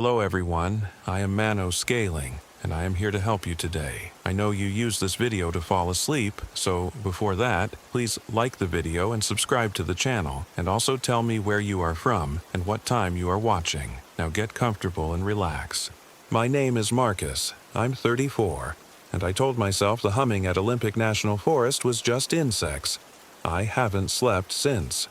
Hello everyone, I am Mano Scaling, and I am here to help you today. I know you use this video to fall asleep, so before that, please like the video and subscribe to the channel, and also tell me where you are from and what time you are watching. Now get comfortable and relax. My name is Marcus, I'm 34, and I told myself the humming at Olympic National Forest was just insects. I haven't slept since.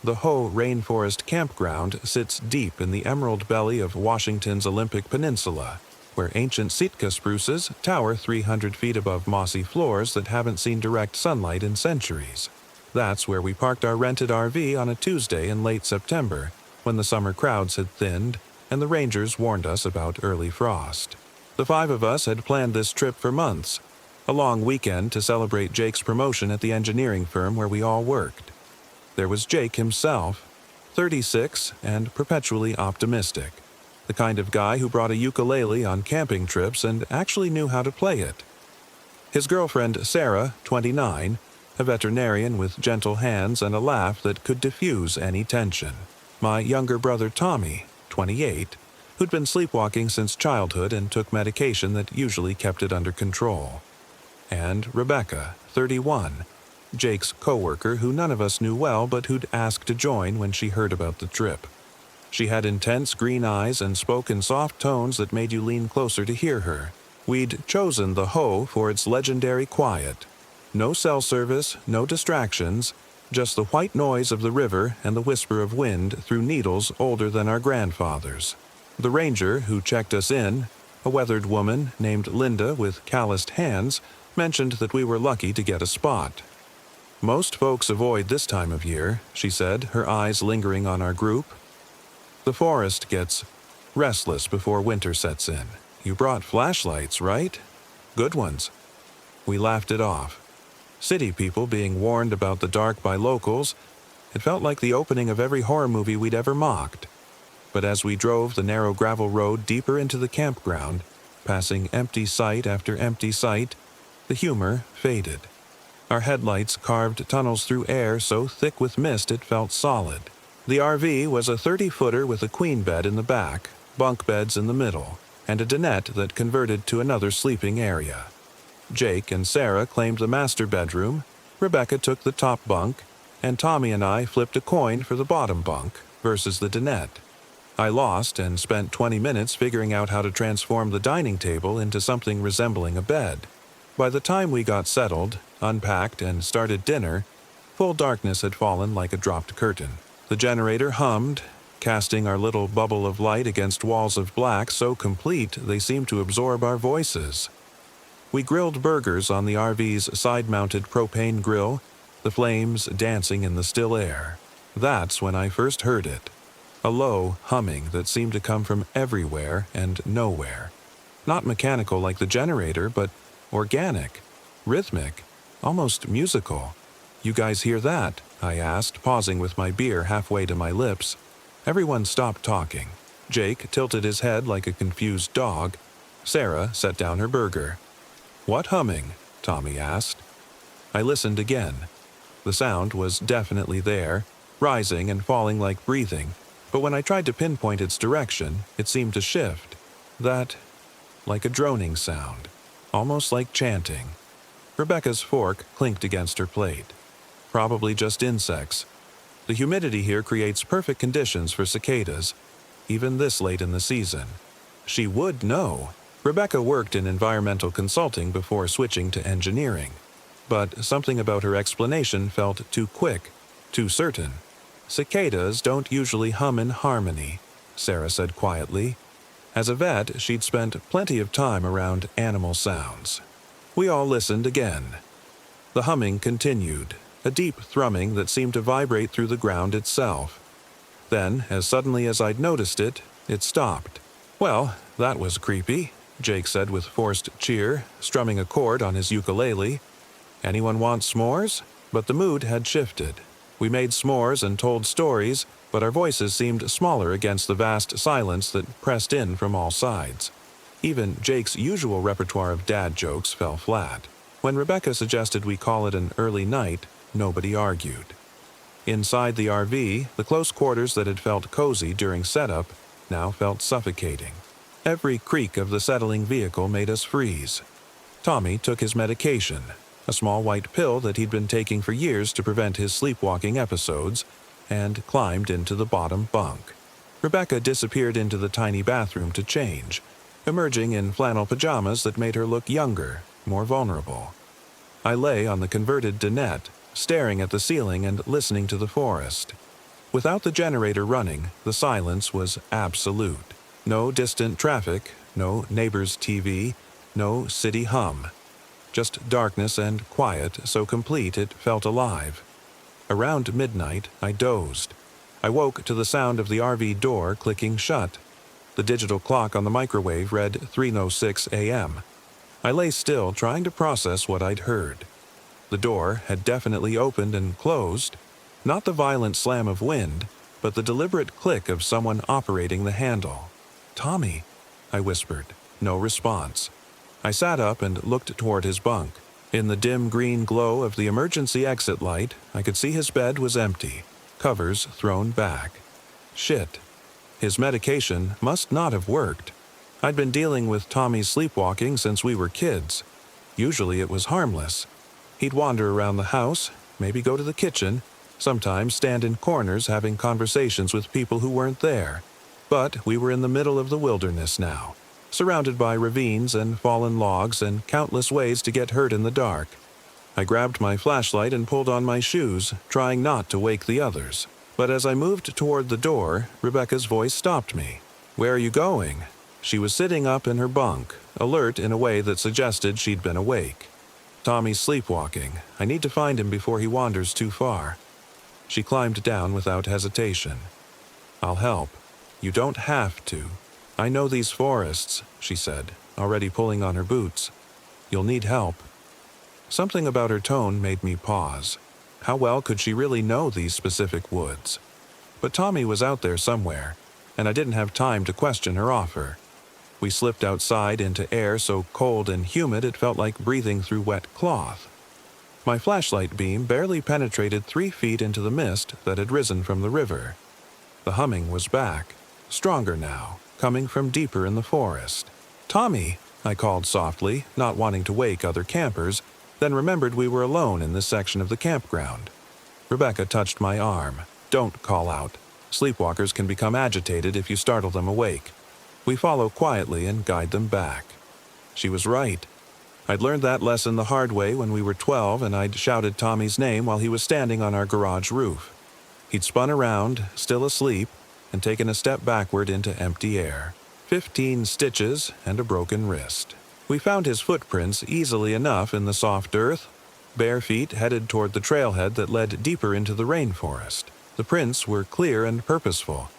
The Hoh Rainforest Campground sits deep in the emerald belly of Washington's Olympic Peninsula, where ancient Sitka spruces tower 300 feet above mossy floors that haven't seen direct sunlight in centuries. That's where we parked our rented RV on a Tuesday in late September, when the summer crowds had thinned and the rangers warned us about early frost. The five of us had planned this trip for months, a long weekend to celebrate Jake's promotion at the engineering firm where we all worked. There was Jake himself, 36 and perpetually optimistic, the kind of guy who brought a ukulele on camping trips and actually knew how to play it. His girlfriend Sarah, 29, a veterinarian with gentle hands and a laugh that could diffuse any tension. My younger brother Tommy, 28, who'd been sleepwalking since childhood and took medication that usually kept it under control. And Rebecca, 31, Jake's coworker who none of us knew well but who'd asked to join when she heard about the trip. She had intense green eyes and spoke in soft tones that made you lean closer to hear her. We'd chosen the Hoh for its legendary quiet. No cell service, no distractions, just the white noise of the river and the whisper of wind through needles older than our grandfathers. The ranger who checked us in, a weathered woman named Linda with calloused hands, mentioned that we were lucky to get a spot. Most folks avoid this time of year, she said, her eyes lingering on our group. The forest gets restless before winter sets in. You brought flashlights, right? Good ones. We laughed it off. City people being warned about the dark by locals, it felt like the opening of every horror movie we'd ever mocked. But as we drove the narrow gravel road deeper into the campground, passing empty site after empty site, the humor faded. Our headlights carved tunnels through air so thick with mist it felt solid. The RV was a 30-footer with a queen bed in the back, bunk beds in the middle, and a dinette that converted to another sleeping area. Jake and Sarah claimed the master bedroom, Rebecca took the top bunk, and Tommy and I flipped a coin for the bottom bunk versus the dinette. I lost and spent 20 minutes figuring out how to transform the dining table into something resembling a bed. By the time we got settled, unpacked, and started dinner, full darkness had fallen like a dropped curtain. The generator hummed, casting our little bubble of light against walls of black so complete they seemed to absorb our voices. We grilled burgers on the RV's side-mounted propane grill, the flames dancing in the still air. That's when I first heard it. A low humming that seemed to come from everywhere and nowhere. Not mechanical like the generator, but organic, rhythmic, almost musical. You guys hear that? I asked, pausing with my beer halfway to my lips. Everyone stopped talking. Jake tilted his head like a confused dog. Sarah set down her burger. "What humming?" Tommy asked. I listened again. The sound was definitely there, rising and falling like breathing, but when I tried to pinpoint its direction, it seemed to shift. That, like a droning sound. Almost like chanting. Rebecca's fork clinked against her plate. Probably just insects. The humidity here creates perfect conditions for cicadas, even this late in the season. She would know. Rebecca worked in environmental consulting before switching to engineering. But something about her explanation felt too quick, too certain. Cicadas don't usually hum in harmony, Sarah said quietly. As a vet, she'd spent plenty of time around animal sounds. We all listened again. The humming continued, a deep thrumming that seemed to vibrate through the ground itself. Then, as suddenly as I'd noticed it, it stopped. "Well, that was creepy," Jake said with forced cheer, strumming a chord on his ukulele. "Anyone want s'mores?" But the mood had shifted. We made s'mores and told stories, but our voices seemed smaller against the vast silence that pressed in from all sides. Even Jake's usual repertoire of dad jokes fell flat. When Rebecca suggested we call it an early night, nobody argued. Inside the RV, the close quarters that had felt cozy during setup now felt suffocating. Every creak of the settling vehicle made us freeze. Tommy took his medication, a small white pill that he'd been taking for years to prevent his sleepwalking episodes, and climbed into the bottom bunk. Rebecca disappeared into the tiny bathroom to change, emerging in flannel pajamas that made her look younger, more vulnerable. I lay on the converted dinette, staring at the ceiling and listening to the forest. Without the generator running, the silence was absolute. No distant traffic, no neighbor's TV, no city hum. Just darkness and quiet so complete it felt alive. Around midnight, I dozed. I woke to the sound of the RV door clicking shut. The digital clock on the microwave read 3:06 a.m. I lay still, trying to process what I'd heard. The door had definitely opened and closed, not the violent slam of wind, but the deliberate click of someone operating the handle. "Tommy," I whispered. No response. I sat up and looked toward his bunk. In the dim green glow of the emergency exit light, I could see his bed was empty, covers thrown back. Shit. His medication must not have worked. I'd been dealing with Tommy's sleepwalking since we were kids. Usually it was harmless. He'd wander around the house, maybe go to the kitchen, sometimes stand in corners having conversations with people who weren't there. But we were in the middle of the wilderness now, surrounded by ravines and fallen logs and countless ways to get hurt in the dark. I grabbed my flashlight and pulled on my shoes, trying not to wake the others. But as I moved toward the door, Rebecca's voice stopped me. "Where are you going?" She was sitting up in her bunk, alert in a way that suggested she'd been awake. "Tommy's sleepwalking. I need to find him before he wanders too far." She climbed down without hesitation. "I'll help. You don't have to. I know these forests," she said, already pulling on her boots. "You'll need help." Something about her tone made me pause. How well could she really know these specific woods? But Tommy was out there somewhere, and I didn't have time to question her offer. We slipped outside into air so cold and humid it felt like breathing through wet cloth. My flashlight beam barely penetrated 3 feet into the mist that had risen from the river. The humming was back, stronger now, coming from deeper in the forest. "Tommy," I called softly, not wanting to wake other campers, then remembered we were alone in this section of the campground. Rebecca touched my arm. "Don't call out. Sleepwalkers can become agitated if you startle them awake. We follow quietly and guide them back." She was right. I'd learned that lesson the hard way when we were 12 and I'd shouted Tommy's name while he was standing on our garage roof. He'd spun around, still asleep, and taken a step backward into empty air. 15 stitches and a broken wrist. We found his footprints easily enough in the soft earth. Bare feet headed toward the trailhead that led deeper into the rainforest. The prints were clear and purposeful,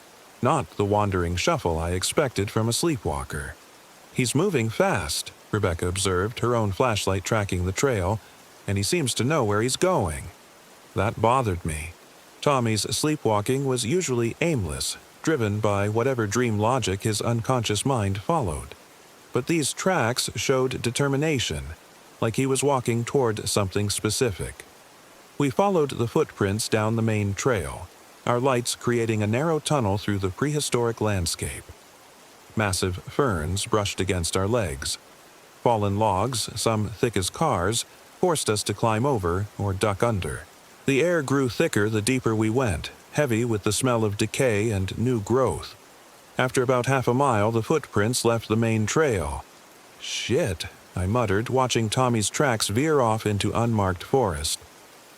not the wandering shuffle I expected from a sleepwalker. "He's moving fast," Rebecca observed, her own flashlight tracking the trail, "and he seems to know where he's going." That bothered me. Tommy's sleepwalking was usually aimless, driven by whatever dream logic his unconscious mind followed. But these tracks showed determination, like he was walking toward something specific. We followed the footprints down the main trail, our lights creating a narrow tunnel through the prehistoric landscape. Massive ferns brushed against our legs. Fallen logs, some thick as cars, forced us to climb over or duck under. The air grew thicker the deeper we went, heavy with the smell of decay and new growth. After about half a mile, the footprints left the main trail. "Shit," I muttered, watching Tommy's tracks veer off into unmarked forest.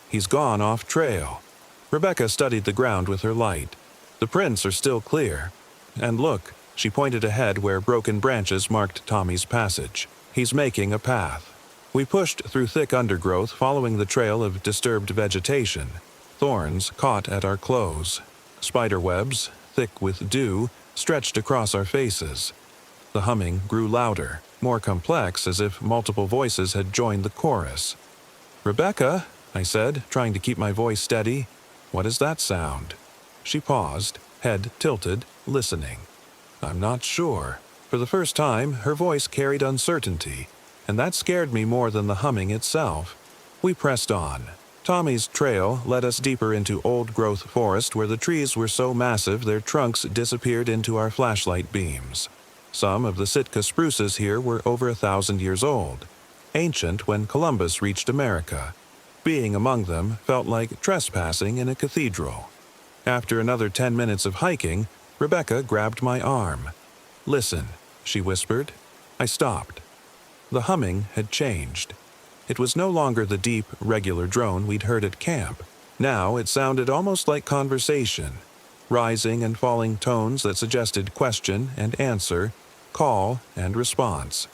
"He's gone off trail." Rebecca studied the ground with her light. "The prints are still clear. And look," she pointed ahead where broken branches marked Tommy's passage. "He's making a path." We pushed through thick undergrowth, following the trail of disturbed vegetation. Thorns caught at our clothes. Spiderwebs, thick with dew, stretched across our faces. The humming grew louder, more complex, as if multiple voices had joined the chorus. "Rebecca," I said, trying to keep my voice steady. "What is that sound?" She paused, head tilted, listening. "I'm not sure." For the first time, her voice carried uncertainty, and that scared me more than the humming itself. We pressed on. Tommy's trail led us deeper into old-growth forest where the trees were so massive their trunks disappeared into our flashlight beams. Some of the Sitka spruces here were over 1,000 years old, ancient when Columbus reached America. Being among them felt like trespassing in a cathedral. After another 10 minutes of hiking, Rebecca grabbed my arm. "Listen," she whispered. I stopped. The humming had changed. It was no longer the deep, regular drone we'd heard at camp. Now it sounded almost like conversation, rising and falling tones that suggested question and answer, call and response.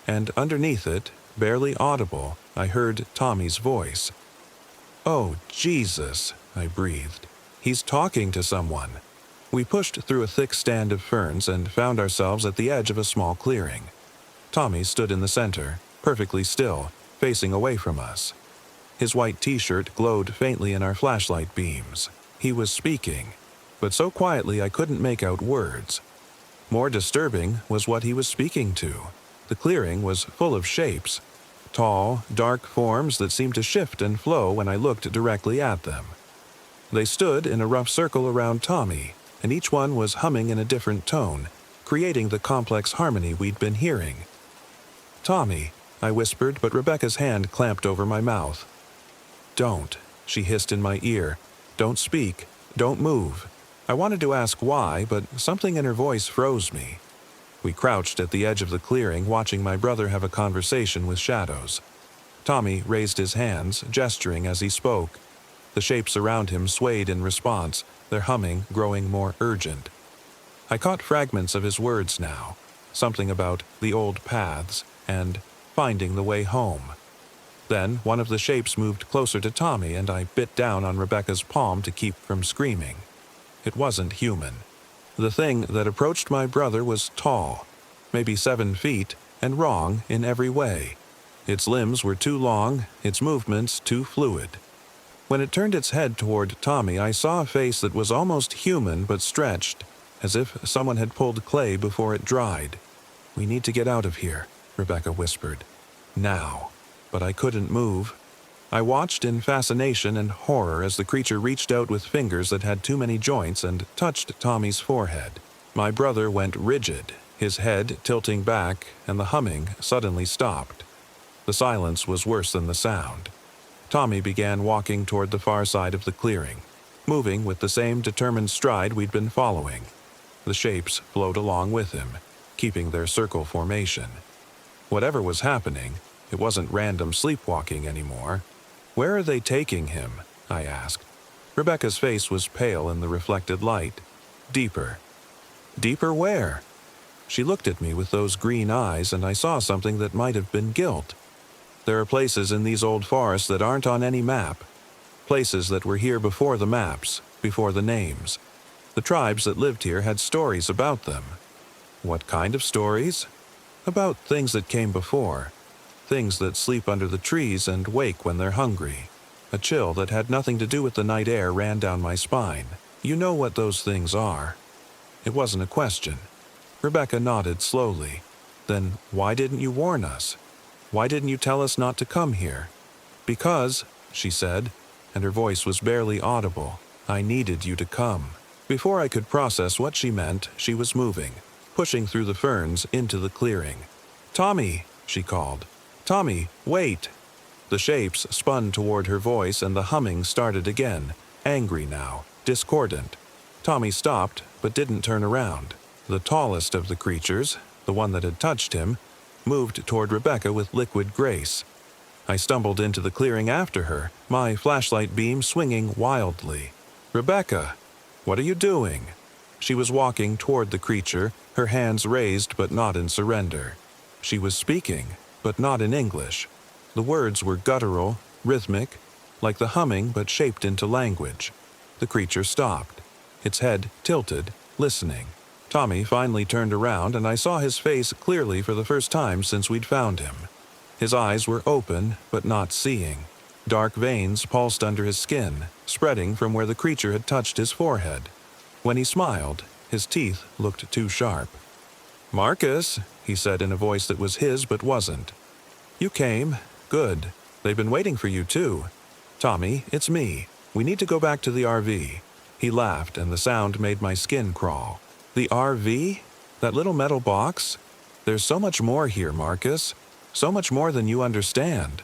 And underneath it, barely audible, I heard Tommy's voice. "Oh, Jesus," I breathed. "He's talking to someone." We pushed through a thick stand of ferns and found ourselves at the edge of a small clearing. Tommy stood in the center, perfectly still, facing away from us. His white t-shirt glowed faintly in our flashlight beams. He was speaking, but so quietly I couldn't make out words. More disturbing was what he was speaking to. The clearing was full of shapes, tall, dark forms that seemed to shift and flow when I looked directly at them. They stood in a rough circle around Tommy, and each one was humming in a different tone, creating the complex harmony we'd been hearing. "Tommy," I whispered, but Rebecca's hand clamped over my mouth. "Don't," she hissed in my ear. "Don't speak. Don't move." I wanted to ask why, but something in her voice froze me. We crouched at the edge of the clearing, watching my brother have a conversation with shadows. Tommy raised his hands, gesturing as he spoke. The shapes around him swayed in response, their humming growing more urgent. I caught fragments of his words now, something about the old paths and finding the way home. Then one of the shapes moved closer to Tommy and I bit down on Rebecca's palm to keep from screaming. It wasn't human. The thing that approached my brother was tall, maybe 7 feet, and wrong in every way. Its limbs were too long, its movements too fluid. When it turned its head toward Tommy, I saw a face that was almost human but stretched, as if someone had pulled clay before it dried. "We need to get out of here," Rebecca whispered. "Now." But I couldn't move. I watched in fascination and horror as the creature reached out with fingers that had too many joints and touched Tommy's forehead. My brother went rigid, his head tilting back, and the humming suddenly stopped. The silence was worse than the sound. Tommy began walking toward the far side of the clearing, moving with the same determined stride we'd been following. The shapes flowed along with him, keeping their circle formation. Whatever was happening, it wasn't random sleepwalking anymore. "Where are they taking him?" I asked. Rebecca's face was pale in the reflected light. "Deeper." "Deeper where?" She looked at me with those green eyes, and I saw something that might have been guilt. "There are places in these old forests that aren't on any map. Places that were here before the maps, before the names. The tribes that lived here had stories about them." "What kind of stories?" "About things that came before. Things that sleep under the trees and wake when they're hungry." A chill that had nothing to do with the night air ran down my spine. "You know what those things are." It wasn't a question. Rebecca nodded slowly. "Then why didn't you warn us? Why didn't you tell us not to come here?" "Because," she said, and her voice was barely audible, "I needed you to come." Before I could process what she meant, she was moving, pushing through the ferns into the clearing. "Tommy," she called. "Tommy, wait!" The shapes spun toward her voice and the humming started again, angry now, discordant. Tommy stopped, but didn't turn around. The tallest of the creatures, the one that had touched him, moved toward Rebecca with liquid grace. I stumbled into the clearing after her, my flashlight beam swinging wildly. "Rebecca, what are you doing?" She was walking toward the creature, her hands raised but not in surrender. She was speaking, but not in English. The words were guttural, rhythmic, like the humming but shaped into language. The creature stopped, its head tilted, listening. Tommy finally turned around and I saw his face clearly for the first time since we'd found him. His eyes were open but not seeing. Dark veins pulsed under his skin, spreading from where the creature had touched his forehead. When he smiled, his teeth looked too sharp. "Marcus," he said in a voice that was his but wasn't. "You came. Good. They've been waiting for you too." "Tommy, it's me. We need to go back to the RV." He laughed, and the sound made my skin crawl. "The RV? That little metal box? There's so much more here, Marcus. So much more than you understand."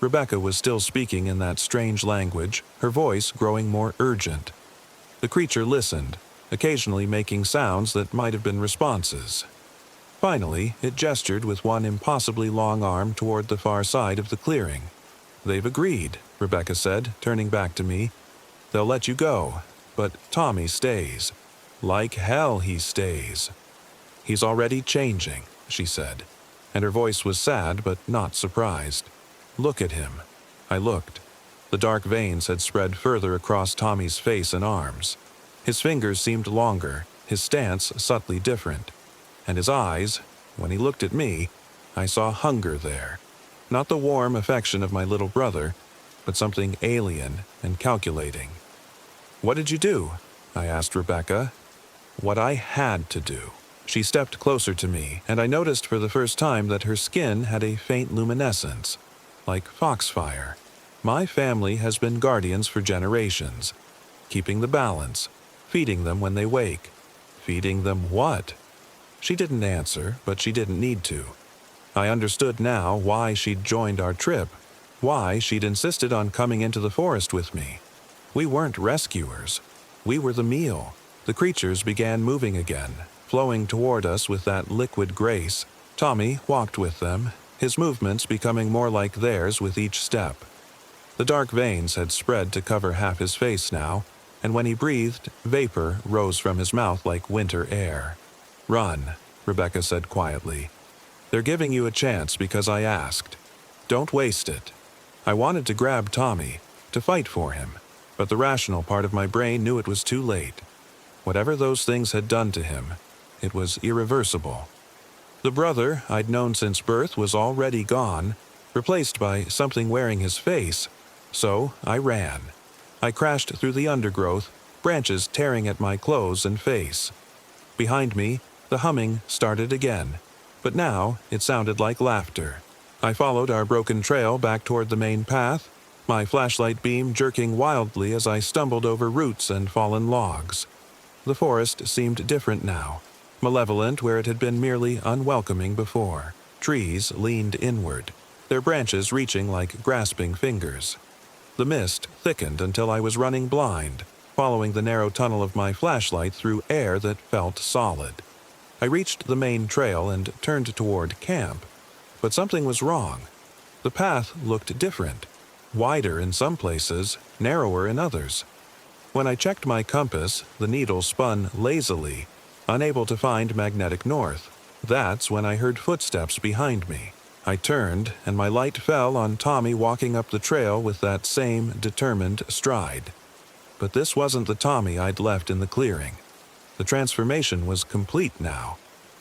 Rebecca was still speaking in that strange language, her voice growing more urgent. The creature listened, occasionally making sounds that might have been responses. Finally, it gestured with one impossibly long arm toward the far side of the clearing. "They've agreed," Rebecca said, turning back to me. "They'll let you go, but Tommy stays. Like hell he stays." "He's already changing," she said, and her voice was sad but not surprised. "Look at him." I looked. The dark veins had spread further across Tommy's face and arms. His fingers seemed longer, his stance subtly different. And his eyes, when he looked at me, I saw hunger there. Not the warm affection of my little brother, but something alien and calculating. "What did you do?" I asked Rebecca. "What I had to do." She stepped closer to me, and I noticed for the first time that her skin had a faint luminescence, like foxfire. My family has been guardians for generations, keeping the balance, feeding them when they wake. Feeding them what? She didn't answer, but she didn't need to. I understood now why she'd joined our trip, why she'd insisted on coming into the forest with me. We weren't rescuers. We were the meal. The creatures began moving again, flowing toward us with that liquid grace. Tommy walked with them, his movements becoming more like theirs with each step. The dark veins had spread to cover half his face now, and when he breathed, vapor rose from his mouth like winter air. "Run," Rebecca said quietly. "They're giving you a chance because I asked. Don't waste it." I wanted to grab Tommy, to fight for him, but the rational part of my brain knew it was too late. Whatever those things had done to him, it was irreversible. The brother I'd known since birth was already gone, replaced by something wearing his face, so I ran. I crashed through the undergrowth, branches tearing at my clothes and face. Behind me, the humming started again, but now it sounded like laughter. I followed our broken trail back toward the main path, my flashlight beam jerking wildly as I stumbled over roots and fallen logs. The forest seemed different now, malevolent where it had been merely unwelcoming before. Trees leaned inward, their branches reaching like grasping fingers. The mist thickened until I was running blind, following the narrow tunnel of my flashlight through air that felt solid. I reached the main trail and turned toward camp, but something was wrong. The path looked different, wider in some places, narrower in others. When I checked my compass, the needle spun lazily, unable to find magnetic north. That's when I heard footsteps behind me. I turned, and my light fell on Tommy walking up the trail with that same determined stride. But this wasn't the Tommy I'd left in the clearing. The transformation was complete now.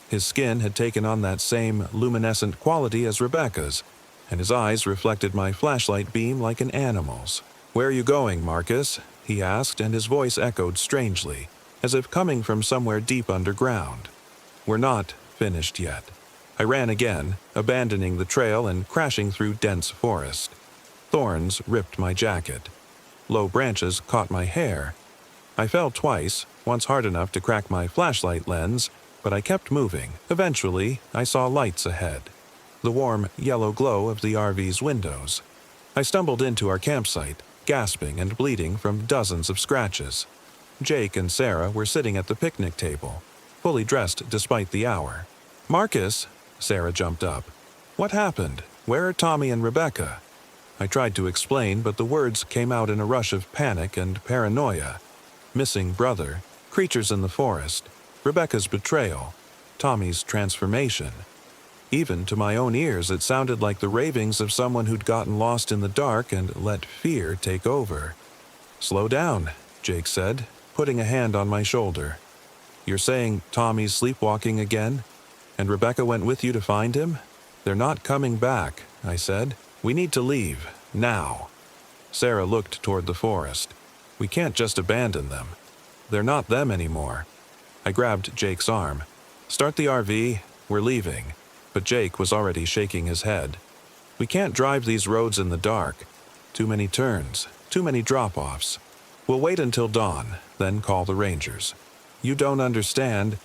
His skin had taken on that same luminescent quality as Rebecca's, and his eyes reflected my flashlight beam like an animal's. "Where are you going, Marcus?" he asked, and his voice echoed strangely, as if coming from somewhere deep underground. "We're not finished yet." I ran again, abandoning the trail and crashing through dense forest. Thorns ripped my jacket. Low branches caught my hair. I fell twice, once hard enough to crack my flashlight lens, but I kept moving. Eventually, I saw lights ahead, the warm yellow glow of the RV's windows. I stumbled into our campsite, gasping and bleeding from dozens of scratches. Jake and Sarah were sitting at the picnic table, fully dressed despite the hour. "Marcus," Sarah jumped up. "What happened? Where are Tommy and Rebecca?" I tried to explain, but the words came out in a rush of panic and paranoia. Missing brother, creatures in the forest, Rebecca's betrayal, Tommy's transformation. Even to my own ears, it sounded like the ravings of someone who'd gotten lost in the dark and let fear take over. "Slow down," Jake said, putting a hand on my shoulder. "You're saying Tommy's sleepwalking again? And Rebecca went with you to find him?" "They're not coming back," I said. "We need to leave, now." Sarah looked toward the forest. "We can't just abandon them. They're not them anymore." I grabbed Jake's arm. "Start the RV, we're leaving." But Jake was already shaking his head. "We can't drive these roads in the dark. Too many turns. Too many drop-offs. We'll wait until dawn, then call the rangers. You don't understand.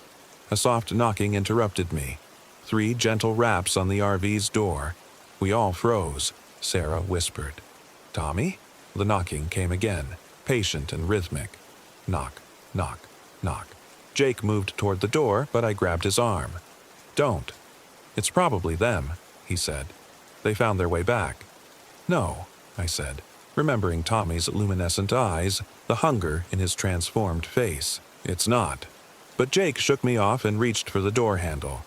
A soft knocking interrupted me. 3 gentle raps on the RV's door. We all froze. Sarah whispered. Tommy? The knocking came again, patient and rhythmic. Knock, knock, knock. Jake moved toward the door, but I grabbed his arm. Don't. It's probably them, he said. They found their way back. No, I said, remembering Tommy's luminescent eyes, the hunger in his transformed face. It's not. But Jake shook me off and reached for the door handle.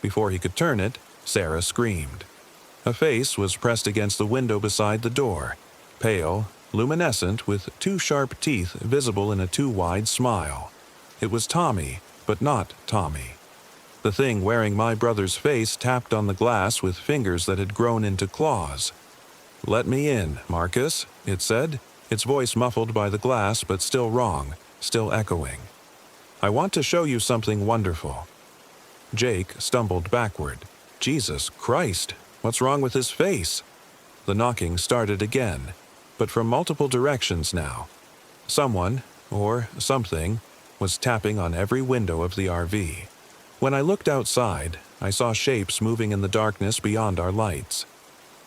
Before he could turn it, Sarah screamed. A face was pressed against the window beside the door, pale, luminescent, with 2 sharp teeth visible in a too wide smile. It was Tommy, but not Tommy. The thing wearing my brother's face tapped on the glass with fingers that had grown into claws. Let me in, Marcus, it said, its voice muffled by the glass but still wrong, still echoing. I want to show you something wonderful. Jake stumbled backward. Jesus Christ, what's wrong with his face? The knocking started again, but from multiple directions now. Someone, or something, was tapping on every window of the RV. When I looked outside, I saw shapes moving in the darkness beyond our lights.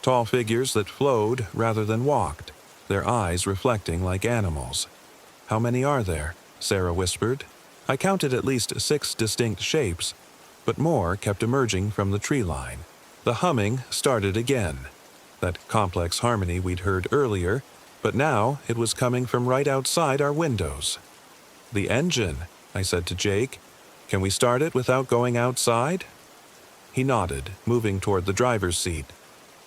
Tall figures that flowed rather than walked, their eyes reflecting like animals. How many are there? Sarah whispered. I counted at least 6 distinct shapes, but more kept emerging from the tree line. The humming started again, that complex harmony we'd heard earlier, but now it was coming from right outside our windows. The engine, I said to Jake. Can we start it without going outside? He nodded, moving toward the driver's seat.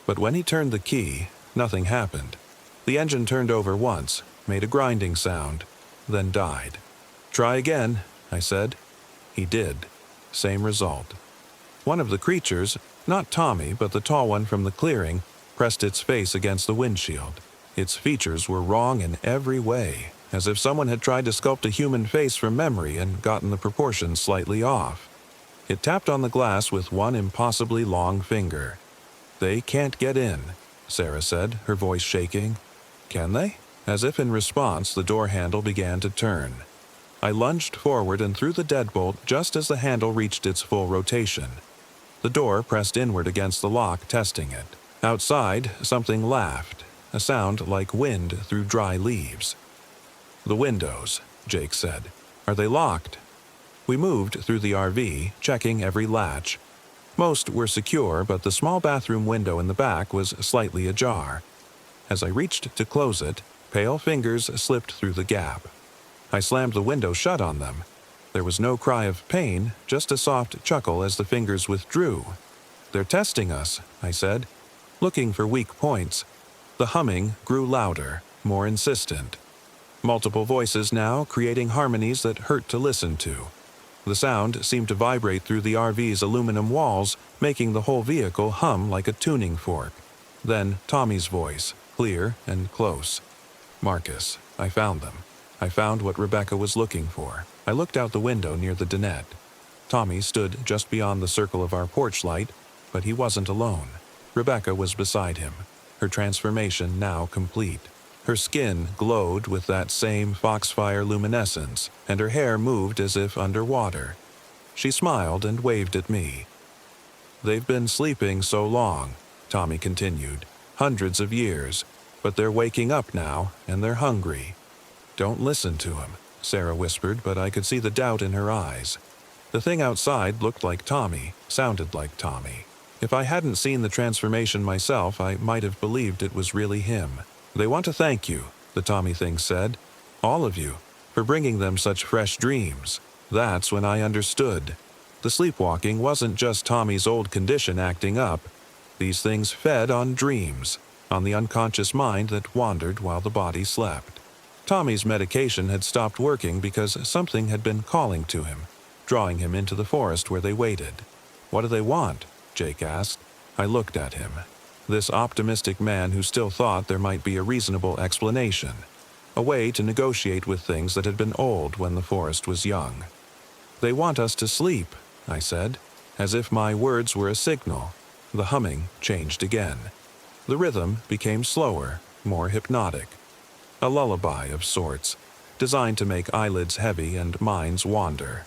But when he turned the key, nothing happened. The engine turned over once, made a grinding sound, then died. Try again, I said. He did. Same result. One of the creatures, not Tommy but the tall one from the clearing, pressed its face against the windshield. Its features were wrong in every way, as if someone had tried to sculpt a human face from memory and gotten the proportions slightly off. It tapped on the glass with one impossibly long finger. They can't get in, Sarah said, her voice shaking. Can they? As if in response, the door handle began to turn. I lunged forward and threw the deadbolt just as the handle reached its full rotation. The door pressed inward against the lock, testing it. Outside, something laughed, a sound like wind through dry leaves. The windows, Jake said. Are they locked? We moved through the RV, checking every latch. Most were secure, but the small bathroom window in the back was slightly ajar. As I reached to close it, pale fingers slipped through the gap. I slammed the window shut on them. There was no cry of pain, just a soft chuckle as the fingers withdrew. They're testing us, I said, looking for weak points. The humming grew louder, more insistent. Multiple voices now, creating harmonies that hurt to listen to. The sound seemed to vibrate through the RV's aluminum walls, making the whole vehicle hum like a tuning fork. Then Tommy's voice, clear and close. Marcus, I found them. I found what Rebecca was looking for. I looked out the window near the dinette. Tommy stood just beyond the circle of our porch light, but he wasn't alone. Rebecca was beside him, her transformation now complete. Her skin glowed with that same foxfire luminescence, and her hair moved as if underwater. She smiled and waved at me. They've been sleeping so long, Tommy continued, hundreds of years, but they're waking up now, and they're hungry. Don't listen to him, Sarah whispered, but I could see the doubt in her eyes. The thing outside looked like Tommy, sounded like Tommy. If I hadn't seen the transformation myself, I might have believed it was really him. They want to thank you, the Tommy thing said, all of you, for bringing them such fresh dreams. That's when I understood. The sleepwalking wasn't just Tommy's old condition acting up. These things fed on dreams, on the unconscious mind that wandered while the body slept. Tommy's medication had stopped working because something had been calling to him, drawing him into the forest where they waited. What do they want? Jake asked. I looked at him. This optimistic man who still thought there might be a reasonable explanation, a way to negotiate with things that had been old when the forest was young. They want us to sleep, I said, as if my words were a signal. The humming changed again. The rhythm became slower, more hypnotic. a lullaby of sorts, designed to make eyelids heavy and minds wander.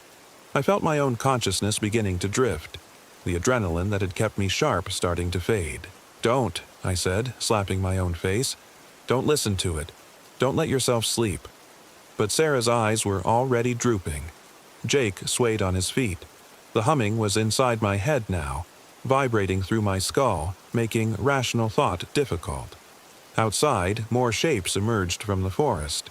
I felt my own consciousness beginning to drift, the adrenaline that had kept me sharp starting to fade. "Don't," I said, slapping my own face. "Don't listen to it. Don't let yourself sleep." But Sarah's eyes were already drooping. Jake swayed on his feet. The humming was inside my head now, vibrating through my skull, making rational thought difficult. Outside, more shapes emerged from the forest.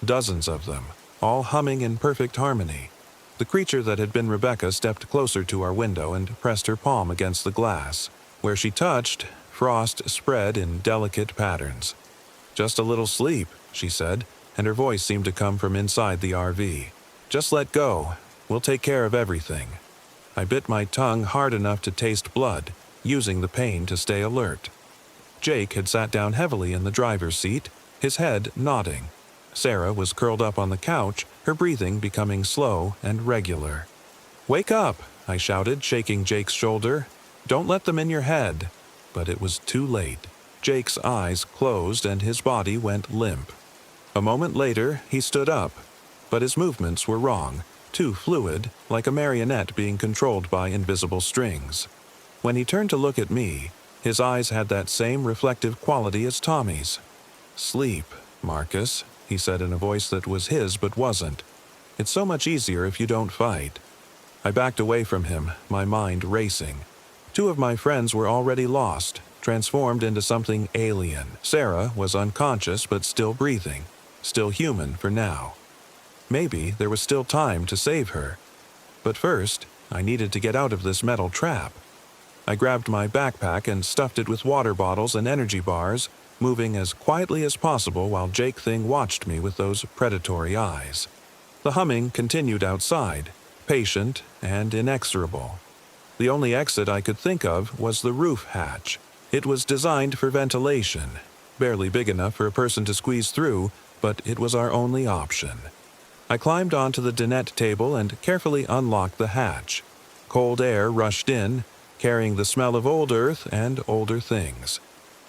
Dozens of them, all humming in perfect harmony. The creature that had been Rebecca stepped closer to our window and pressed her palm against the glass. Where she touched, frost spread in delicate patterns. "Just a little sleep," she said, and her voice seemed to come from inside the RV. "Just let go. We'll take care of everything." I bit my tongue hard enough to taste blood, using the pain to stay alert. Jake had sat down heavily in the driver's seat, his head nodding. Sarah was curled up on the couch, her breathing becoming slow and regular. "Wake up!" I shouted, shaking Jake's shoulder. "Don't let them in your head." But it was too late. Jake's eyes closed and his body went limp. A moment later, he stood up, but his movements were wrong, too fluid, like a marionette being controlled by invisible strings. When he turned to look at me, his eyes had that same reflective quality as Tommy's. "Sleep, Marcus," he said in a voice that was his but wasn't. "It's so much easier if you don't fight." I backed away from him, my mind racing. Two of my friends were already lost, transformed into something alien. Sarah was unconscious but still breathing, still human for now. Maybe there was still time to save her. But first, I needed to get out of this metal trap. I grabbed my backpack and stuffed it with water bottles and energy bars, moving as quietly as possible while Jake Thing watched me with those predatory eyes. The humming continued outside, patient and inexorable. The only exit I could think of was the roof hatch. It was designed for ventilation, barely big enough for a person to squeeze through, but it was our only option. I climbed onto the dinette table and carefully unlocked the hatch. Cold air rushed in, carrying the smell of old earth and older things.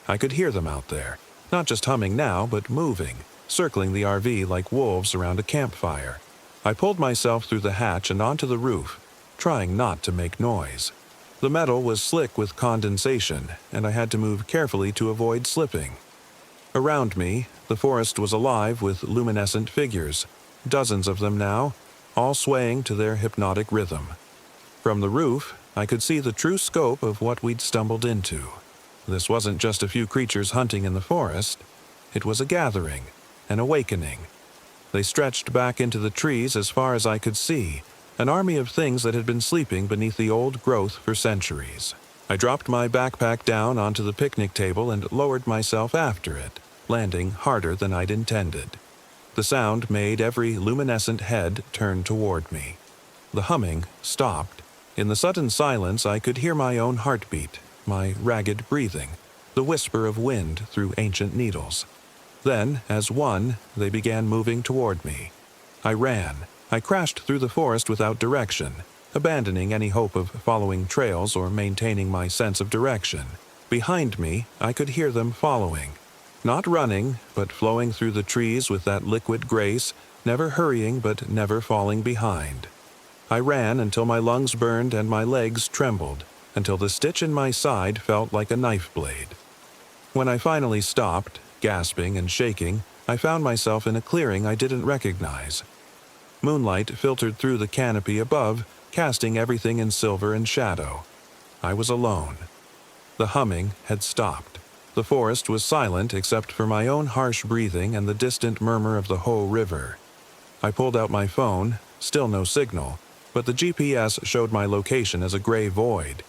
I could hear them out there, not just humming now, but moving, circling the RV like wolves around a campfire. I pulled myself through the hatch and onto the roof, trying not to make noise. The metal was slick with condensation, and I had to move carefully to avoid slipping. Around me, the forest was alive with luminescent figures, dozens of them now, all swaying to their hypnotic rhythm. From the roof, I could see the true scope of what we'd stumbled into. This wasn't just a few creatures hunting in the forest. It was a gathering, an awakening. They stretched back into the trees as far as I could see, an army of things that had been sleeping beneath the old growth for centuries. I dropped my backpack down onto the picnic table and lowered myself after it, landing harder than I'd intended. The sound made every luminescent head turn toward me. The humming stopped. In the sudden silence, I could hear my own heartbeat, my ragged breathing, the whisper of wind through ancient needles. Then, as one, they began moving toward me. I ran. I crashed through the forest without direction, abandoning any hope of following trails or maintaining my sense of direction. Behind me, I could hear them following. Not running, but flowing through the trees with that liquid grace, never hurrying but never falling behind. I ran until my lungs burned and my legs trembled, until the stitch in my side felt like a knife blade. When I finally stopped, gasping and shaking, I found myself in a clearing I didn't recognize. Moonlight filtered through the canopy above, casting everything in silver and shadow. I was alone. The humming had stopped. The forest was silent except for my own harsh breathing and the distant murmur of the Ho River. I pulled out my phone, still no signal, but the GPS showed my location as a gray void.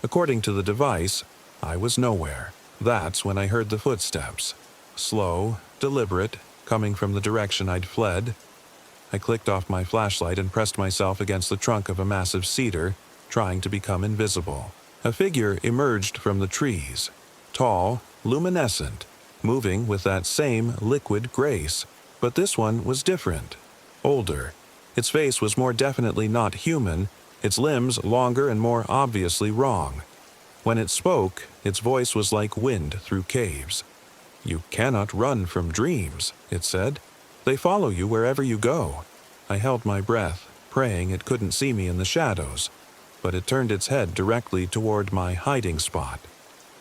According to the device, I was nowhere. That's when I heard the footsteps. Slow, deliberate, coming from the direction I'd fled. I clicked off my flashlight and pressed myself against the trunk of a massive cedar, trying to become invisible. A figure emerged from the trees. Tall, luminescent, moving with that same liquid grace. But this one was different. Older. Its face was more definitely not human, its limbs longer and more obviously wrong. When it spoke, its voice was like wind through caves. "You cannot run from dreams," it said. "They follow you wherever you go." I held my breath, praying it couldn't see me in the shadows, but it turned its head directly toward my hiding spot.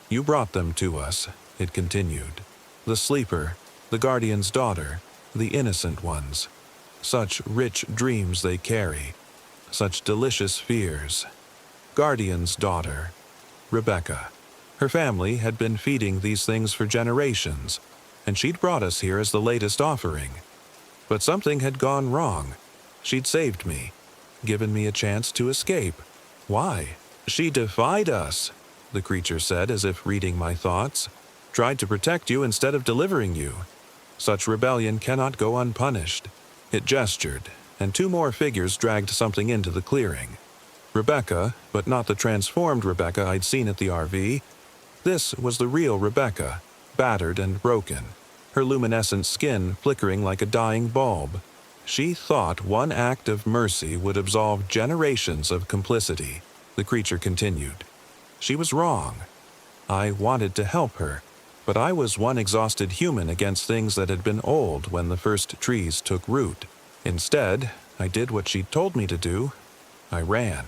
"You brought them to us," it continued. "The sleeper, the guardian's daughter, the innocent ones. Such rich dreams they carry, such delicious fears. Guardian's daughter, Rebecca. Her family had been feeding these things for generations, and she'd brought us here as the latest offering. But something had gone wrong. She'd saved me, given me a chance to escape. Why? She defied us," the creature said as if reading my thoughts. "Tried to protect you instead of delivering you. Such rebellion cannot go unpunished." It gestured, and 2 more figures dragged something into the clearing. Rebecca, but not the transformed Rebecca I'd seen at the RV. This was the real Rebecca, battered and broken, her luminescent skin flickering like a dying bulb. She thought one act of mercy would absolve generations of complicity, the creature continued. She was wrong. I wanted to help her, but I was one exhausted human against things that had been old when the first trees took root. Instead, I did what she told me to do. I ran.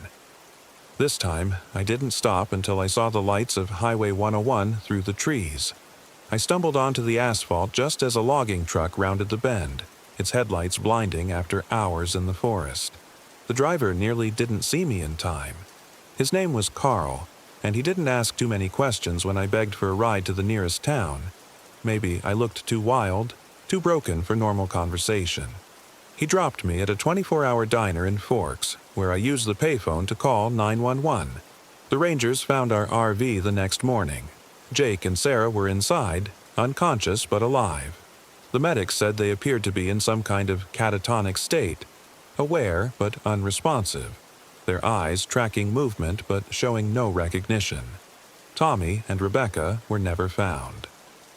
This time, I didn't stop until I saw the lights of Highway 101 through the trees. I stumbled onto the asphalt just as a logging truck rounded the bend, its headlights blinding after hours in the forest. The driver nearly didn't see me in time. His name was Carl, and he didn't ask too many questions when I begged for a ride to the nearest town. Maybe I looked too wild, too broken for normal conversation. He dropped me at a 24-hour diner in Forks, where I used the payphone to call 911. The Rangers found our RV the next morning. Jake and Sarah were inside, unconscious but alive. The medics said they appeared to be in some kind of catatonic state, aware but unresponsive, their eyes tracking movement but showing no recognition. Tommy and Rebecca were never found.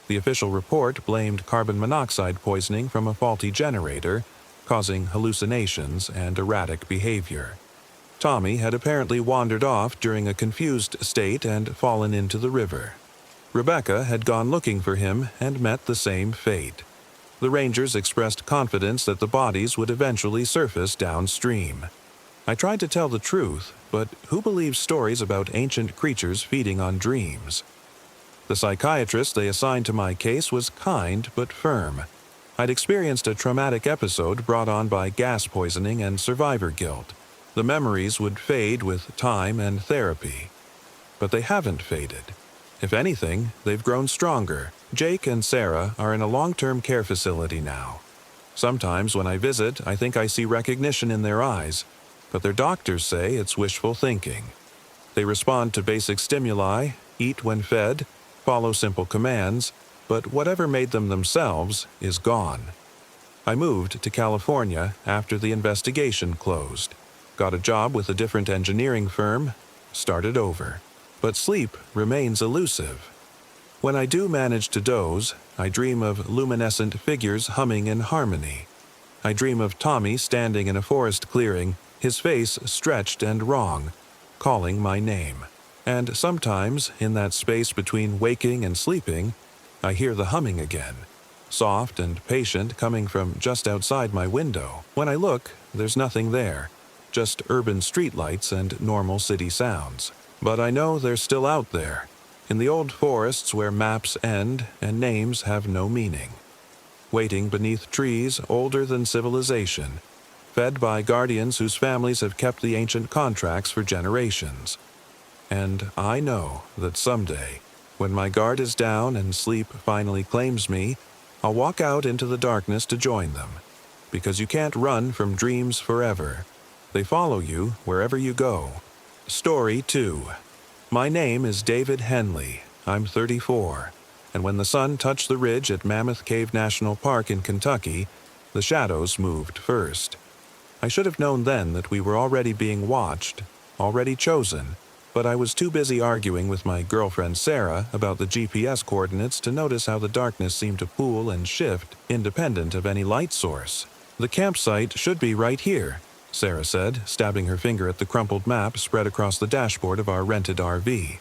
The official report blamed carbon monoxide poisoning from a faulty generator, causing hallucinations and erratic behavior. Tommy had apparently wandered off during a confused state and fallen into the river. Rebecca had gone looking for him and met the same fate. The Rangers expressed confidence that the bodies would eventually surface downstream. I tried to tell the truth, but who believes stories about ancient creatures feeding on dreams? The psychiatrist they assigned to my case was kind but firm. I'd experienced a traumatic episode brought on by gas poisoning and survivor guilt. The memories would fade with time and therapy. But they haven't faded. If anything, they've grown stronger. Jake and Sarah are in a long-term care facility now. Sometimes when I visit, I think I see recognition in their eyes, but their doctors say it's wishful thinking. They respond to basic stimuli, eat when fed, follow simple commands, but whatever made them themselves is gone. I moved to California after the investigation closed, got a job with a different engineering firm, started over. But sleep remains elusive. When I do manage to doze, I dream of luminescent figures humming in harmony. I dream of Tommy standing in a forest clearing, his face stretched and wrong, calling my name. And sometimes, in that space between waking and sleeping, I hear the humming again, soft and patient, coming from just outside my window. When I look, there's nothing there, just urban streetlights and normal city sounds. But I know they're still out there, in the old forests where maps end and names have no meaning. Waiting beneath trees older than civilization, fed by guardians whose families have kept the ancient contracts for generations. And I know that someday, when my guard is down and sleep finally claims me, I'll walk out into the darkness to join them. Because you can't run from dreams forever. They follow you wherever you go. Story 2. My name is David Henley. I'm 34. And when the sun touched the ridge at Mammoth Cave National Park in Kentucky, the shadows moved first. I should have known then that we were already being watched, already chosen, but I was too busy arguing with my girlfriend Sarah about the GPS coordinates to notice how the darkness seemed to pool and shift independent of any light source. The campsite should be right here, Sarah said, stabbing her finger at the crumpled map spread across the dashboard of our rented RV.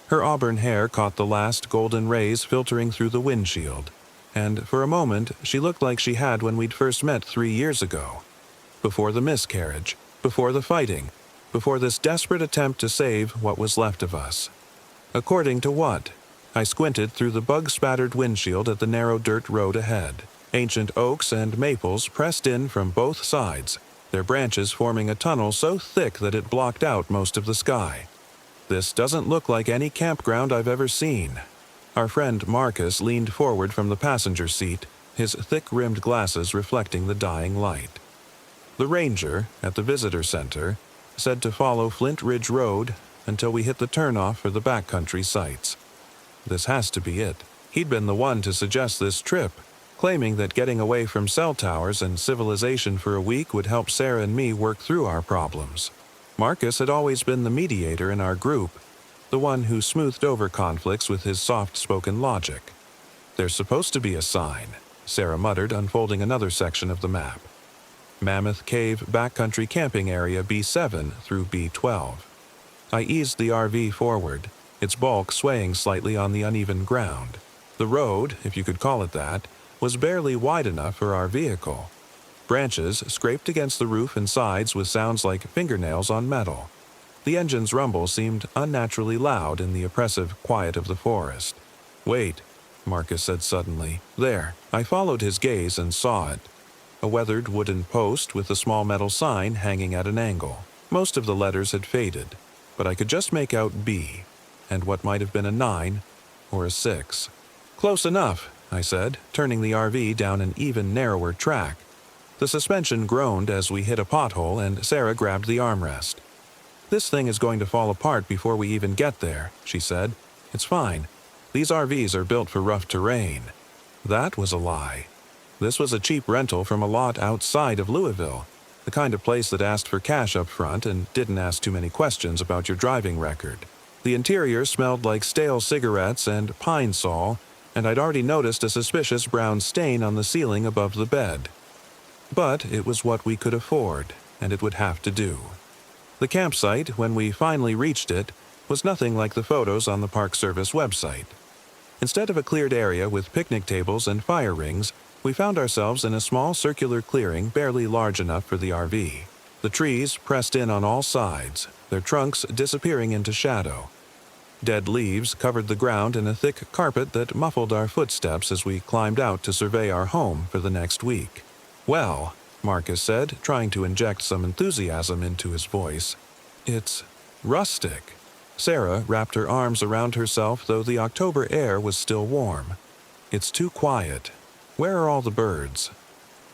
Her auburn hair caught the last golden rays filtering through the windshield, and for a moment she looked like she had when we'd first met 3 years ago. Before the miscarriage, before the fighting, before this desperate attempt to save what was left of us. According to what? I squinted through the bug-spattered windshield at the narrow dirt road ahead. Ancient oaks and maples pressed in from both sides, their branches forming a tunnel so thick that it blocked out most of the sky. This doesn't look like any campground I've ever seen. Our friend Marcus leaned forward from the passenger seat, his thick-rimmed glasses reflecting the dying light. The ranger, at the visitor center, said to follow Flint Ridge Road until we hit the turnoff for the backcountry sites. This has to be it. He'd been the one to suggest this trip, claiming that getting away from cell towers and civilization for a week would help Sarah and me work through our problems. Marcus had always been the mediator in our group, the one who smoothed over conflicts with his soft-spoken logic. "There's supposed to be a sign," Sarah muttered, unfolding another section of the map. Mammoth Cave Backcountry Camping Area B7 through B12. I eased the RV forward, its bulk swaying slightly on the uneven ground. The road, if you could call it that, was barely wide enough for our vehicle. Branches scraped against the roof and sides with sounds like fingernails on metal. The engine's rumble seemed unnaturally loud in the oppressive quiet of the forest. "Wait," Marcus said suddenly. "There." I followed his gaze and saw it. A weathered wooden post with a small metal sign hanging at an angle. Most of the letters had faded, but I could just make out B, and what might have been a 9 or a 6. "Close enough," I said, turning the RV down an even narrower track. The suspension groaned as we hit a pothole, and Sarah grabbed the armrest. "This thing is going to fall apart before we even get there," she said. "It's fine. These RVs are built for rough terrain." That was a lie. This was a cheap rental from a lot outside of Louisville, the kind of place that asked for cash up front and didn't ask too many questions about your driving record. The interior smelled like stale cigarettes and pine sol, and I'd already noticed a suspicious brown stain on the ceiling above the bed. But it was what we could afford, and it would have to do. The campsite, when we finally reached it, was nothing like the photos on the Park Service website. Instead of a cleared area with picnic tables and fire rings, we found ourselves in a small circular clearing barely large enough for the RV. The trees pressed in on all sides, their trunks disappearing into shadow. Dead leaves covered the ground in a thick carpet that muffled our footsteps as we climbed out to survey our home for the next week. "Well," Marcus said, trying to inject some enthusiasm into his voice, "it's rustic." Sarah wrapped her arms around herself, though the October air was still warm. "It's too quiet. Where are all the birds?"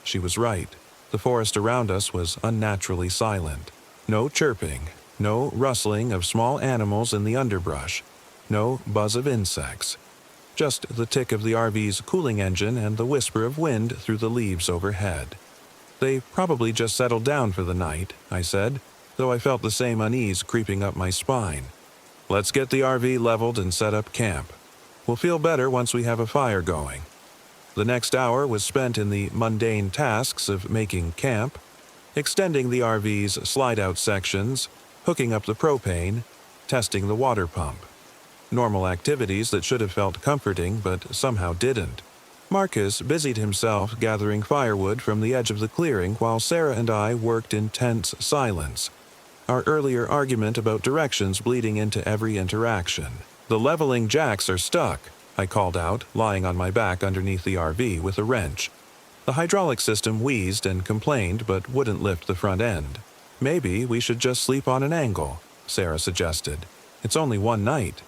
She was right. The forest around us was unnaturally silent. No chirping, no rustling of small animals in the underbrush, no buzz of insects. Just the tick of the RV's cooling engine and the whisper of wind through the leaves overhead. "They probably just settled down for the night," I said, though I felt the same unease creeping up my spine. "Let's get the RV leveled and set up camp. We'll feel better once we have a fire going." The next hour was spent in the mundane tasks of making camp, extending the RV's slide-out sections, hooking up the propane, testing the water pump. Normal activities that should have felt comforting but somehow didn't. Marcus busied himself gathering firewood from the edge of the clearing while Sarah and I worked in tense silence, our earlier argument about directions bleeding into every interaction. "The leveling jacks are stuck," I called out, lying on my back underneath the RV with a wrench. The hydraulic system wheezed and complained but wouldn't lift the front end. "Maybe we should just sleep on an angle," Sarah suggested. "It's only one night."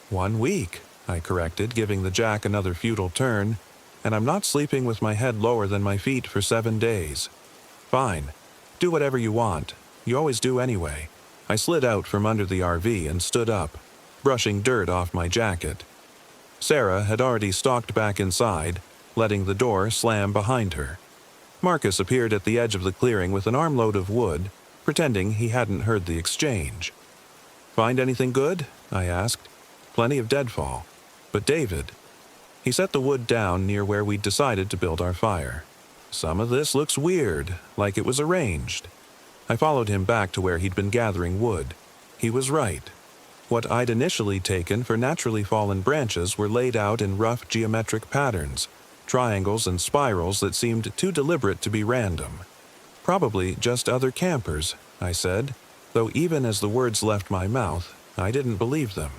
"1 week," I corrected, giving the jack another futile turn, "and I'm not sleeping with my head lower than my feet for 7 days." "Fine. Do whatever you want. You always do anyway." I slid out from under the RV and stood up, brushing dirt off my jacket. Sarah had already stalked back inside, letting the door slam behind her. Marcus appeared at the edge of the clearing with an armload of wood, pretending he hadn't heard the exchange. "Find anything good?" I asked. "Plenty of deadfall. But David..." He set the wood down near where we'd decided to build our fire. "Some of this looks weird, like it was arranged." I followed him back to where he'd been gathering wood. He was right. What I'd initially taken for naturally fallen branches were laid out in rough geometric patterns, triangles and spirals that seemed too deliberate to be random. Probably just other campers, I said, though even as the words left my mouth, I didn't believe them.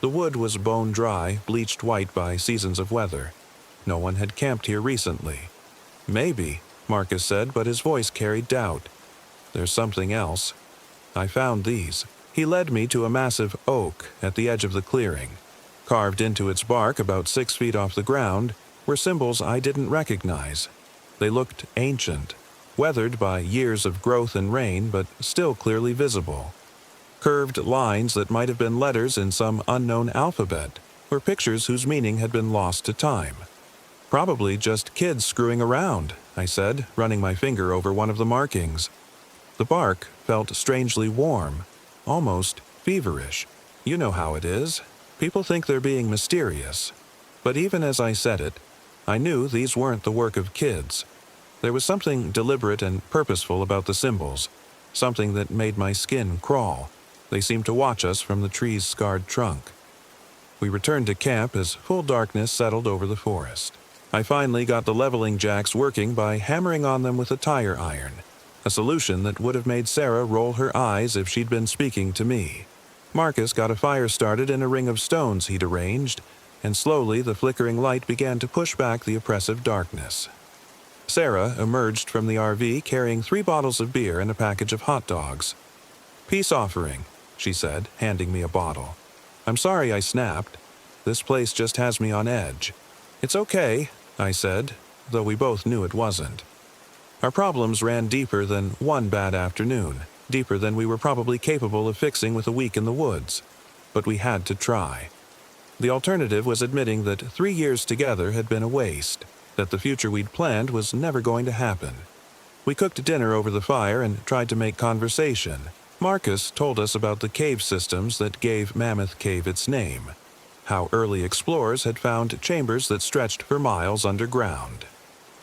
The wood was bone dry, bleached white by seasons of weather. No one had camped here recently. Maybe, Marcus said, but his voice carried doubt. There's something else. I found these. He led me to a massive oak at the edge of the clearing. Carved into its bark about 6 feet off the ground were symbols I didn't recognize. They looked ancient, weathered by years of growth and rain, but still clearly visible. Curved lines that might have been letters in some unknown alphabet, or pictures whose meaning had been lost to time. Probably just kids screwing around, I said, running my finger over one of the markings. The bark felt strangely warm, almost feverish. You know how it is. People think they're being mysterious. But even as I said it, I knew these weren't the work of kids. There was something deliberate and purposeful about the symbols, something that made my skin crawl. They seemed to watch us from the tree's scarred trunk. We returned to camp as full darkness settled over the forest. I finally got the leveling jacks working by hammering on them with a tire iron, a solution that would have made Sarah roll her eyes if she'd been speaking to me. Marcus got a fire started in a ring of stones he'd arranged, and slowly the flickering light began to push back the oppressive darkness. Sarah emerged from the RV carrying 3 bottles of beer and a package of hot dogs. "Peace offering," she said, handing me a bottle. "I'm sorry I snapped. This place just has me on edge." "It's okay," I said, though we both knew it wasn't. Our problems ran deeper than one bad afternoon, deeper than we were probably capable of fixing with a week in the woods. But we had to try. The alternative was admitting that 3 years together had been a waste, that the future we'd planned was never going to happen. We cooked dinner over the fire and tried to make conversation. Marcus told us about the cave systems that gave Mammoth Cave its name, how early explorers had found chambers that stretched for miles underground.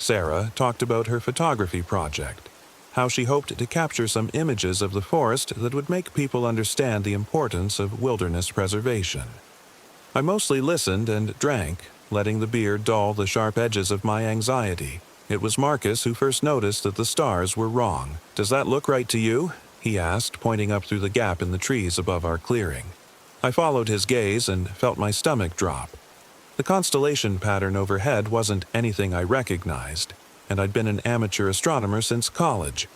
Sarah talked about her photography project, how she hoped to capture some images of the forest that would make people understand the importance of wilderness preservation. I mostly listened and drank, letting the beer dull the sharp edges of my anxiety. It was Marcus who first noticed that the stars were wrong. "Does that look right to you?" he asked, pointing up through the gap in the trees above our clearing. I followed his gaze and felt my stomach drop. The constellation pattern overhead wasn't anything I recognized, and I'd been an amateur astronomer since college.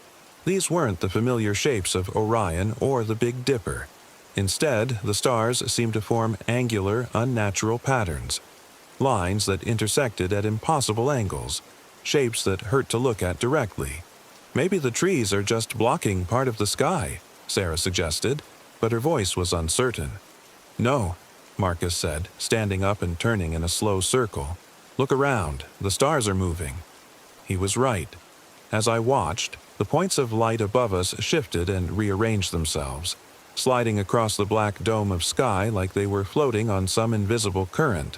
These weren't the familiar shapes of Orion or the Big Dipper. Instead, the stars seemed to form angular, unnatural patterns, lines that intersected at impossible angles, shapes that hurt to look at directly. "Maybe the trees are just blocking part of the sky," Sarah suggested, but her voice was uncertain. "No," Marcus said, standing up and turning in a slow circle. "Look around. The stars are moving." He was right. As I watched, the points of light above us shifted and rearranged themselves, sliding across the black dome of sky like they were floating on some invisible current.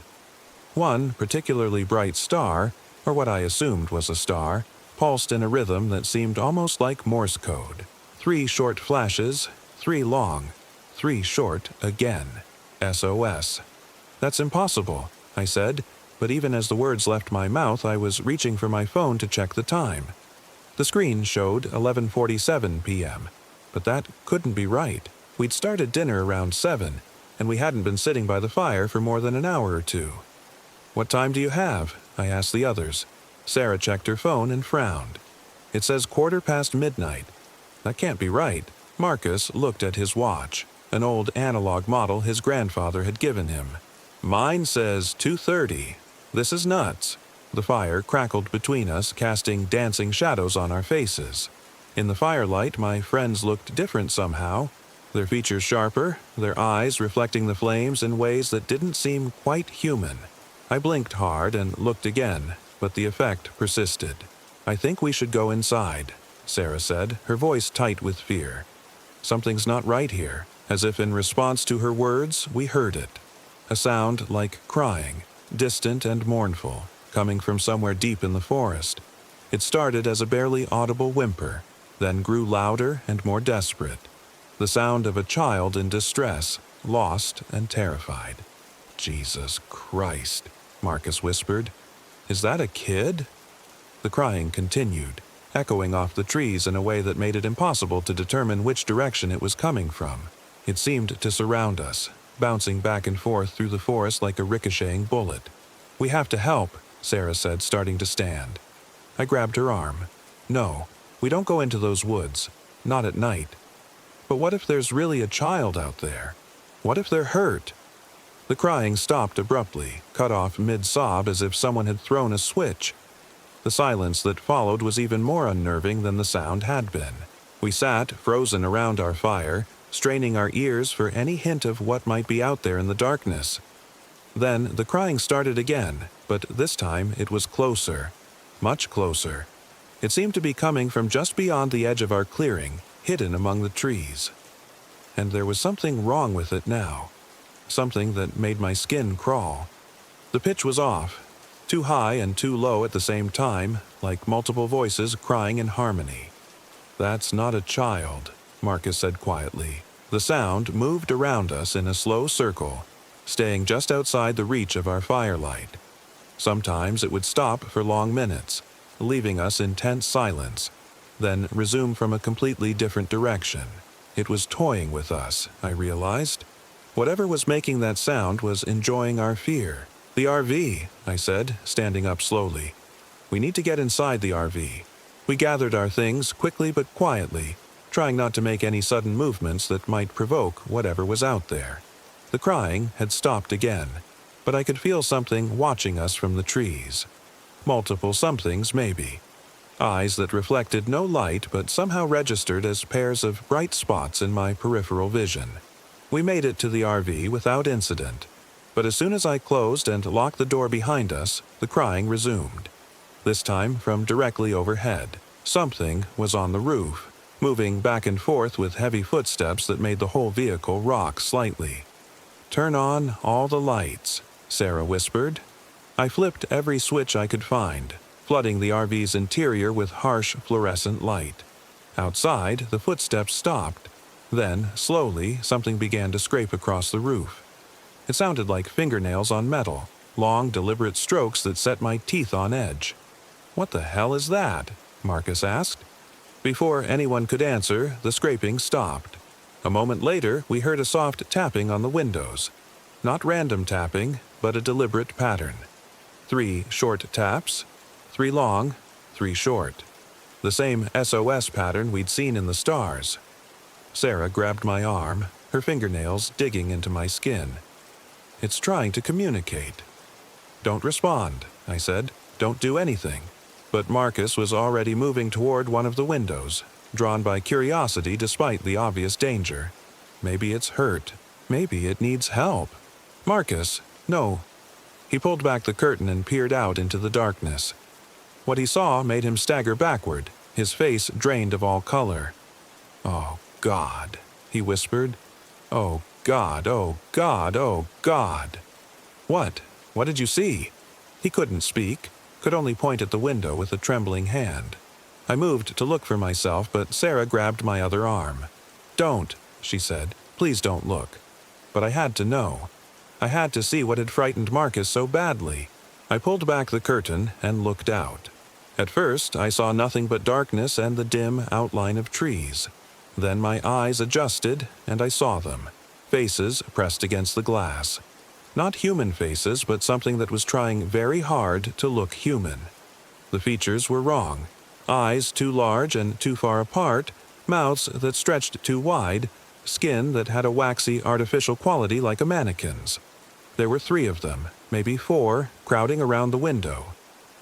One particularly bright star, or what I assumed was a star, pulsed in a rhythm that seemed almost like Morse code. 3 short flashes, 3 long, 3 short again. SOS. "That's impossible," I said, but even as the words left my mouth, I was reaching for my phone to check the time. The screen showed 11:47 p.m., but that couldn't be right. We'd started dinner around 7, and we hadn't been sitting by the fire for more than an hour or 2. "What time do you have?" I asked the others. Sarah checked her phone and frowned. "It says midnight. That can't be right." Marcus looked at his watch, an old analog model his grandfather had given him. "Mine says 2:30. This is nuts." The fire crackled between us, casting dancing shadows on our faces. In the firelight, my friends looked different somehow, their features sharper, their eyes reflecting the flames in ways that didn't seem quite human. I blinked hard and looked again, but the effect persisted. "I think we should go inside," Sarah said, her voice tight with fear. "Something's not right here." As if in response to her words, we heard it. A sound like crying, distant and mournful, coming from somewhere deep in the forest. It started as a barely audible whimper, then grew louder and more desperate. The sound of a child in distress, lost and terrified. "Jesus Christ," Marcus whispered. "Is that a kid?" The crying continued, echoing off the trees in a way that made it impossible to determine which direction it was coming from. It seemed to surround us, bouncing back and forth through the forest like a ricocheting bullet. "We have to help," Sarah said, starting to stand. I grabbed her arm. "No, we don't go into those woods. Not at night." "But what if there's really a child out there? What if they're hurt?" The crying stopped abruptly, cut off mid-sob as if someone had thrown a switch. The silence that followed was even more unnerving than the sound had been. We sat, frozen around our fire, straining our ears for any hint of what might be out there in the darkness. Then the crying started again, but this time it was closer, much closer. It seemed to be coming from just beyond the edge of our clearing, hidden among the trees. And there was something wrong with it now. Something that made my skin crawl. The pitch was off, too high and too low at the same time, like multiple voices crying in harmony. "That's not a child," Marcus said quietly. The sound moved around us in a slow circle, staying just outside the reach of our firelight. Sometimes it would stop for long minutes, leaving us in tense silence, then resume from a completely different direction. It was toying with us, I realized. Whatever was making that sound was enjoying our fear. "The RV," I said, standing up slowly. "We need to get inside the RV." We gathered our things quickly but quietly, trying not to make any sudden movements that might provoke whatever was out there. The crying had stopped again, but I could feel something watching us from the trees. Multiple somethings, maybe. Eyes that reflected no light but somehow registered as pairs of bright spots in my peripheral vision. We made it to the RV without incident, but as soon as I closed and locked the door behind us, the crying resumed. This time from directly overhead. Something was on the roof, moving back and forth with heavy footsteps that made the whole vehicle rock slightly. "Turn on all the lights," Sarah whispered. I flipped every switch I could find, flooding the RV's interior with harsh fluorescent light. Outside, the footsteps stopped. Then, slowly, something began to scrape across the roof. It sounded like fingernails on metal, long, deliberate strokes that set my teeth on edge. "What the hell is that?" Marcus asked. Before anyone could answer, the scraping stopped. A moment later, we heard a soft tapping on the windows. Not random tapping, but a deliberate pattern. 3 short taps, 3 long, 3 short. The same SOS pattern we'd seen in the stars. Sarah grabbed my arm, her fingernails digging into my skin. "It's trying to communicate." "Don't respond," I said. "Don't do anything." But Marcus was already moving toward one of the windows, drawn by curiosity despite the obvious danger. Maybe it's hurt. Maybe it needs help. "Marcus, no." He pulled back the curtain and peered out into the darkness. What he saw made him stagger backward, his face drained of all color. "Oh, God," he whispered. "Oh, God, oh, God, oh, God." "What? What did you see?" He couldn't speak, could only point at the window with a trembling hand. I moved to look for myself, but Sarah grabbed my other arm. "Don't," she said. "Please don't look." But I had to know. I had to see what had frightened Marcus so badly. I pulled back the curtain and looked out. At first, I saw nothing but darkness and the dim outline of trees. Then my eyes adjusted, and I saw them. Faces pressed against the glass. Not human faces, but something that was trying very hard to look human. The features were wrong. Eyes too large and too far apart, mouths that stretched too wide, skin that had a waxy, artificial quality like a mannequin's. There were 3 of them, maybe 4, crowding around the window.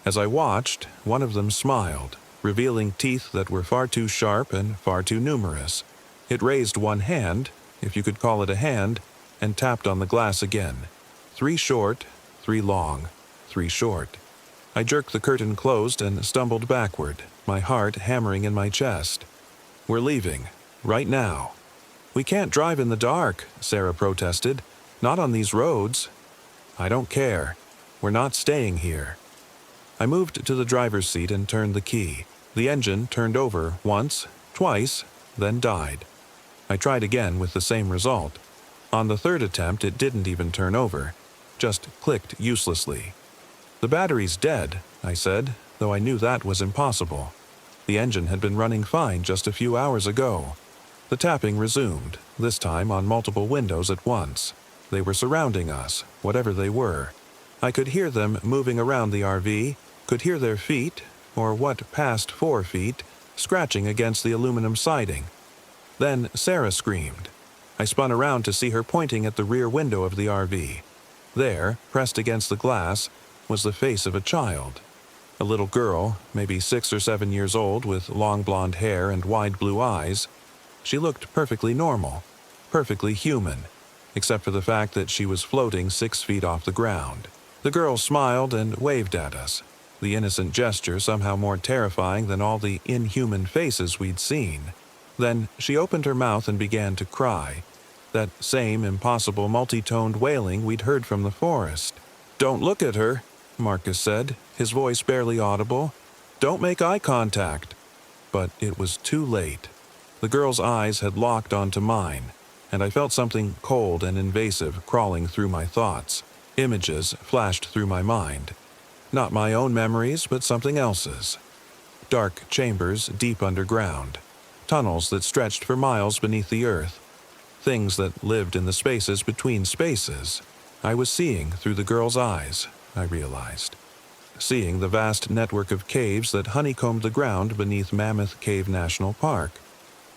As I watched, one of them smiled, revealing teeth that were far too sharp and far too numerous. It raised one hand, if you could call it a hand, and tapped on the glass again. 3 short, 3 long, 3 short. I jerked the curtain closed and stumbled backward, my heart hammering in my chest. "We're leaving. Right now." "We can't drive in the dark," Sarah protested. "Not on these roads." "I don't care. We're not staying here." I moved to the driver's seat and turned the key. The engine turned over once, twice, then died. I tried again with the same result. On the third attempt, it didn't even turn over, just clicked uselessly. "The battery's dead," I said, though I knew that was impossible. The engine had been running fine just a few hours ago. The tapping resumed, this time on multiple windows at once. They were surrounding us, whatever they were. I could hear them moving around the RV, could hear their feet, or what passed 4 feet, scratching against the aluminum siding. Then Sarah screamed. I spun around to see her pointing at the rear window of the RV. There, pressed against the glass, was the face of a child. A little girl, maybe 6 or 7 years old, with long blonde hair and wide blue eyes. She looked perfectly normal, perfectly human, except for the fact that she was floating 6 feet off the ground. The girl smiled and waved at us, the innocent gesture somehow more terrifying than all the inhuman faces we'd seen. Then she opened her mouth and began to cry, that same impossible multi-toned wailing we'd heard from the forest. "Don't look at her," Marcus said, his voice barely audible. "Don't make eye contact." But it was too late. The girl's eyes had locked onto mine, and I felt something cold and invasive crawling through my thoughts. Images flashed through my mind. Not my own memories, but something else's. Dark chambers deep underground. Tunnels that stretched for miles beneath the earth. Things that lived in the spaces between spaces. I was seeing through the girl's eyes, I realized. Seeing the vast network of caves that honeycombed the ground beneath Mammoth Cave National Park.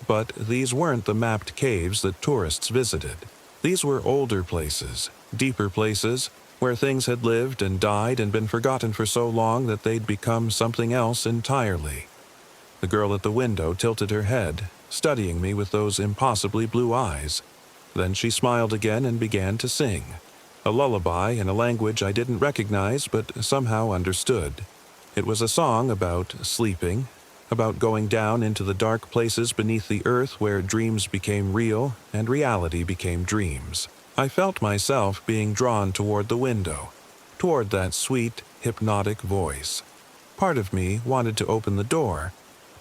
But these weren't the mapped caves that tourists visited. These were older places, deeper places, where things had lived and died and been forgotten for so long that they'd become something else entirely. The girl at the window tilted her head, studying me with those impossibly blue eyes. Then she smiled again and began to sing. A lullaby in a language I didn't recognize but somehow understood. It was a song about sleeping, about going down into the dark places beneath the earth where dreams became real and reality became dreams. I felt myself being drawn toward the window, toward that sweet, hypnotic voice. Part of me wanted to open the door,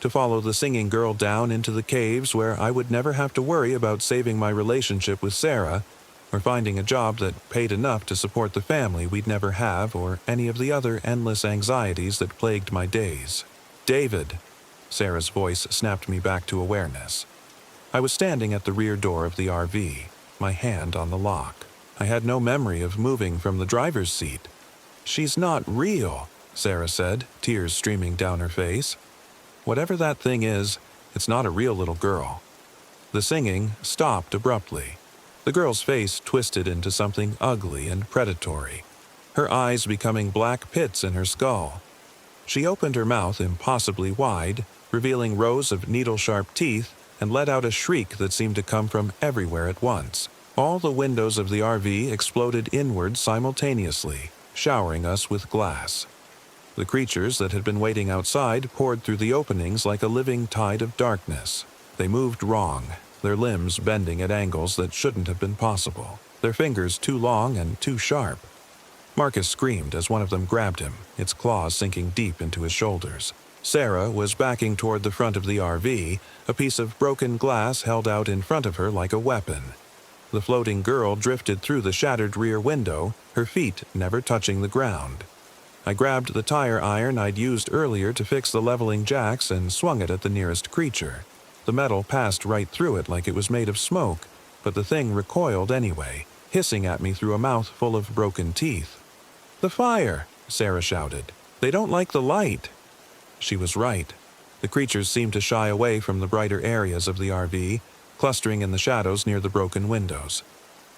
to follow the singing girl down into the caves where I would never have to worry about saving my relationship with Sarah or finding a job that paid enough to support the family we'd never have or any of the other endless anxieties that plagued my days. "David," Sarah's voice snapped me back to awareness. I was standing at the rear door of the RV, my hand on the lock. I had no memory of moving from the driver's seat. "She's not real," Sarah said, tears streaming down her face. "Whatever that thing is, it's not a real little girl." The singing stopped abruptly. The girl's face twisted into something ugly and predatory, her eyes becoming black pits in her skull. She opened her mouth impossibly wide, revealing rows of needle-sharp teeth, and let out a shriek that seemed to come from everywhere at once. All the windows of the RV exploded inward simultaneously, showering us with glass. The creatures that had been waiting outside poured through the openings like a living tide of darkness. They moved wrong, their limbs bending at angles that shouldn't have been possible, their fingers too long and too sharp. Marcus screamed as one of them grabbed him, its claws sinking deep into his shoulders. Sarah was backing toward the front of the RV, a piece of broken glass held out in front of her like a weapon. The floating girl drifted through the shattered rear window, her feet never touching the ground. I grabbed the tire iron I'd used earlier to fix the leveling jacks and swung it at the nearest creature. The metal passed right through it like it was made of smoke, but the thing recoiled anyway, hissing at me through a mouth full of broken teeth. "The fire!" Sarah shouted. "They don't like the light." She was right. The creatures seemed to shy away from the brighter areas of the RV, clustering in the shadows near the broken windows.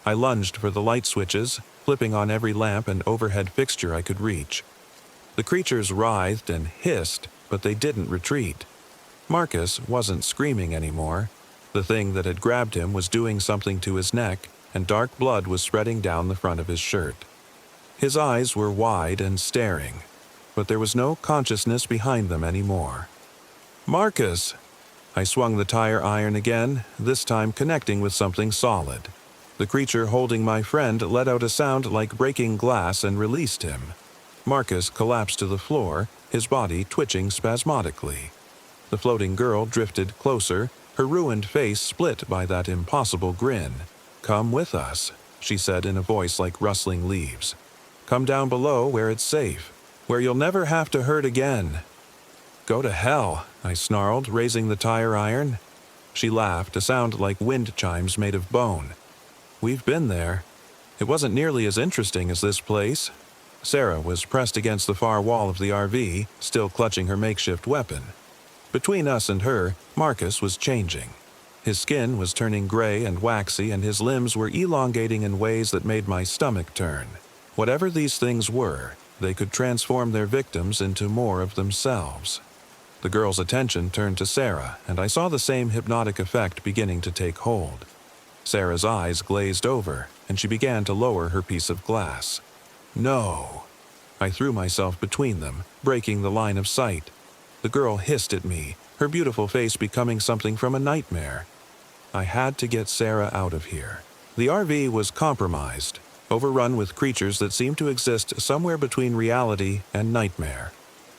I lunged for the light switches, flipping on every lamp and overhead fixture I could reach. The creatures writhed and hissed, but they didn't retreat. Marcus wasn't screaming anymore. The thing that had grabbed him was doing something to his neck, and dark blood was spreading down the front of his shirt. His eyes were wide and staring, but there was no consciousness behind them anymore. "Marcus!" I swung the tire iron again, this time connecting with something solid. The creature holding my friend let out a sound like breaking glass and released him. Marcus collapsed to the floor, his body twitching spasmodically. The floating girl drifted closer, her ruined face split by that impossible grin. Come with us, she said in a voice like rustling leaves. Come down below where it's safe, where you'll never have to hurt again. Go to hell, I snarled, raising the tire iron. She laughed, a sound like wind chimes made of bone. We've been there. It wasn't nearly as interesting as this place. Sarah was pressed against the far wall of the RV, still clutching her makeshift weapon. Between us and her, Marcus was changing. His skin was turning gray and waxy, and his limbs were elongating in ways that made my stomach turn. Whatever these things were, they could transform their victims into more of themselves. The girl's attention turned to Sarah, and I saw the same hypnotic effect beginning to take hold. Sarah's eyes glazed over, and she began to lower her piece of glass. No. I threw myself between them, breaking the line of sight. The girl hissed at me, her beautiful face becoming something from a nightmare. I had to get Sarah out of here. The RV was compromised, overrun with creatures that seemed to exist somewhere between reality and nightmare.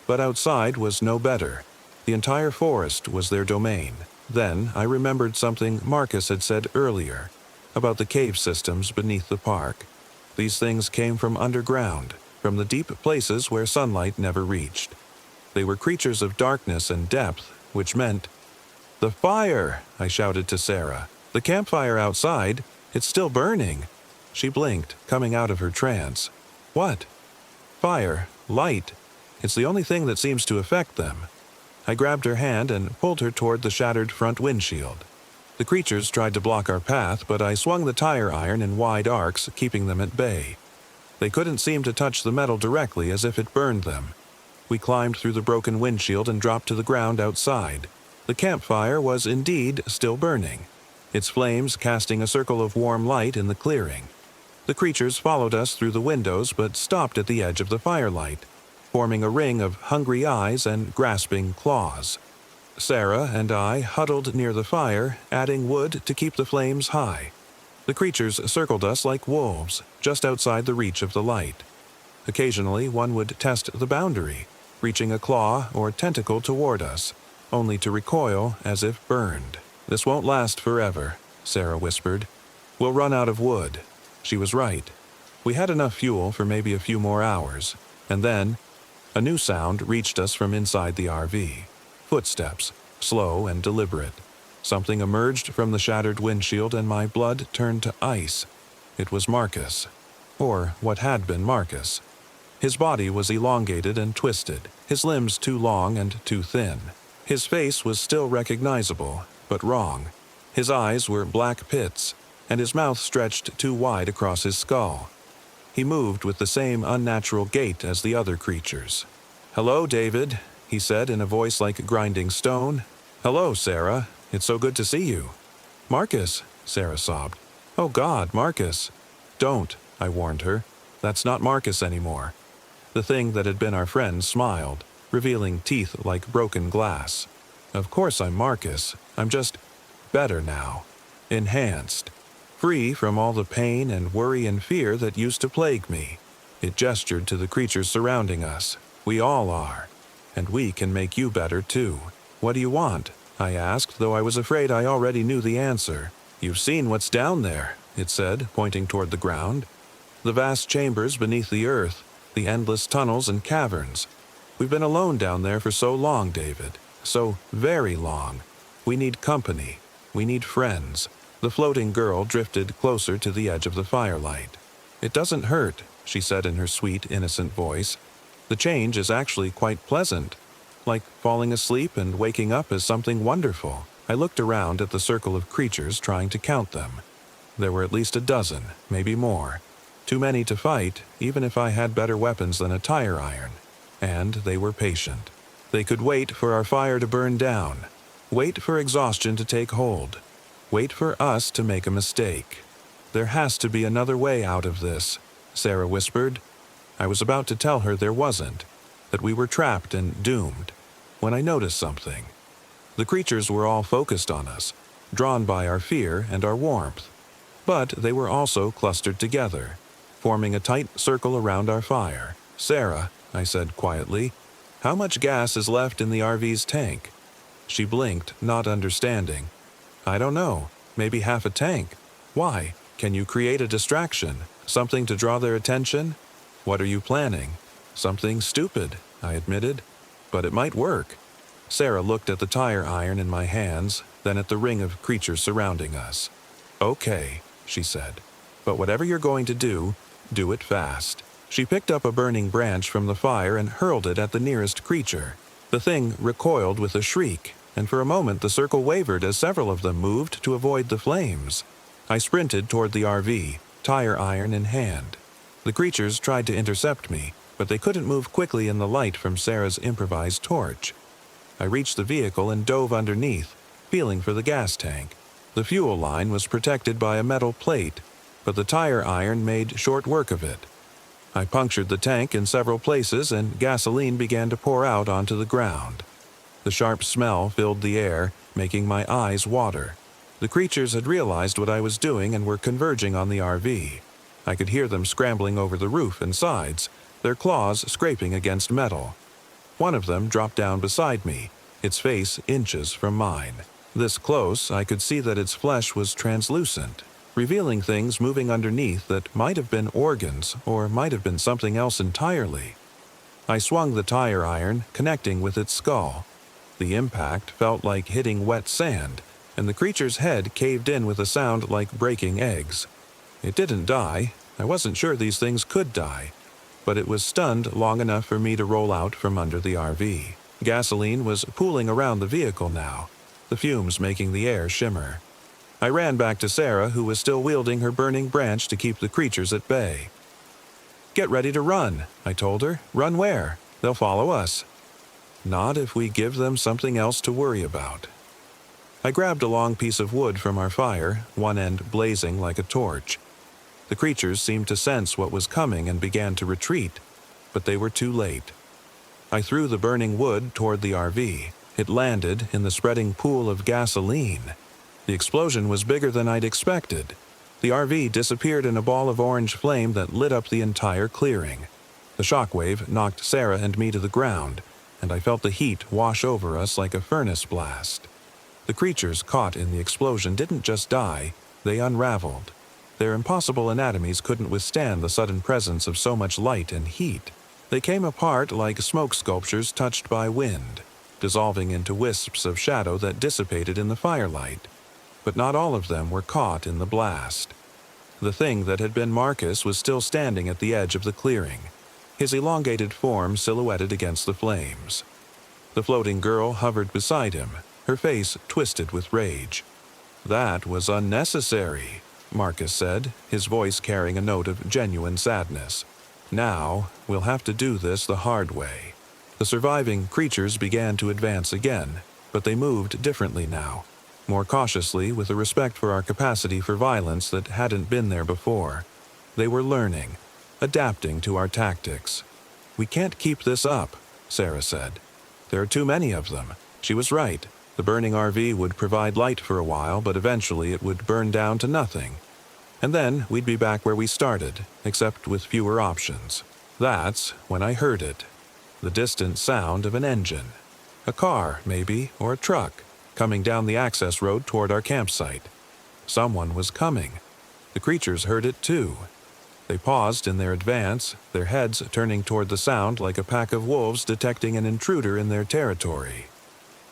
But outside was no better. The entire forest was their domain. Then I remembered something Marcus had said earlier about the cave systems beneath the park. These things came from underground, from the deep places where sunlight never reached. They were creatures of darkness and depth, which meant, "The fire!" I shouted to Sarah. "The campfire outside, it's still burning." She blinked, coming out of her trance. "What?" "Fire, light. It's the only thing that seems to affect them." I grabbed her hand and pulled her toward the shattered front windshield. The creatures tried to block our path, but I swung the tire iron in wide arcs, keeping them at bay. They couldn't seem to touch the metal directly, as if it burned them. We climbed through the broken windshield and dropped to the ground outside. The campfire was indeed still burning, its flames casting a circle of warm light in the clearing. The creatures followed us through the windows, but stopped at the edge of the firelight, forming a ring of hungry eyes and grasping claws. Sarah and I huddled near the fire, adding wood to keep the flames high. The creatures circled us like wolves, just outside the reach of the light. Occasionally, one would test the boundary, reaching a claw or tentacle toward us, only to recoil as if burned. "This won't last forever," Sarah whispered. "We'll run out of wood." She was right. We had enough fuel for maybe a few more hours, and then a new sound reached us from inside the RV. Footsteps, slow and deliberate. Something emerged from the shattered windshield and my blood turned to ice. It was Marcus. Or what had been Marcus. His body was elongated and twisted, his limbs too long and too thin. His face was still recognizable, but wrong. His eyes were black pits, and his mouth stretched too wide across his skull. He moved with the same unnatural gait as the other creatures. "Hello, David," he said in a voice like grinding stone. "Hello, Sarah. It's so good to see you." "Marcus," Sarah sobbed. "Oh God, Marcus." "Don't," I warned her. "That's not Marcus anymore." The thing that had been our friend smiled, revealing teeth like broken glass. "Of course I'm Marcus. I'm just better now. Enhanced. Free from all the pain and worry and fear that used to plague me." It gestured to the creatures surrounding us. "We all are. And we can make you better too." "What do you want?" I asked, though I was afraid I already knew the answer. "You've seen what's down there," it said, pointing toward the ground. "The vast chambers beneath the earth, the endless tunnels and caverns. We've been alone down there for so long, David. So very long. We need company. We need friends." The floating girl drifted closer to the edge of the firelight. "It doesn't hurt," she said in her sweet, innocent voice. "The change is actually quite pleasant. Like falling asleep and waking up is something wonderful." I looked around at the circle of creatures, trying to count them. There were at least a dozen, maybe more. Too many to fight, even if I had better weapons than a tire iron. And they were patient. They could wait for our fire to burn down. Wait for exhaustion to take hold. Wait for us to make a mistake. "There has to be another way out of this," Sarah whispered. I was about to tell her there wasn't, that we were trapped and doomed, when I noticed something. The creatures were all focused on us, drawn by our fear and our warmth. But they were also clustered together, forming a tight circle around our fire. "Sarah," I said quietly, "how much gas is left in the RV's tank?" She blinked, not understanding. "I don't know. Maybe half a tank. Why?" Can you create a distraction? Something to draw their attention? What are you planning? Something stupid, I admitted. But it might work. Sarah looked at the tire iron in my hands, then at the ring of creatures surrounding us. Okay, she said. But whatever you're going to do it fast. She picked up a burning branch from the fire and hurled it at the nearest creature. The thing recoiled with a shriek, and for a moment the circle wavered as several of them moved to avoid the flames. I sprinted toward the RV, tire iron in hand. The creatures tried to intercept me, but they couldn't move quickly in the light from Sarah's improvised torch. I reached the vehicle and dove underneath, feeling for the gas tank. The fuel line was protected by a metal plate, but the tire iron made short work of it. I punctured the tank in several places and gasoline began to pour out onto the ground. The sharp smell filled the air, making my eyes water. The creatures had realized what I was doing and were converging on the RV. I could hear them scrambling over the roof and sides, their claws scraping against metal. One of them dropped down beside me, its face inches from mine. This close, I could see that its flesh was translucent, revealing things moving underneath that might have been organs or might have been something else entirely. I swung the tire iron, connecting with its skull. The impact felt like hitting wet sand, and the creature's head caved in with a sound like breaking eggs. It didn't die. I wasn't sure these things could die, but it was stunned long enough for me to roll out from under the RV. Gasoline was pooling around the vehicle now, the fumes making the air shimmer. I ran back to Sarah, who was still wielding her burning branch to keep the creatures at bay. "Get ready to run," I told her. "Run where? They'll follow us." "Not if we give them something else to worry about." I grabbed a long piece of wood from our fire, one end blazing like a torch. The creatures seemed to sense what was coming and began to retreat, but they were too late. I threw the burning wood toward the RV. It landed in the spreading pool of gasoline. The explosion was bigger than I'd expected. The RV disappeared in a ball of orange flame that lit up the entire clearing. The shockwave knocked Sarah and me to the ground, and I felt the heat wash over us like a furnace blast. The creatures caught in the explosion didn't just die, they unraveled. Their impossible anatomies couldn't withstand the sudden presence of so much light and heat. They came apart like smoke sculptures touched by wind, dissolving into wisps of shadow that dissipated in the firelight. But not all of them were caught in the blast. The thing that had been Marcus was still standing at the edge of the clearing, his elongated form silhouetted against the flames. The floating girl hovered beside him, her face twisted with rage. "That was unnecessary," Marcus said, his voice carrying a note of genuine sadness. "Now, we'll have to do this the hard way." The surviving creatures began to advance again, but they moved differently now, more cautiously with a respect for our capacity for violence that hadn't been there before. They were learning, adapting to our tactics. "We can't keep this up," Sarah said. "There are too many of them." She was right. The burning RV would provide light for a while, but eventually it would burn down to nothing. And then we'd be back where we started, except with fewer options. That's when I heard it. The distant sound of an engine. A car, maybe, or a truck, coming down the access road toward our campsite. Someone was coming. The creatures heard it too. They paused in their advance, their heads turning toward the sound like a pack of wolves detecting an intruder in their territory.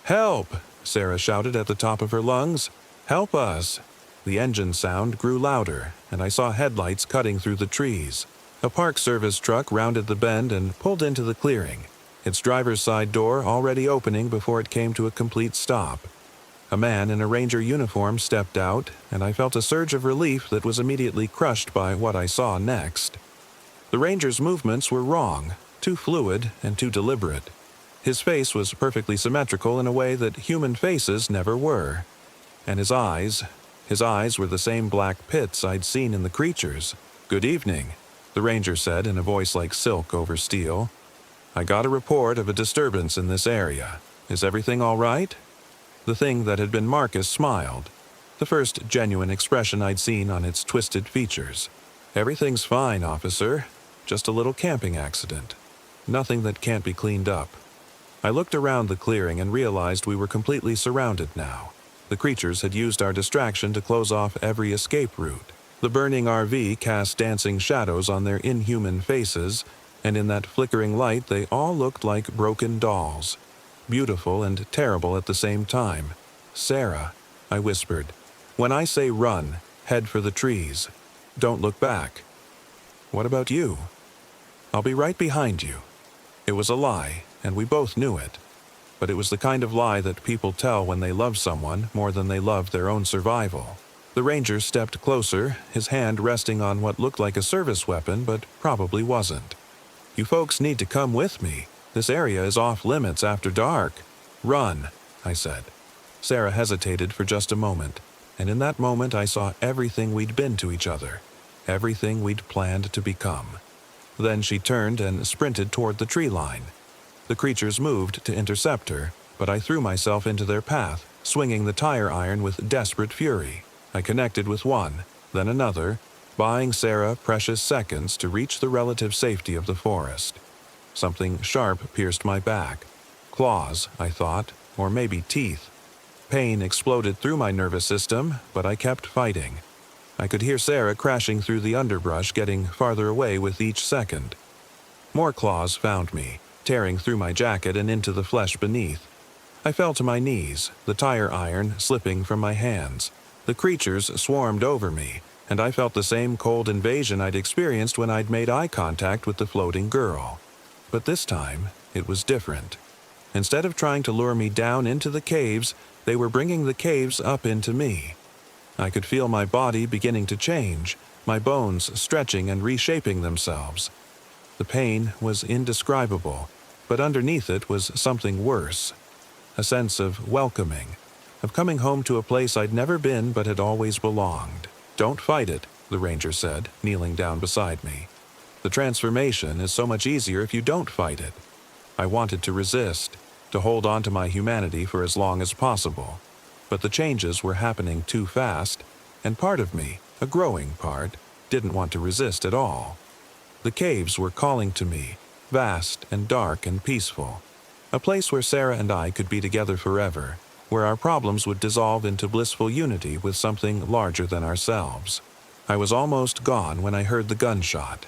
"Help!" Sarah shouted at the top of her lungs. "Help us!" The engine sound grew louder, and I saw headlights cutting through the trees. A Park Service truck rounded the bend and pulled into the clearing, its driver's side door already opening before it came to a complete stop. A man in a ranger uniform stepped out, and I felt a surge of relief that was immediately crushed by what I saw next. The ranger's movements were wrong, too fluid and too deliberate. His face was perfectly symmetrical in a way that human faces never were. And his eyes were the same black pits I'd seen in the creatures. "Good evening," the ranger said in a voice like silk over steel. "I got a report of a disturbance in this area. Is everything all right?" The thing that had been Marcus smiled, the first genuine expression I'd seen on its twisted features. "Everything's fine, officer. Just a little camping accident. Nothing that can't be cleaned up." I looked around the clearing and realized we were completely surrounded now. The creatures had used our distraction to close off every escape route. The burning RV cast dancing shadows on their inhuman faces, and in that flickering light they all looked like broken dolls. Beautiful and terrible at the same time. "Sarah," I whispered, "when I say run, head for the trees. Don't look back." "What about you?" "I'll be right behind you." It was a lie, and we both knew it. But it was the kind of lie that people tell when they love someone more than they love their own survival. The ranger stepped closer, his hand resting on what looked like a service weapon but probably wasn't. "You folks need to come with me. This area is off limits after dark." "Run," I said. Sarah hesitated for just a moment, and in that moment I saw everything we'd been to each other, everything we'd planned to become. Then she turned and sprinted toward the tree line. The creatures moved to intercept her, but I threw myself into their path, swinging the tire iron with desperate fury. I connected with one, then another, buying Sarah precious seconds to reach the relative safety of the forest. Something sharp pierced my back. Claws, I thought, or maybe teeth. Pain exploded through my nervous system, but I kept fighting. I could hear Sarah crashing through the underbrush, getting farther away with each second. More claws found me, tearing through my jacket and into the flesh beneath. I fell to my knees, the tire iron slipping from my hands. The creatures swarmed over me, and I felt the same cold invasion I'd experienced when I'd made eye contact with the floating girl. But this time, it was different. Instead of trying to lure me down into the caves, they were bringing the caves up into me. I could feel my body beginning to change, my bones stretching and reshaping themselves. The pain was indescribable, but underneath it was something worse. A sense of welcoming, of coming home to a place I'd never been but had always belonged. "Don't fight it," the ranger said, kneeling down beside me. "The transformation is so much easier if you don't fight it." I wanted to resist, to hold on to my humanity for as long as possible. But the changes were happening too fast, and part of me, a growing part, didn't want to resist at all. The caves were calling to me, vast and dark and peaceful. A place where Sarah and I could be together forever, where our problems would dissolve into blissful unity with something larger than ourselves. I was almost gone when I heard the gunshot.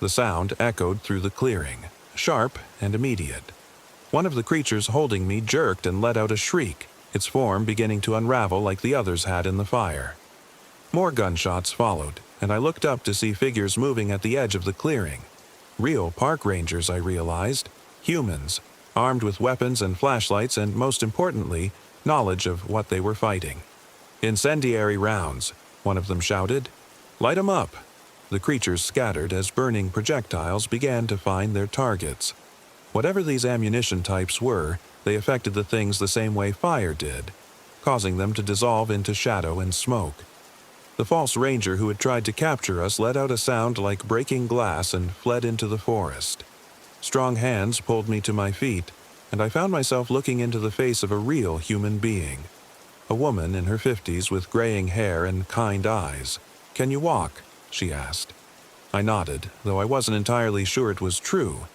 The sound echoed through the clearing, sharp and immediate. One of the creatures holding me jerked and let out a shriek, its form beginning to unravel like the others had in the fire. More gunshots followed, and I looked up to see figures moving at the edge of the clearing. Real park rangers, I realized. Humans, armed with weapons and flashlights and, most importantly, knowledge of what they were fighting. "Incendiary rounds," one of them shouted. "Light 'em up." The creatures scattered as burning projectiles began to find their targets. Whatever these ammunition types were, they affected the things the same way fire did, causing them to dissolve into shadow and smoke. The false ranger who had tried to capture us let out a sound like breaking glass and fled into the forest. Strong hands pulled me to my feet, and I found myself looking into the face of a real human being. A woman in her 50s with graying hair and kind eyes. "Can you walk?" she asked. I nodded, though I wasn't entirely sure it was true.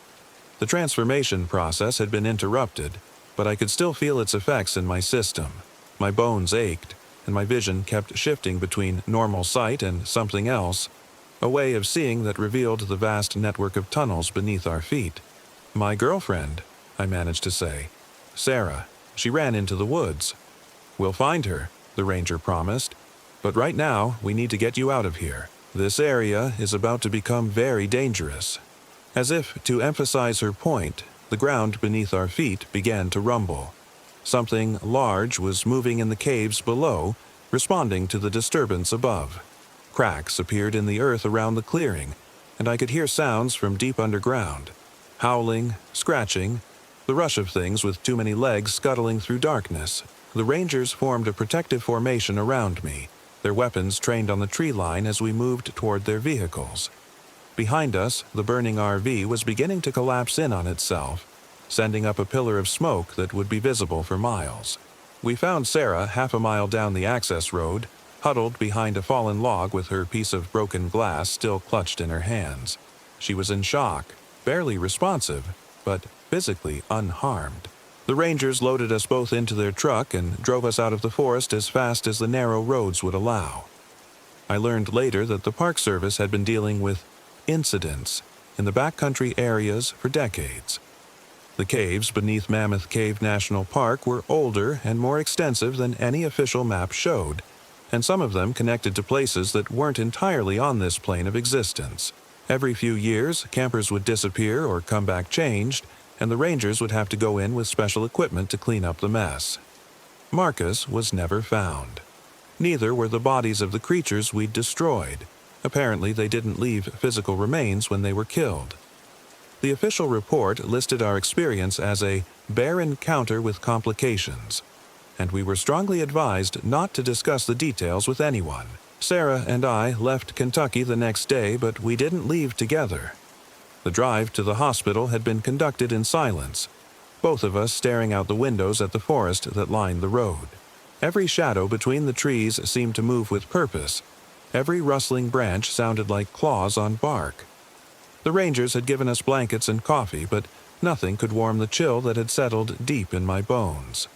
The transformation process had been interrupted, but I could still feel its effects in my system. My bones ached, and my vision kept shifting between normal sight and something else, a way of seeing that revealed the vast network of tunnels beneath our feet. "My girlfriend," I managed to say. "Sarah. She ran into the woods." "We'll find her," the ranger promised. "But right now, we need to get you out of here. This area is about to become very dangerous." As if to emphasize her point, the ground beneath our feet began to rumble. Something large was moving in the caves below, responding to the disturbance above. Cracks appeared in the earth around the clearing, and I could hear sounds from deep underground. Howling, scratching, the rush of things with too many legs scuttling through darkness. The rangers formed a protective formation around me, their weapons trained on the tree line as we moved toward their vehicles. Behind us, the burning RV was beginning to collapse in on itself, sending up a pillar of smoke that would be visible for miles. We found Sarah half a mile down the access road, huddled behind a fallen log with her piece of broken glass still clutched in her hands. She was in shock, barely responsive, but physically unharmed. The rangers loaded us both into their truck and drove us out of the forest as fast as the narrow roads would allow. I learned later that the Park Service had been dealing with incidents in the backcountry areas for decades. The caves beneath Mammoth Cave National Park were older and more extensive than any official map showed, and some of them connected to places that weren't entirely on this plane of existence. Every few years, campers would disappear or come back changed, and the rangers would have to go in with special equipment to clean up the mess. Marcus was never found. Neither were the bodies of the creatures we'd destroyed. Apparently, they didn't leave physical remains when they were killed. The official report listed our experience as a bare encounter with complications, and we were strongly advised not to discuss the details with anyone. Sarah and I left Kentucky the next day, but we didn't leave together. The drive to the hospital had been conducted in silence, both of us staring out the windows at the forest that lined the road. Every shadow between the trees seemed to move with purpose. Every rustling branch sounded like claws on bark. The rangers had given us blankets and coffee, but nothing could warm the chill that had settled deep in my bones.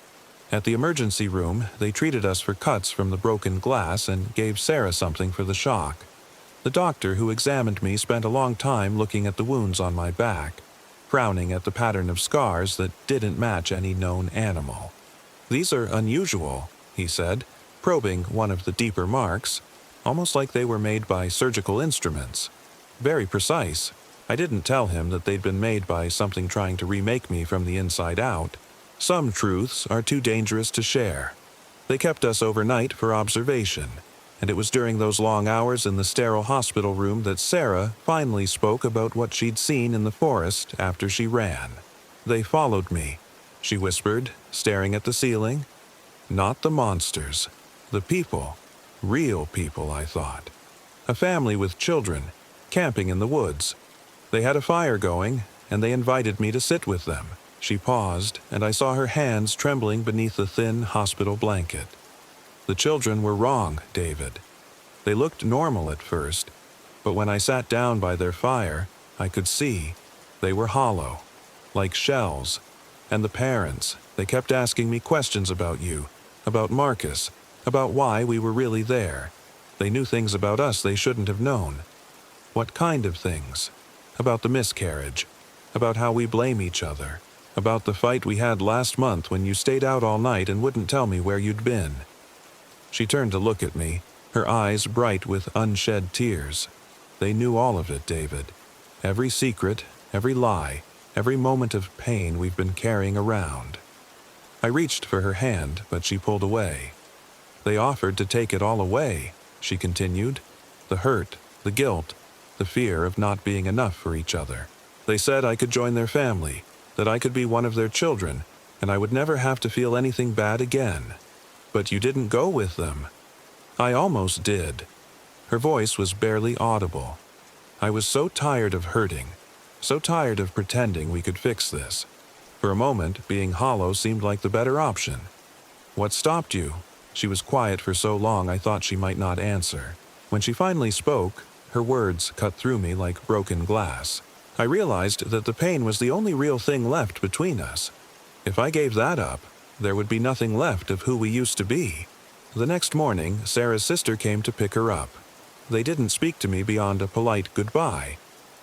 At the emergency room, they treated us for cuts from the broken glass and gave Sarah something for the shock. The doctor who examined me spent a long time looking at the wounds on my back, frowning at the pattern of scars that didn't match any known animal. "These are unusual," he said, probing one of the deeper marks, almost like they were made by surgical instruments. Very precise. I didn't tell him that they'd been made by something trying to remake me from the inside out. Some truths are too dangerous to share. They kept us overnight for observation, and it was during those long hours in the sterile hospital room that Sarah finally spoke about what she'd seen in the forest after she ran. "They followed me," she whispered, staring at the ceiling. "Not the monsters. The people. Real people, I thought. A family with children, camping in the woods. They had a fire going, and they invited me to sit with them." She paused, and I saw her hands trembling beneath the thin hospital blanket. "The children were wrong, David. They looked normal at first, but when I sat down by their fire, I could see they were hollow, like shells. And the parents, they kept asking me questions about you, about Marcus, about why we were really there. They knew things about us they shouldn't have known." "What kind of things?" "About the miscarriage, about how we blame each other, about the fight we had last month when you stayed out all night and wouldn't tell me where you'd been." She turned to look at me, her eyes bright with unshed tears. "They knew all of it, David. Every secret, every lie, every moment of pain we've been carrying around." I reached for her hand, but she pulled away. "They offered to take it all away," she continued. "The hurt, the guilt, the fear of not being enough for each other. They said I could join their family, that I could be one of their children, and I would never have to feel anything bad again. But you didn't go with them." "I almost did." Her voice was barely audible. "I was so tired of hurting, so tired of pretending we could fix this. For a moment, being hollow seemed like the better option." "What stopped you?" She was quiet for so long I thought she might not answer. When she finally spoke, her words cut through me like broken glass. I realized that the pain was the only real thing left between us. If I gave that up, there would be nothing left of who we used to be. The next morning, Sarah's sister came to pick her up. They didn't speak to me beyond a polite goodbye,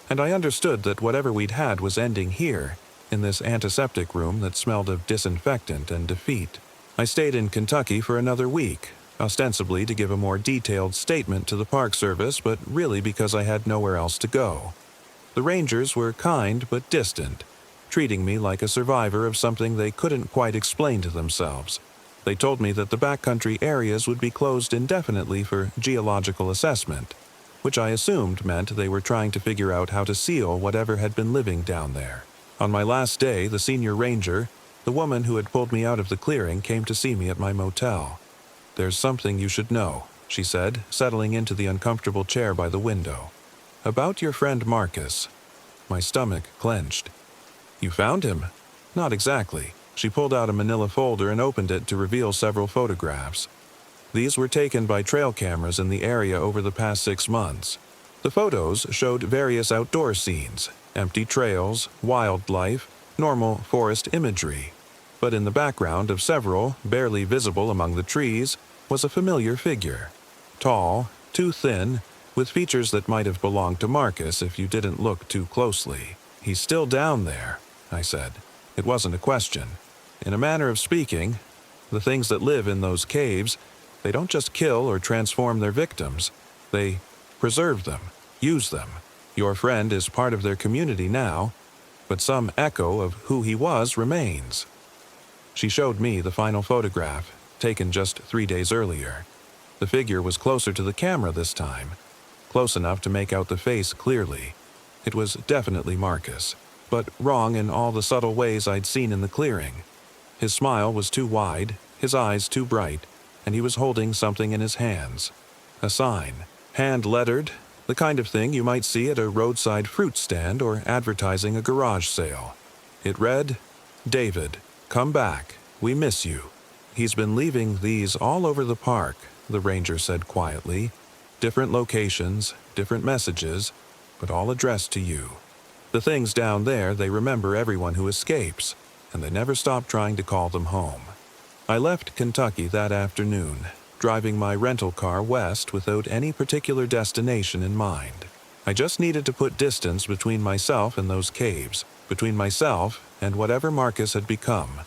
and I understood that whatever we'd had was ending here, in this antiseptic room that smelled of disinfectant and defeat. I stayed in Kentucky for another week, ostensibly to give a more detailed statement to the Park Service, but really because I had nowhere else to go. The rangers were kind but distant, treating me like a survivor of something they couldn't quite explain to themselves. They told me that the backcountry areas would be closed indefinitely for geological assessment, which I assumed meant they were trying to figure out how to seal whatever had been living down there. On my last day, the senior ranger, the woman who had pulled me out of the clearing, came to see me at my motel. "There's something you should know," she said, settling into the uncomfortable chair by the window. "About your friend Marcus." My stomach clenched. "You found him?" "Not exactly." She pulled out a manila folder and opened it to reveal several photographs. These were taken by trail cameras in the area over the past 6 months. The photos showed various outdoor scenes, empty trails, wildlife, normal forest imagery. But in the background of several, barely visible among the trees, was a familiar figure. Tall, too thin, with features that might have belonged to Marcus if you didn't look too closely. "He's still down there," I said. It wasn't a question. In a manner of speaking, the things that live in those caves, they don't just kill or transform their victims. They preserve them, use them. Your friend is part of their community now, but some echo of who he was remains. She showed me the final photograph, taken just 3 days earlier. The figure was closer to the camera this time, close enough to make out the face clearly. It was definitely Marcus, but wrong in all the subtle ways I'd seen in the clearing. His smile was too wide, his eyes too bright, and he was holding something in his hands. A sign, hand-lettered, the kind of thing you might see at a roadside fruit stand or advertising a garage sale. It read, "David, come back. We miss you." "He's been leaving these all over the park," the ranger said quietly. "Different locations, different messages, but all addressed to you. The things down there, they remember everyone who escapes, and they never stop trying to call them home." I left Kentucky that afternoon, driving my rental car west without any particular destination in mind. I just needed to put distance between myself and those caves, between myself and whatever Marcus had become.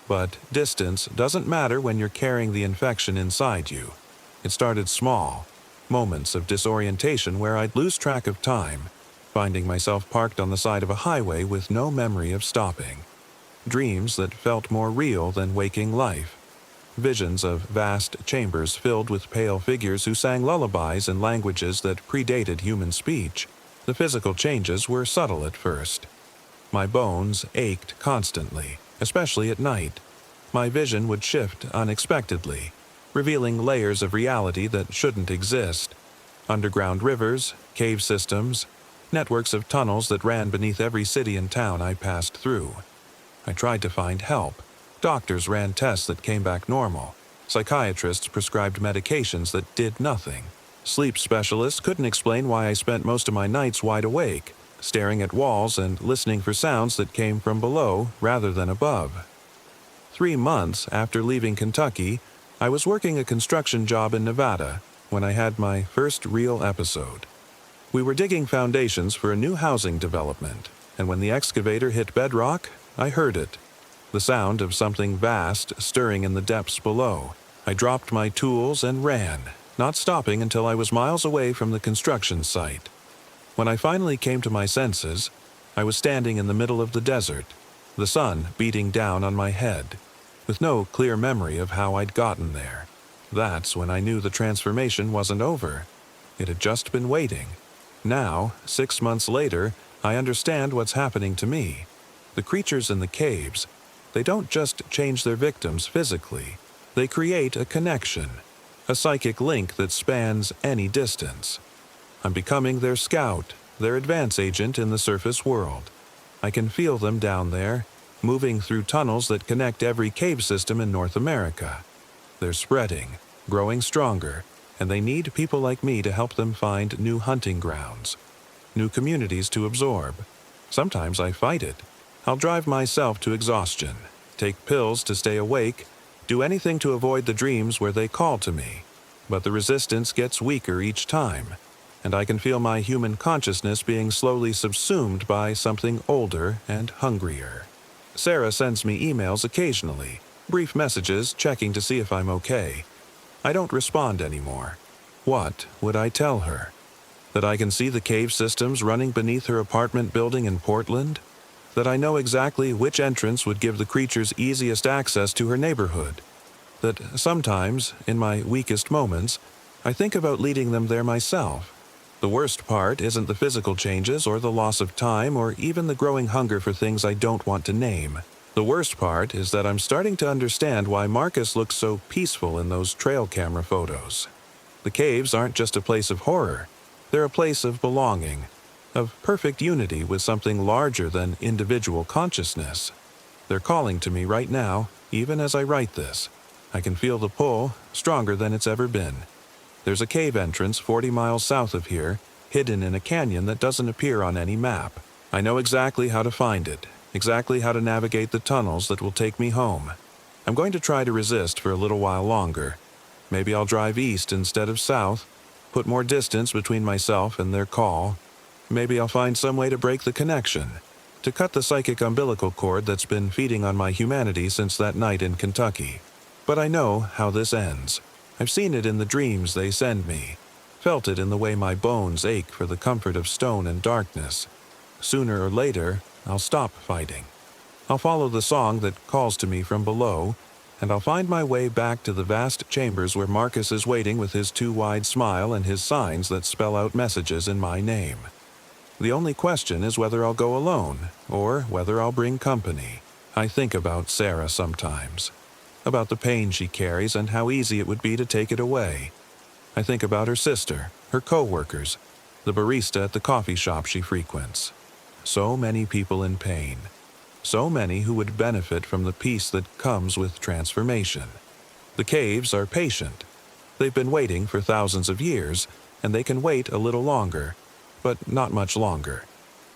But distance doesn't matter when you're carrying the infection inside you. It started small, moments of disorientation where I'd lose track of time, finding myself parked on the side of a highway with no memory of stopping. Dreams that felt more real than waking life. Visions of vast chambers filled with pale figures who sang lullabies in languages that predated human speech. The physical changes were subtle at first. My bones ached constantly, especially at night. My vision would shift unexpectedly, revealing layers of reality that shouldn't exist. Underground rivers, cave systems, networks of tunnels that ran beneath every city and town I passed through. I tried to find help. Doctors ran tests that came back normal. Psychiatrists prescribed medications that did nothing. Sleep specialists couldn't explain why I spent most of my nights wide awake, staring at walls and listening for sounds that came from below rather than above. 3 months after leaving Kentucky, I was working a construction job in Nevada when I had my first real episode. We were digging foundations for a new housing development, and when the excavator hit bedrock, I heard it. The sound of something vast stirring in the depths below. I dropped my tools and ran, not stopping until I was miles away from the construction site. When I finally came to my senses, I was standing in the middle of the desert, the sun beating down on my head, with no clear memory of how I'd gotten there. That's when I knew the transformation wasn't over. It had just been waiting. Now, 6 months later, I understand what's happening to me. The creatures in the caves, they don't just change their victims physically. They create a connection, a psychic link that spans any distance. I'm becoming their scout, their advance agent in the surface world. I can feel them down there, moving through tunnels that connect every cave system in North America. They're spreading, growing stronger, and they need people like me to help them find new hunting grounds, new communities to absorb. Sometimes I fight it. I'll drive myself to exhaustion, take pills to stay awake, do anything to avoid the dreams where they call to me. But the resistance gets weaker each time, and I can feel my human consciousness being slowly subsumed by something older and hungrier. Sarah sends me emails occasionally, brief messages checking to see if I'm okay. I don't respond anymore. What would I tell her? That I can see the cave systems running beneath her apartment building in Portland? That I know exactly which entrance would give the creatures easiest access to her neighborhood? That sometimes, in my weakest moments, I think about leading them there myself? The worst part isn't the physical changes or the loss of time or even the growing hunger for things I don't want to name. The worst part is that I'm starting to understand why Marcus looks so peaceful in those trail camera photos. The caves aren't just a place of horror. They're a place of belonging, of perfect unity with something larger than individual consciousness. They're calling to me right now, even as I write this. I can feel the pull, stronger than it's ever been. There's a cave entrance 40 miles south of here, hidden in a canyon that doesn't appear on any map. I know exactly how to find it, exactly how to navigate the tunnels that will take me home. I'm going to try to resist for a little while longer. Maybe I'll drive east instead of south, put more distance between myself and their call. Maybe I'll find some way to break the connection, to cut the psychic umbilical cord that's been feeding on my humanity since that night in Kentucky. But I know how this ends. I've seen it in the dreams they send me, felt it in the way my bones ache for the comfort of stone and darkness. Sooner or later, I'll stop fighting. I'll follow the song that calls to me from below, and I'll find my way back to the vast chambers where Marcus is waiting with his too-wide smile and his signs that spell out messages in my name. The only question is whether I'll go alone, or whether I'll bring company. I think about Sarah sometimes, about the pain she carries and how easy it would be to take it away. I think about her sister, her co-workers, the barista at the coffee shop she frequents. So many people in pain. So many who would benefit from the peace that comes with transformation. The caves are patient. They've been waiting for thousands of years, and they can wait a little longer, but not much longer.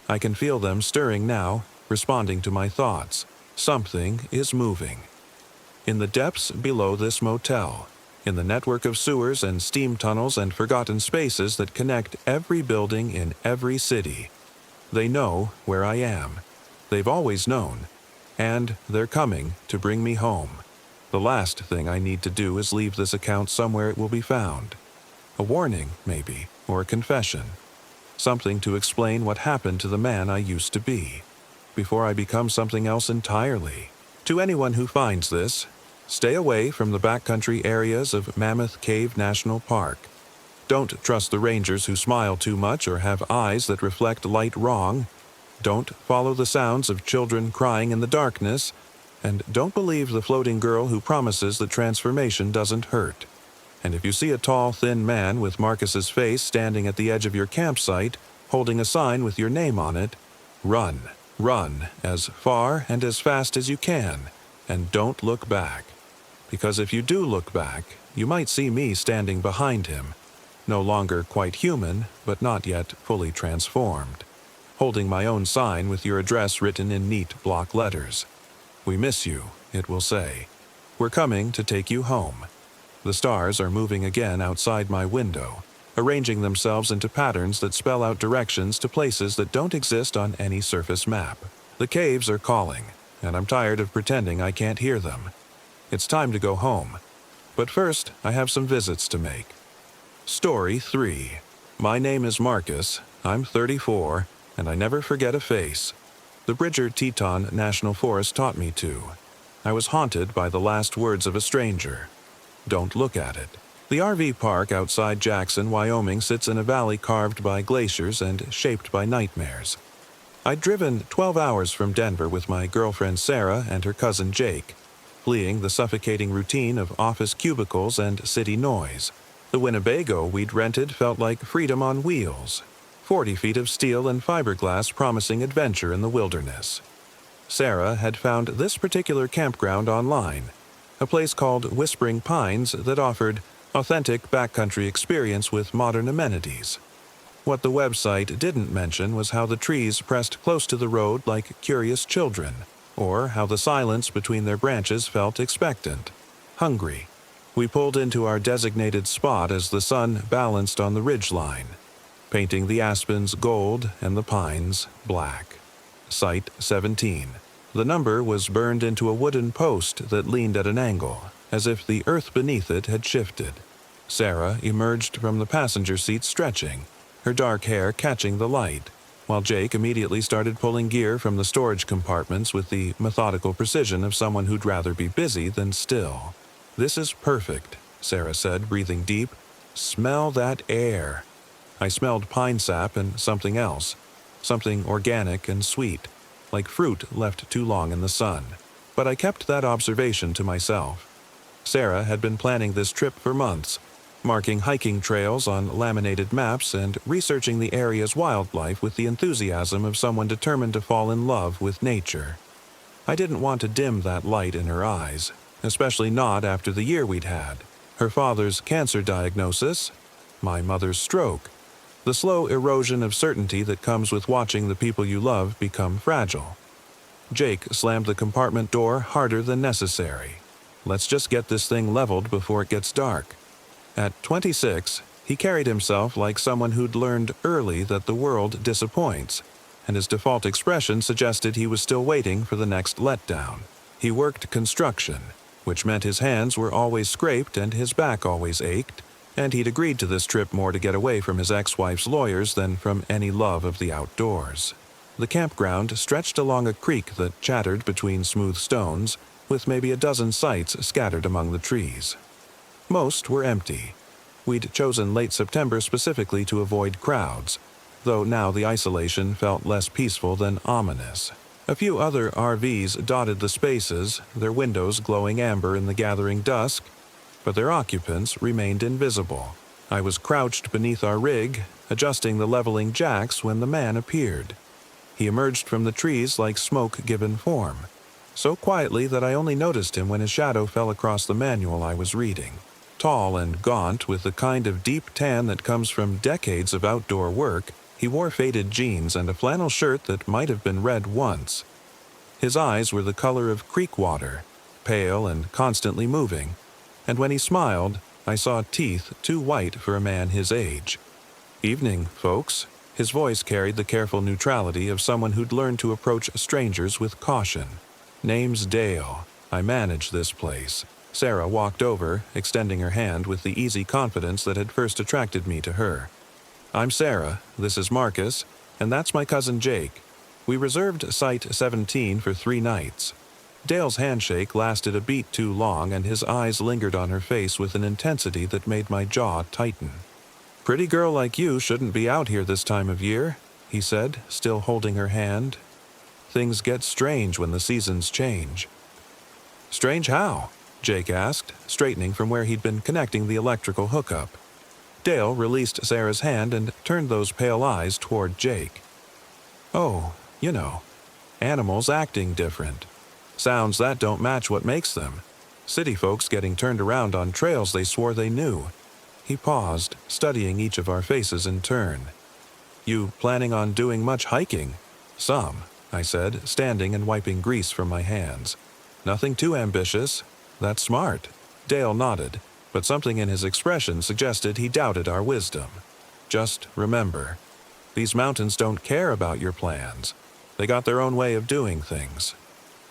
I can feel them stirring now, responding to my thoughts. Something is moving. In the depths below this motel, in the network of sewers and steam tunnels and forgotten spaces that connect every building in every city. They know where I am. They've always known, and they're coming to bring me home. The last thing I need to do is leave this account somewhere it will be found. A warning, maybe, or a confession. Something to explain what happened to the man I used to be, before I become something else entirely. To anyone who finds this, stay away from the backcountry areas of Mammoth Cave National Park. Don't trust the rangers who smile too much or have eyes that reflect light wrong. Don't follow the sounds of children crying in the darkness, and don't believe the floating girl who promises that transformation doesn't hurt. And if you see a tall, thin man with Marcus's face standing at the edge of your campsite, holding a sign with your name on it, run. Run as far and as fast as you can, and don't look back. Because if you do look back, you might see me standing behind him, no longer quite human, but not yet fully transformed, holding my own sign with your address written in neat block letters. We miss you, it will say. We're coming to take you home. The stars are moving again outside my window, arranging themselves into patterns that spell out directions to places that don't exist on any surface map. The caves are calling, and I'm tired of pretending I can't hear them. It's time to go home. But first, I have some visits to make. Story 3. My name is Marcus, I'm 34, and I never forget a face. The Bridger Teton National Forest taught me to. I was haunted by the last words of a stranger. Don't look at it. The RV park outside Jackson, Wyoming sits in a valley carved by glaciers and shaped by nightmares. I'd driven 12 hours from Denver with my girlfriend Sarah and her cousin Jake, fleeing the suffocating routine of office cubicles and city noise. The Winnebago we'd rented felt like freedom on wheels, 40 feet of steel and fiberglass promising adventure in the wilderness. Sarah had found this particular campground online, a place called Whispering Pines that offered authentic backcountry experience with modern amenities. What the website didn't mention was how the trees pressed close to the road like curious children, or how the silence between their branches felt expectant, hungry. We pulled into our designated spot as the sun balanced on the ridgeline, painting the aspens gold and the pines black. Site 17. The number was burned into a wooden post that leaned at an angle, as if the earth beneath it had shifted. Sarah emerged from the passenger seat stretching, her dark hair catching the light, while Jake immediately started pulling gear from the storage compartments with the methodical precision of someone who'd rather be busy than still. "This is perfect," Sarah said, breathing deep. "Smell that air." I smelled pine sap and something else, something organic and sweet, like fruit left too long in the sun. But I kept that observation to myself. Sarah had been planning this trip for months, marking hiking trails on laminated maps and researching the area's wildlife with the enthusiasm of someone determined to fall in love with nature. I didn't want to dim that light in her eyes, especially not after the year we'd had. Her father's cancer diagnosis, my mother's stroke, the slow erosion of certainty that comes with watching the people you love become fragile. Jake slammed the compartment door harder than necessary. Let's just get this thing leveled before it gets dark. At 26, He carried himself like someone who'd learned early that the world disappoints, and his default expression suggested he was still waiting for the next letdown. He worked construction, which meant his hands were always scraped and his back always ached, and he'd agreed to this trip more to get away from his ex-wife's lawyers than from any love of the outdoors. The campground stretched along a creek that chattered between smooth stones, with maybe a dozen sites scattered among the trees. Most were empty. We'd chosen late September specifically to avoid crowds, though now the isolation felt less peaceful than ominous. A few other RVs dotted the spaces, their windows glowing amber in the gathering dusk, but their occupants remained invisible. I was crouched beneath our rig, adjusting the leveling jacks when the man appeared. He emerged from the trees like smoke given form, so quietly that I only noticed him when his shadow fell across the manual I was reading. Tall and gaunt, with the kind of deep tan that comes from decades of outdoor work, he wore faded jeans and a flannel shirt that might have been red once. His eyes were the color of creek water, pale and constantly moving, and when he smiled, I saw teeth too white for a man his age. "Evening, folks." His voice carried the careful neutrality of someone who'd learned to approach strangers with caution. "Name's Dale. I manage this place." Sarah walked over, extending her hand with the easy confidence that had first attracted me to her. "I'm Sarah, this is Marcus, and that's my cousin Jake. We reserved Site 17 for 3 nights. Dale's handshake lasted a beat too long, and his eyes lingered on her face with an intensity that made my jaw tighten. "Pretty girl like you shouldn't be out here this time of year," he said, still holding her hand. "Things get strange when the seasons change." "Strange how?" Jake asked, straightening from where he'd been connecting the electrical hookup. Dale released Sarah's hand and turned those pale eyes toward Jake. "Oh, you know, animals acting different. Sounds that don't match what makes them. City folks getting turned around on trails they swore they knew." He paused, studying each of our faces in turn. "You planning on doing much hiking?" "Some," I said, standing and wiping grease from my hands. "Nothing too ambitious." "That's smart." Dale nodded, but something in his expression suggested he doubted our wisdom. "Just remember, these mountains don't care about your plans. They got their own way of doing things."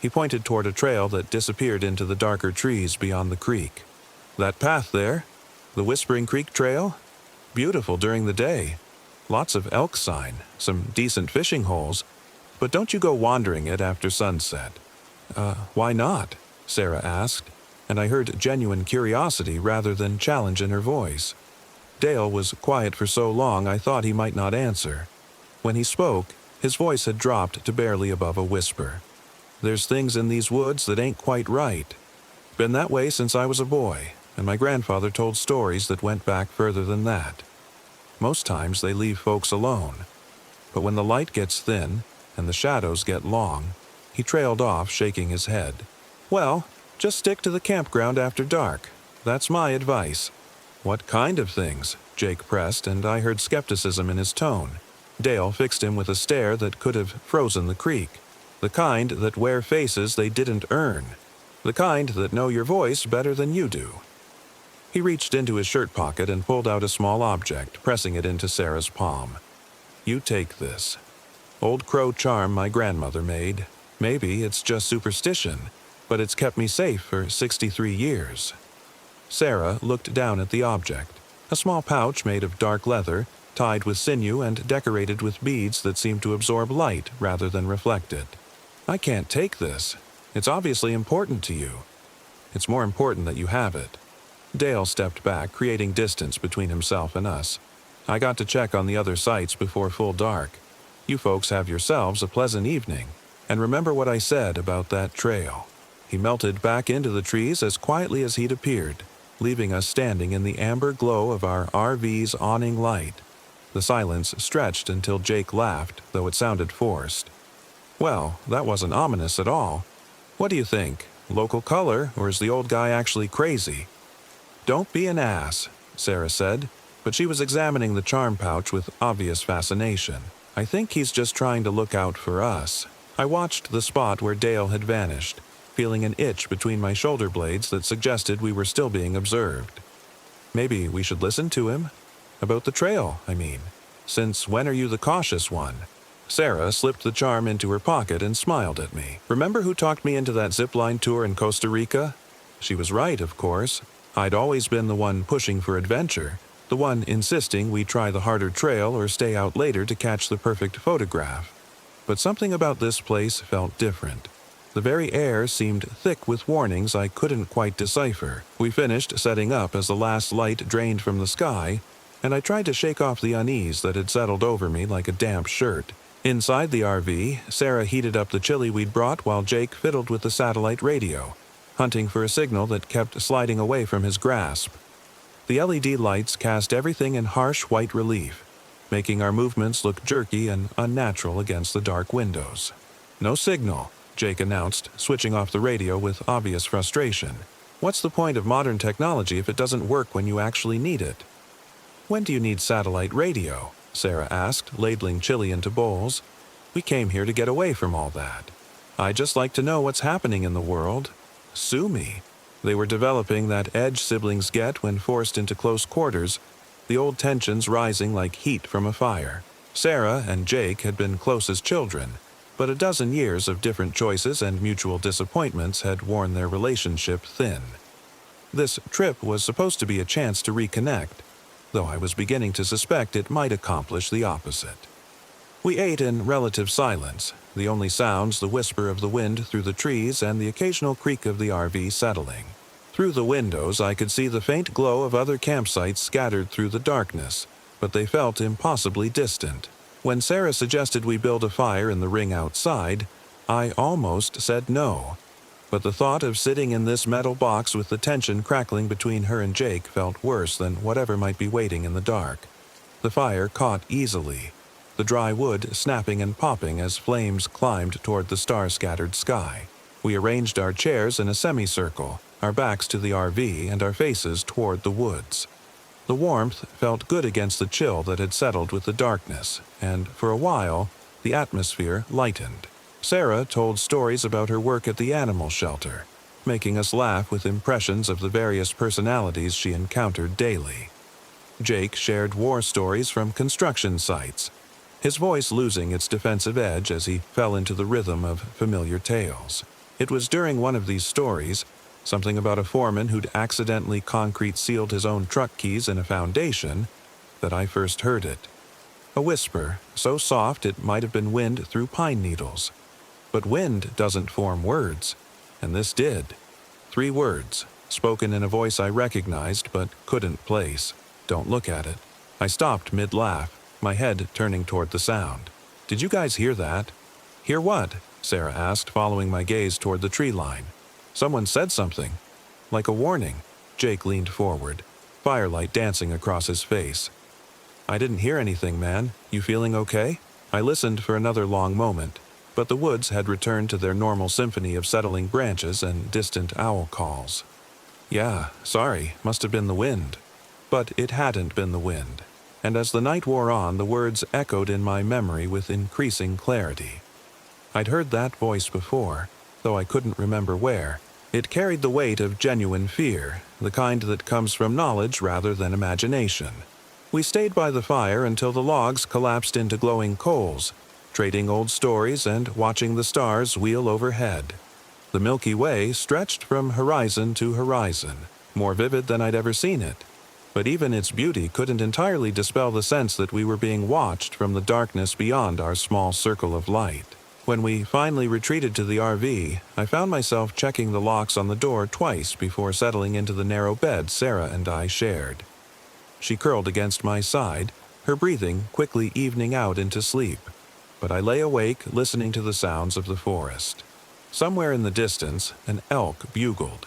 He pointed toward a trail that disappeared into the darker trees beyond the creek. "That path there, the Whispering Creek Trail? Beautiful during the day. Lots of elk sign, some decent fishing holes, but don't you go wandering it after sunset." Why not?" Sarah asked, and I heard genuine curiosity rather than challenge in her voice. Dale was quiet for so long I thought he might not answer. When he spoke, his voice had dropped to barely above a whisper. "There's things in these woods that ain't quite right. Been that way since I was a boy, and my grandfather told stories that went back further than that. Most times they leave folks alone. But when the light gets thin and the shadows get long," he trailed off, shaking his head. "Well, just stick to the campground after dark. That's my advice." "What kind of things?" Jake pressed, and I heard skepticism in his tone. Dale fixed him with a stare that could have frozen the creek. "The kind that wear faces they didn't earn. The kind that know your voice better than you do." He reached into his shirt pocket and pulled out a small object, pressing it into Sarah's palm. "You take this. Old crow charm my grandmother made. Maybe it's just superstition, but it's kept me safe for 63 years. Sarah looked down at the object, a small pouch made of dark leather, tied with sinew and decorated with beads that seemed to absorb light rather than reflect it. "I can't take this. It's obviously important to you. It's more important that you have it." Dale stepped back, creating distance between himself and us. "I got to check on the other sites before full dark. You folks have yourselves a pleasant evening, and remember what I said about that trail." He melted back into the trees as quietly as he'd appeared, leaving us standing in the amber glow of our RV's awning light. The silence stretched until Jake laughed, though it sounded forced. "Well, that wasn't ominous at all. What do you think? Local color, or is the old guy actually crazy?" "Don't be an ass," Sarah said, but she was examining the charm pouch with obvious fascination. "I think he's just trying to look out for us." I watched the spot where Dale had vanished, feeling an itch between my shoulder blades that suggested we were still being observed. "Maybe we should listen to him?" About the trail, I mean. Since when are you the cautious one? Sarah slipped the charm into her pocket and smiled at me. Remember who talked me into that zipline tour in Costa Rica? She was right, of course. I'd always been the one pushing for adventure, the one insisting we try the harder trail or stay out later to catch the perfect photograph. But something about this place felt different. The very air seemed thick with warnings I couldn't quite decipher. We finished setting up as the last light drained from the sky, and I tried to shake off the unease that had settled over me like a damp shirt. Inside the RV, Sarah heated up the chili we'd brought while Jake fiddled with the satellite radio, hunting for a signal that kept sliding away from his grasp. The LED lights cast everything in harsh white relief, making our movements look jerky and unnatural against the dark windows. "No signal," Jake announced, switching off the radio with obvious frustration. "What's the point of modern technology if it doesn't work when you actually need it?" "When do you need satellite radio?" Sarah asked, ladling chili into bowls. "We came here to get away from all that. I'd just like to know what's happening in the world." Sue me. They were developing that edge siblings get when forced into close quarters, the old tensions rising like heat from a fire. Sarah and Jake had been close as children, but a dozen years of different choices and mutual disappointments had worn their relationship thin. This trip was supposed to be a chance to reconnect, though I was beginning to suspect it might accomplish the opposite. We ate in relative silence, the only sounds the whisper of the wind through the trees and the occasional creak of the RV settling. Through the windows I could see the faint glow of other campsites scattered through the darkness, but they felt impossibly distant. When Sarah suggested we build a fire in the ring outside, I almost said no. But the thought of sitting in this metal box with the tension crackling between her and Jake felt worse than whatever might be waiting in the dark. The fire caught easily, the dry wood snapping and popping as flames climbed toward the star-scattered sky. We arranged our chairs in a semicircle, our backs to the RV and our faces toward the woods. The warmth felt good against the chill that had settled with the darkness, and for a while, the atmosphere lightened. Sarah told stories about her work at the animal shelter, making us laugh with impressions of the various personalities she encountered daily. Jake shared war stories from construction sites, his voice losing its defensive edge as he fell into the rhythm of familiar tales. It was during one of these stories, something about a foreman who'd accidentally concrete sealed his own truck keys in a foundation, that I first heard it. A whisper, so soft it might have been wind through pine needles. But wind doesn't form words, and this did. 3 words, spoken in a voice I recognized but couldn't place. "Don't look at it." I stopped mid-laugh, my head turning toward the sound. "Did you guys hear that?" "Hear what?" Sarah asked, following my gaze toward the tree line. "Someone said something. Like a warning." Jake leaned forward, firelight dancing across his face. "I didn't hear anything, man. You feeling okay?" I listened for another long moment, but the woods had returned to their normal symphony of settling branches and distant owl calls. "Yeah, sorry, must have been the wind." But it hadn't been the wind, and as the night wore on, the words echoed in my memory with increasing clarity. I'd heard that voice before, though I couldn't remember where. It carried the weight of genuine fear, the kind that comes from knowledge rather than imagination. We stayed by the fire until the logs collapsed into glowing coals, trading old stories and watching the stars wheel overhead. The Milky Way stretched from horizon to horizon, more vivid than I'd ever seen it. But even its beauty couldn't entirely dispel the sense that we were being watched from the darkness beyond our small circle of light. When we finally retreated to the RV, I found myself checking the locks on the door twice before settling into the narrow bed Sarah and I shared. She curled against my side, her breathing quickly evening out into sleep. But I lay awake listening to the sounds of the forest. Somewhere in the distance, an elk bugled,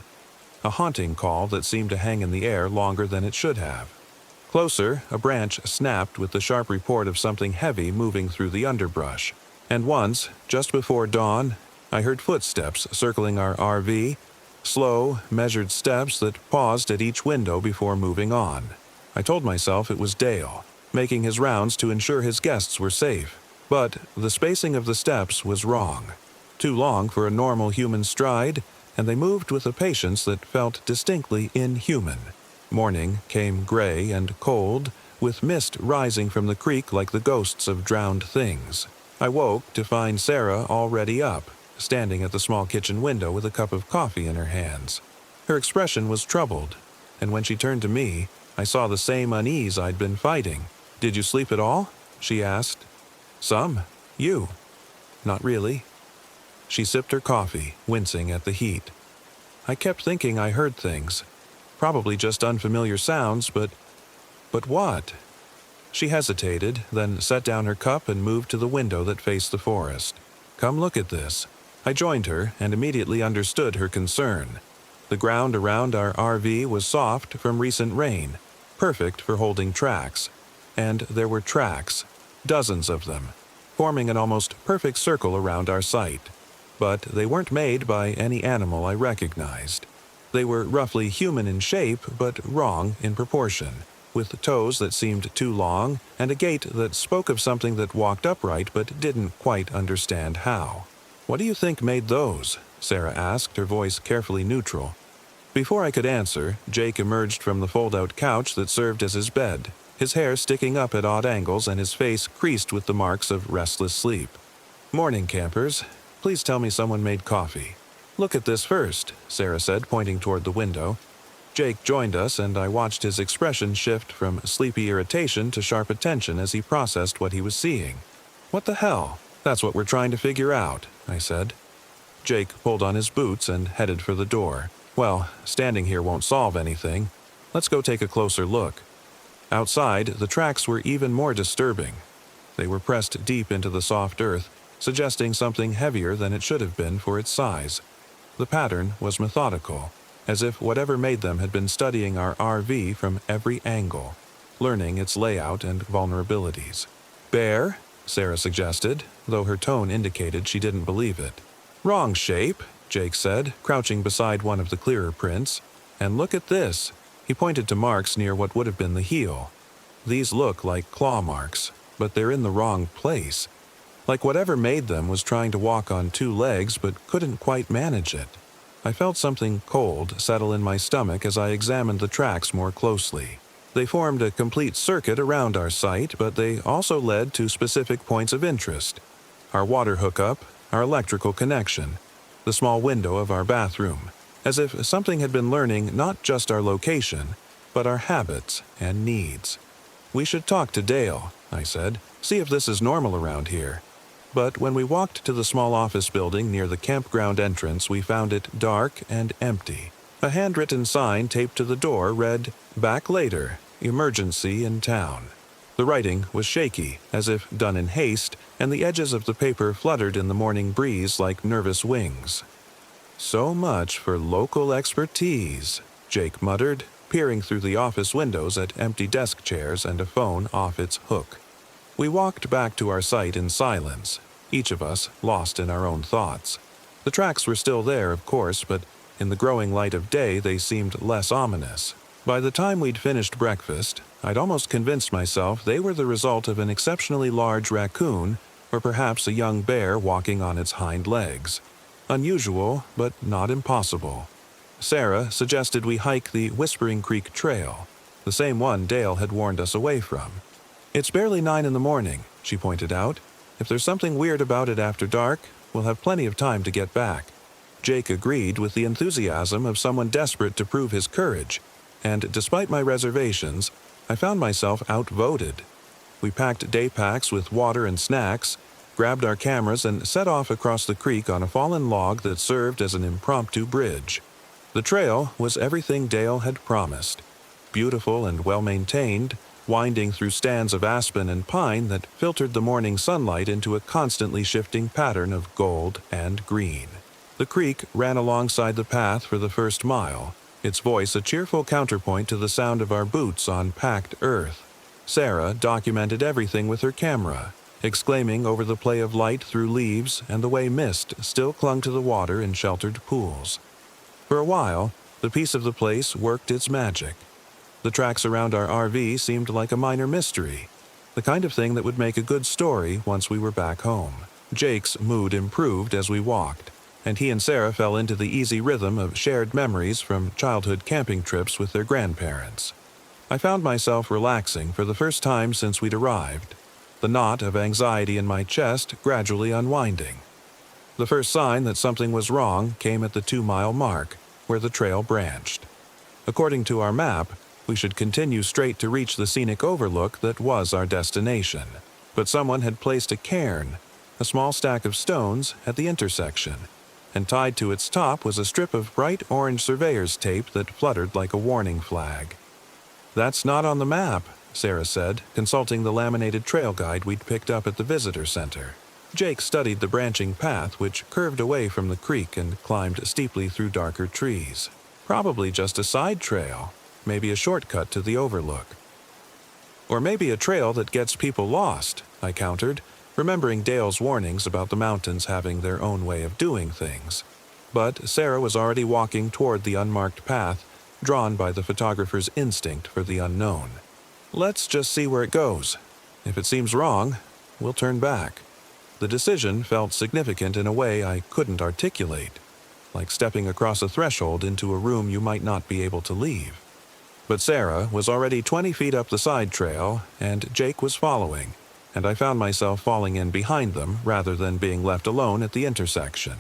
a haunting call that seemed to hang in the air longer than it should have. Closer, a branch snapped with the sharp report of something heavy moving through the underbrush. And once, just before dawn, I heard footsteps circling our RV, slow, measured steps that paused at each window before moving on. I told myself it was Dale, making his rounds to ensure his guests were safe. But the spacing of the steps was wrong. Too long for a normal human stride, and they moved with a patience that felt distinctly inhuman. Morning came gray and cold, with mist rising from the creek like the ghosts of drowned things. I woke to find Sarah already up, standing at the small kitchen window with a cup of coffee in her hands. Her expression was troubled, and when she turned to me, I saw the same unease I'd been fighting. "Did you sleep at all?" she asked. "Some. You?" "Not really." She sipped her coffee, wincing at the heat. "I kept thinking I heard things. Probably just unfamiliar sounds, but what?" She hesitated, then set down her cup and moved to the window that faced the forest. "Come look at this." I joined her and immediately understood her concern. The ground around our RV was soft from recent rain, perfect for holding tracks. And there were tracks, dozens of them, forming an almost perfect circle around our site. But they weren't made by any animal I recognized. They were roughly human in shape, but wrong in proportion, with toes that seemed too long and a gait that spoke of something that walked upright but didn't quite understand how. "What do you think made those?" Sarah asked, her voice carefully neutral. Before I could answer, Jake emerged from the fold-out couch that served as his bed, his hair sticking up at odd angles and his face creased with the marks of restless sleep. "Morning, campers. Please tell me someone made coffee." "Look at this first," Sarah said, pointing toward the window. Jake joined us, and I watched his expression shift from sleepy irritation to sharp attention as he processed what he was seeing. "What the hell? That's what we're trying to figure out," I said. Jake pulled on his boots and headed for the door. "Well, standing here won't solve anything. Let's go take a closer look." Outside, the tracks were even more disturbing. They were pressed deep into the soft earth, suggesting something heavier than it should have been for its size. The pattern was methodical, as if whatever made them had been studying our RV from every angle, learning its layout and vulnerabilities. "Bear?" Sarah suggested, though her tone indicated she didn't believe it. "Wrong shape," Jake said, crouching beside one of the clearer prints. "And look at this." He pointed to marks near what would have been the heel. "These look like claw marks, but they're in the wrong place. Like whatever made them was trying to walk on two legs but couldn't quite manage it." I felt something cold settle in my stomach as I examined the tracks more closely. They formed a complete circuit around our site, but they also led to specific points of interest. Our water hookup, our electrical connection, the small window of our bathroom, as if something had been learning not just our location, but our habits and needs. "We should talk to Dale," I said, "see if this is normal around here." But when we walked to the small office building near the campground entrance, we found it dark and empty. A handwritten sign taped to the door read, "Back later, emergency in town." The writing was shaky, as if done in haste, and the edges of the paper fluttered in the morning breeze like nervous wings. "So much for local expertise," Jake muttered, peering through the office windows at empty desk chairs and a phone off its hook. We walked back to our site in silence, each of us lost in our own thoughts. The tracks were still there, of course, but in the growing light of day they seemed less ominous. By the time we'd finished breakfast, I'd almost convinced myself they were the result of an exceptionally large raccoon or perhaps a young bear walking on its hind legs. Unusual, but not impossible. Sarah suggested we hike the Whispering Creek Trail, the same one Dale had warned us away from. "It's barely 9 in the morning," she pointed out. "If there's something weird about it after dark, we'll have plenty of time to get back." Jake agreed with the enthusiasm of someone desperate to prove his courage, and despite my reservations, I found myself outvoted. We packed day packs with water and snacks, grabbed our cameras and set off across the creek on a fallen log that served as an impromptu bridge. The trail was everything Dale had promised. Beautiful and well-maintained, winding through stands of aspen and pine that filtered the morning sunlight into a constantly shifting pattern of gold and green. The creek ran alongside the path for the first mile, its voice a cheerful counterpoint to the sound of our boots on packed earth. Sarah documented everything with her camera, exclaiming over the play of light through leaves and the way mist still clung to the water in sheltered pools. For a while, the peace of the place worked its magic. The tracks around our RV seemed like a minor mystery, the kind of thing that would make a good story once we were back home. Jake's mood improved as we walked, and he and Sarah fell into the easy rhythm of shared memories from childhood camping trips with their grandparents. I found myself relaxing for the first time since we'd arrived, the knot of anxiety in my chest gradually unwinding. The first sign that something was wrong came at the 2-mile mark, where the trail branched. According to our map, we should continue straight to reach the scenic overlook that was our destination. But someone had placed a cairn, a small stack of stones, at the intersection, and tied to its top was a strip of bright orange surveyor's tape that fluttered like a warning flag. "That's not on the map," Sarah said, consulting the laminated trail guide we'd picked up at the visitor center. Jake studied the branching path which curved away from the creek and climbed steeply through darker trees. "Probably just a side trail, maybe a shortcut to the overlook." "Or maybe a trail that gets people lost," I countered, remembering Dale's warnings about the mountains having their own way of doing things. But Sarah was already walking toward the unmarked path, drawn by the photographer's instinct for the unknown. "Let's just see where it goes. If it seems wrong, we'll turn back." The decision felt significant in a way I couldn't articulate, like stepping across a threshold into a room you might not be able to leave. But Sarah was already 20 feet up the side trail, and Jake was following, and I found myself falling in behind them rather than being left alone at the intersection.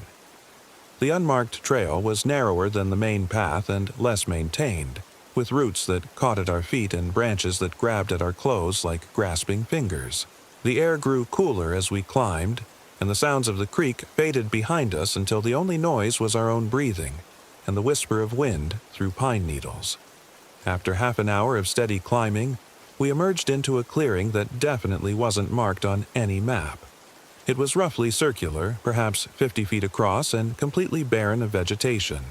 The unmarked trail was narrower than the main path and less maintained, with roots that caught at our feet and branches that grabbed at our clothes like grasping fingers. The air grew cooler as we climbed, and the sounds of the creek faded behind us until the only noise was our own breathing and the whisper of wind through pine needles. After half an hour of steady climbing, we emerged into a clearing that definitely wasn't marked on any map. It was roughly circular, perhaps 50 feet across, and completely barren of vegetation.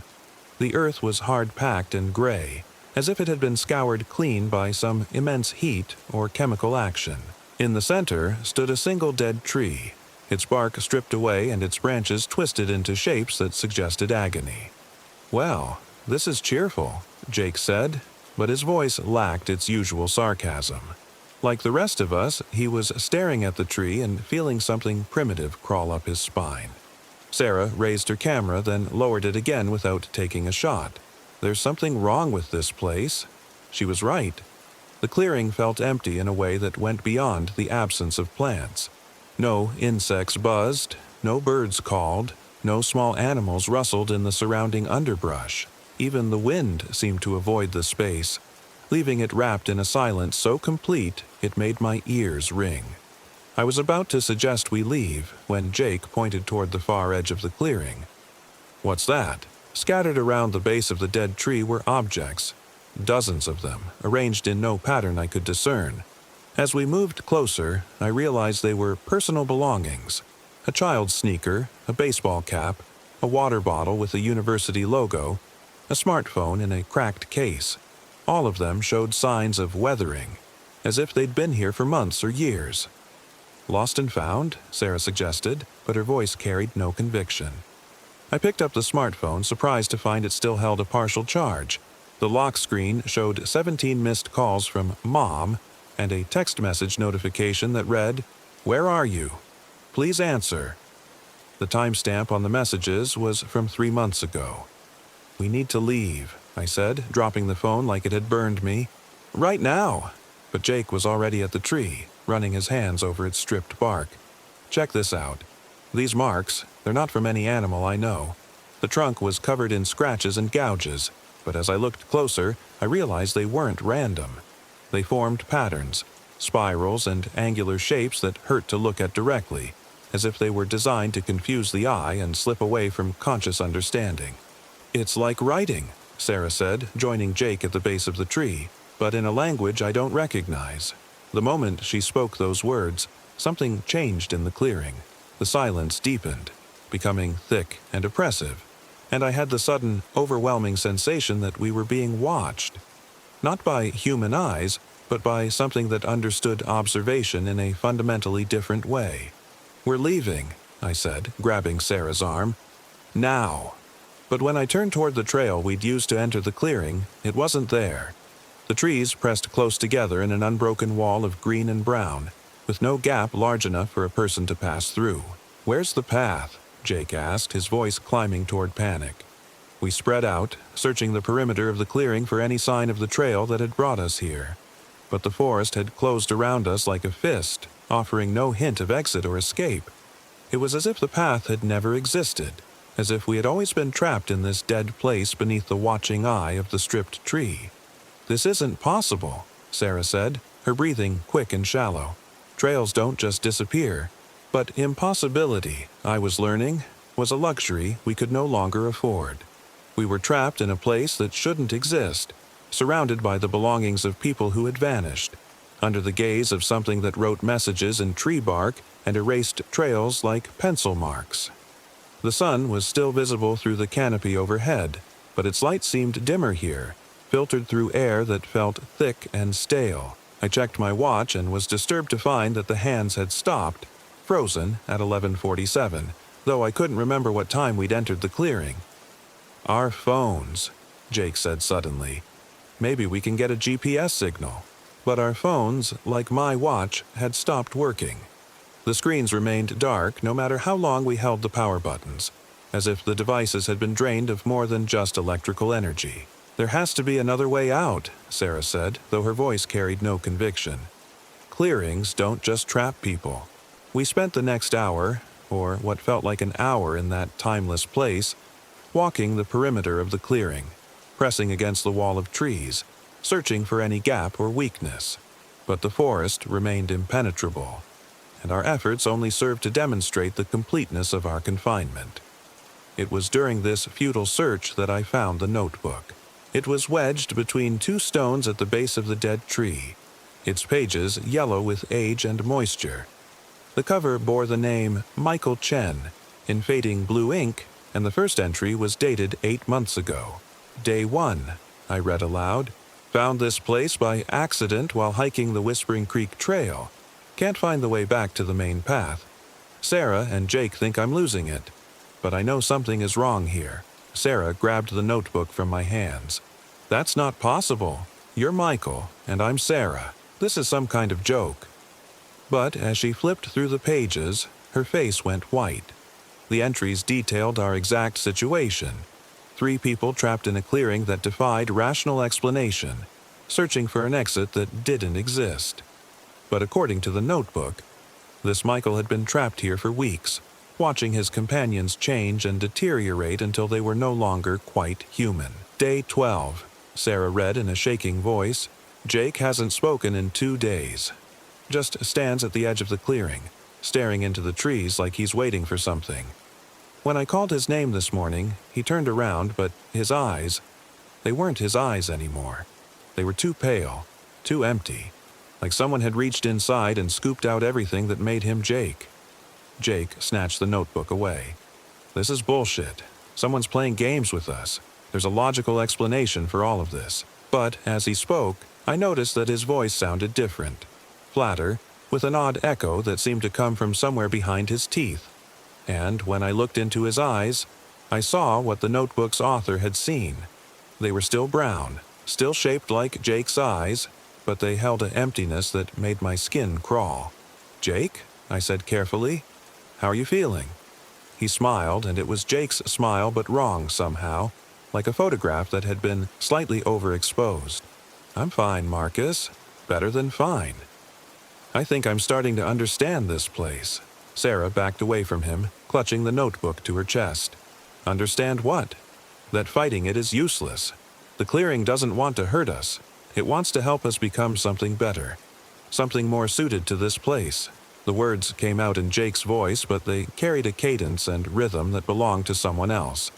The earth was hard-packed and gray, as if it had been scoured clean by some immense heat or chemical action. In the center stood a single dead tree, its bark stripped away and its branches twisted into shapes that suggested agony. "Well, this is cheerful," Jake said, but his voice lacked its usual sarcasm. Like the rest of us, he was staring at the tree and feeling something primitive crawl up his spine. Sarah raised her camera, then lowered it again without taking a shot. "There's something wrong with this place." She was right. The clearing felt empty in a way that went beyond the absence of plants. No insects buzzed, no birds called, no small animals rustled in the surrounding underbrush. Even the wind seemed to avoid the space, leaving it wrapped in a silence so complete it made my ears ring. I was about to suggest we leave when Jake pointed toward the far edge of the clearing. "What's that?" Scattered around the base of the dead tree were objects, dozens of them, arranged in no pattern I could discern. As we moved closer, I realized they were personal belongings. A child's sneaker, a baseball cap, a water bottle with a university logo, a smartphone in a cracked case. All of them showed signs of weathering, as if they'd been here for months or years. "Lost and found?" Sarah suggested, but her voice carried no conviction. I picked up the smartphone, surprised to find it still held a partial charge. The lock screen showed 17 missed calls from Mom and a text message notification that read, "Where are you? Please answer." The timestamp on the messages was from 3 months ago. "We need to leave," I said, dropping the phone like it had burned me. "Right now!" But Jake was already at the tree, running his hands over its stripped bark. "Check this out. These marks, they're not from any animal I know. The trunk was covered in scratches and gouges, but as I looked closer, I realized they weren't random. They formed patterns, spirals and angular shapes that hurt to look at directly, as if they were designed to confuse the eye and slip away from conscious understanding. "It's like writing," Sarah said, joining Jake at the base of the tree, but in a language I don't recognize. The moment she spoke those words, something changed in the clearing. The silence deepened, becoming thick and oppressive, and I had the sudden, overwhelming sensation that we were being watched. Not by human eyes, but by something that understood observation in a fundamentally different way. "We're leaving," I said, grabbing Sarah's arm. "Now." But when I turned toward the trail we'd used to enter the clearing, it wasn't there. The trees pressed close together in an unbroken wall of green and brown, with no gap large enough for a person to pass through. "Where's the path?" Jake asked, his voice climbing toward panic. We spread out, searching the perimeter of the clearing for any sign of the trail that had brought us here. But the forest had closed around us like a fist, offering no hint of exit or escape. It was as if the path had never existed, as if we had always been trapped in this dead place beneath the watching eye of the stripped tree. "This isn't possible," Sarah said, her breathing quick and shallow. "Trails don't just disappear." But impossibility, I was learning, was a luxury we could no longer afford. We were trapped in a place that shouldn't exist, surrounded by the belongings of people who had vanished, under the gaze of something that wrote messages in tree bark and erased trails like pencil marks. The sun was still visible through the canopy overhead, but its light seemed dimmer here, filtered through air that felt thick and stale. I checked my watch and was disturbed to find that the hands had stopped, frozen at 11:47, though I couldn't remember what time we'd entered the clearing. "Our phones," Jake said suddenly. "Maybe we can get a GPS signal." But our phones, like my watch, had stopped working. The screens remained dark no matter how long we held the power buttons, as if the devices had been drained of more than just electrical energy. "There has to be another way out," Sarah said, though her voice carried no conviction. "Clearings don't just trap people." We spent the next hour, or what felt like an hour in that timeless place, walking the perimeter of the clearing, pressing against the wall of trees, searching for any gap or weakness. But the forest remained impenetrable, and our efforts only served to demonstrate the completeness of our confinement. It was during this futile search that I found the notebook. It was wedged between two stones at the base of the dead tree, its pages yellow with age and moisture. The cover bore the name Michael Chen in fading blue ink, and the first entry was dated 8 months ago. "Day 1, I read aloud. "Found this place by accident while hiking the Whispering Creek Trail. Can't find the way back to the main path. Sarah and Jake think I'm losing it, but I know something is wrong here." Sarah grabbed the notebook from my hands. "That's not possible. You're Michael, and I'm Sarah. This is some kind of joke." But as she flipped through the pages, her face went white. The entries detailed our exact situation. 3 people trapped in a clearing that defied rational explanation, searching for an exit that didn't exist. But according to the notebook, this Michael had been trapped here for weeks, watching his companions change and deteriorate until they were no longer quite human. "Day 12, Sarah read in a shaking voice. "Jake hasn't spoken in 2 days. Just stands at the edge of the clearing, staring into the trees like he's waiting for something. When I called his name this morning, he turned around, but his eyes, they weren't his eyes anymore. They were too pale, too empty, like someone had reached inside and scooped out everything that made him Jake." Jake snatched the notebook away. "This is bullshit. Someone's playing games with us. There's a logical explanation for all of this." But as he spoke, I noticed that his voice sounded different, flatter, with an odd echo that seemed to come from somewhere behind his teeth. And when I looked into his eyes, I saw what the notebook's author had seen. They were still brown, still shaped like Jake's eyes, but they held an emptiness that made my skin crawl. "Jake?" I said carefully. "How are you feeling?" He smiled, and it was Jake's smile but wrong somehow, like a photograph that had been slightly overexposed. "I'm fine, Marcus. Better than fine. I think I'm starting to understand this place." Sarah backed away from him, clutching the notebook to her chest. "Understand what?" "That fighting it is useless. The clearing doesn't want to hurt us. It wants to help us become something better, something more suited to this place." The words came out in Jake's voice, but they carried a cadence and rhythm that belonged to someone else.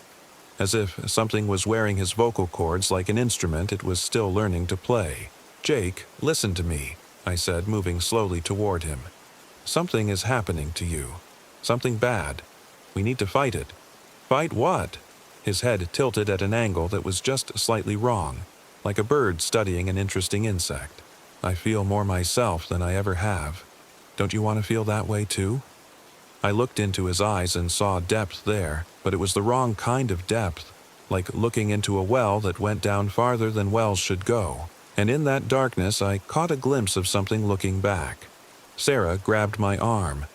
As if something was wearing his vocal cords like an instrument it was still learning to play. "Jake, listen to me," I said, moving slowly toward him. "Something is happening to you. Something bad. We need to fight it." "Fight what?" His head tilted at an angle that was just slightly wrong, like a bird studying an interesting insect. "I feel more myself than I ever have. Don't you want to feel that way too?" I looked into his eyes and saw depth there, but it was the wrong kind of depth, like looking into a well that went down farther than wells should go. And in that darkness I caught a glimpse of something looking back. Sarah grabbed my arm.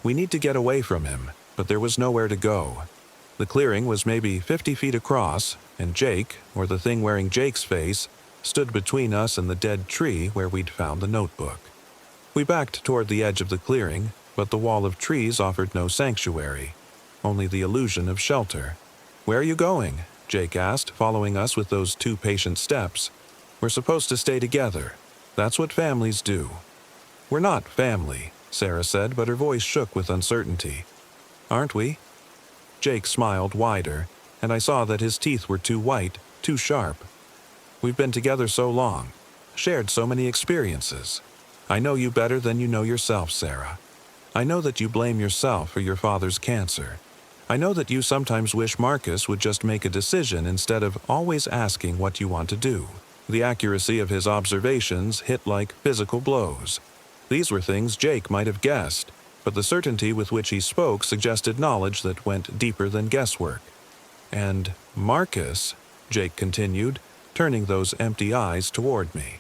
"We need to get away from him," but there was nowhere to go. The clearing was maybe 50 feet across, and Jake, or the thing wearing Jake's face, stood between us and the dead tree where we'd found the notebook. We backed toward the edge of the clearing, but the wall of trees offered no sanctuary, only the illusion of shelter. "Where are you going?" Jake asked, following us with those 2 patient steps. "We're supposed to stay together. That's what families do." "We're not family," Sarah said, but her voice shook with uncertainty. "Aren't we?" Jake smiled wider, and I saw that his teeth were too white, too sharp. "We've been together so long, shared so many experiences. I know you better than you know yourself, Sarah. I know that you blame yourself for your father's cancer. I know that you sometimes wish Marcus would just make a decision instead of always asking what you want to do." The accuracy of his observations hit like physical blows. These were things Jake might have guessed, but the certainty with which he spoke suggested knowledge that went deeper than guesswork. "And Marcus," Jake continued, turning those empty eyes toward me.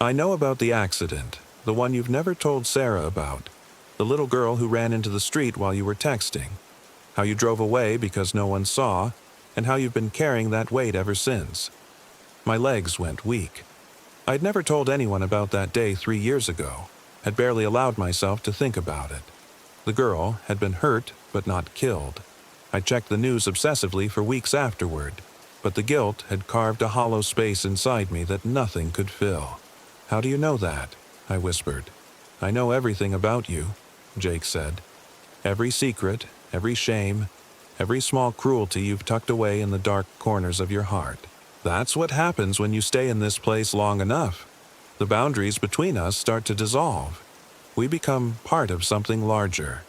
"I know about the accident, the one you've never told Sarah about, the little girl who ran into the street while you were texting, how you drove away because no one saw, and how you've been carrying that weight ever since." My legs went weak. I'd never told anyone about that day 3 years ago, had barely allowed myself to think about it. The girl had been hurt but not killed. I checked the news obsessively for weeks afterward, but the guilt had carved a hollow space inside me that nothing could fill. "How do you know that?" I whispered. "I know everything about you," Jake said. "Every secret, every shame, every small cruelty you've tucked away in the dark corners of your heart. That's what happens when you stay in this place long enough. The boundaries between us start to dissolve. We become part of something larger."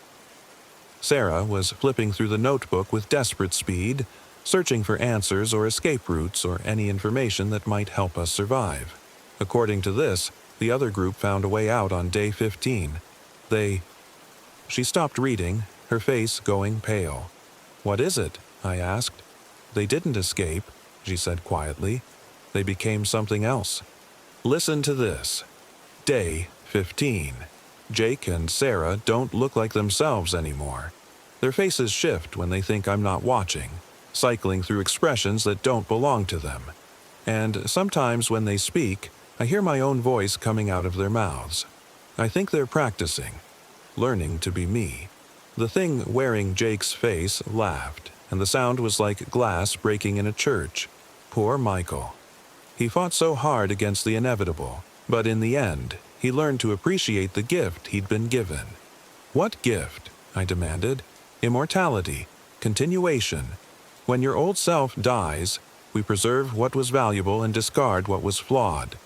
Sarah was flipping through the notebook with desperate speed, searching for answers or escape routes or any information that might help us survive. According to this, the other group found a way out on day 15. She stopped reading, her face going pale. "What is it?" I asked. "They didn't escape," she said quietly. "They became something else. Listen to this. Day 15. Jake and Sarah don't look like themselves anymore. Their faces shift when they think I'm not watching, cycling through expressions that don't belong to them. And sometimes when they speak, I hear my own voice coming out of their mouths. I think they're practicing, learning to be me." The thing wearing Jake's face laughed, and the sound was like glass breaking in a church. Poor Michael. He fought so hard against the inevitable, but in the end, he learned to appreciate the gift he'd been given. "What gift?" I demanded. "Immortality, continuation. When your old self dies, we preserve what was valuable and discard what was flawed.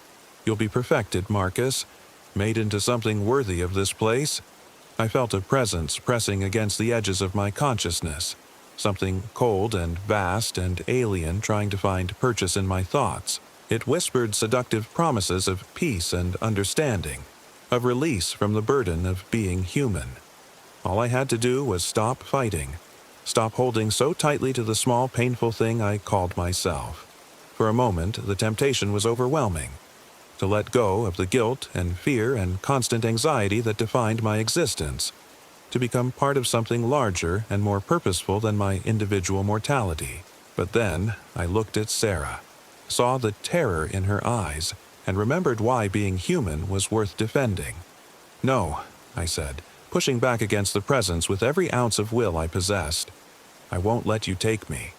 You'll be perfected, Marcus, made into something worthy of this place." I felt a presence pressing against the edges of my consciousness, something cold and vast and alien trying to find purchase in my thoughts. It whispered seductive promises of peace and understanding, of release from the burden of being human. All I had to do was stop fighting, stop holding so tightly to the small painful thing I called myself. For a moment, the temptation was overwhelming. To let go of the guilt and fear and constant anxiety that defined my existence, to become part of something larger and more purposeful than my individual mortality. But then I looked at Sarah, saw the terror in her eyes, and remembered why being human was worth defending. "No," I said, pushing back against the presence with every ounce of will I possessed. "I won't let you take me."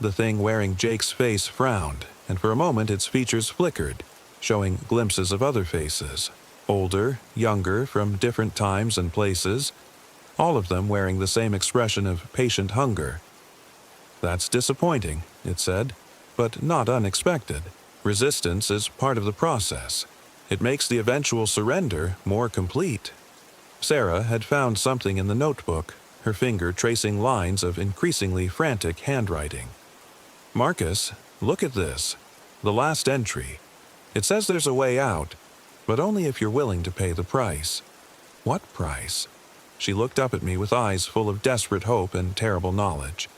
The thing wearing Jake's face frowned, and for a moment its features flickered, showing glimpses of other faces, older, younger, from different times and places, all of them wearing the same expression of patient hunger. "That's disappointing," it said, "but not unexpected. Resistance is part of the process. It makes the eventual surrender more complete." Sarah had found something in the notebook, her finger tracing lines of increasingly frantic handwriting. "Marcus, look at this. The last entry. It says there's a way out, but only if you're willing to pay the price." "What price?" She looked up at me with eyes full of desperate hope and terrible knowledge.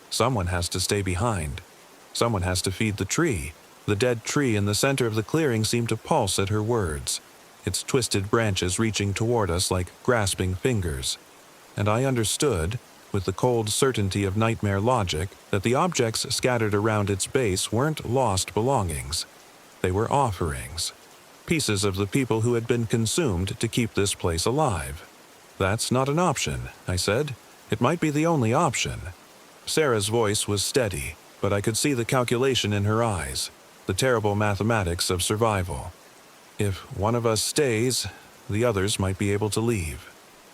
"Someone has to stay behind. Someone has to feed the tree." The dead tree in the center of the clearing seemed to pulse at her words, its twisted branches reaching toward us like grasping fingers. And I understood. with the cold certainty of nightmare logic that the objects scattered around its base weren't lost belongings. They were offerings. Pieces of the people who had been consumed to keep this place alive. "That's not an option," I said. "It might be the only option." Sarah's voice was steady, but I could see the calculation in her eyes, the terrible mathematics of survival. "If one of us stays, the others might be able to leave."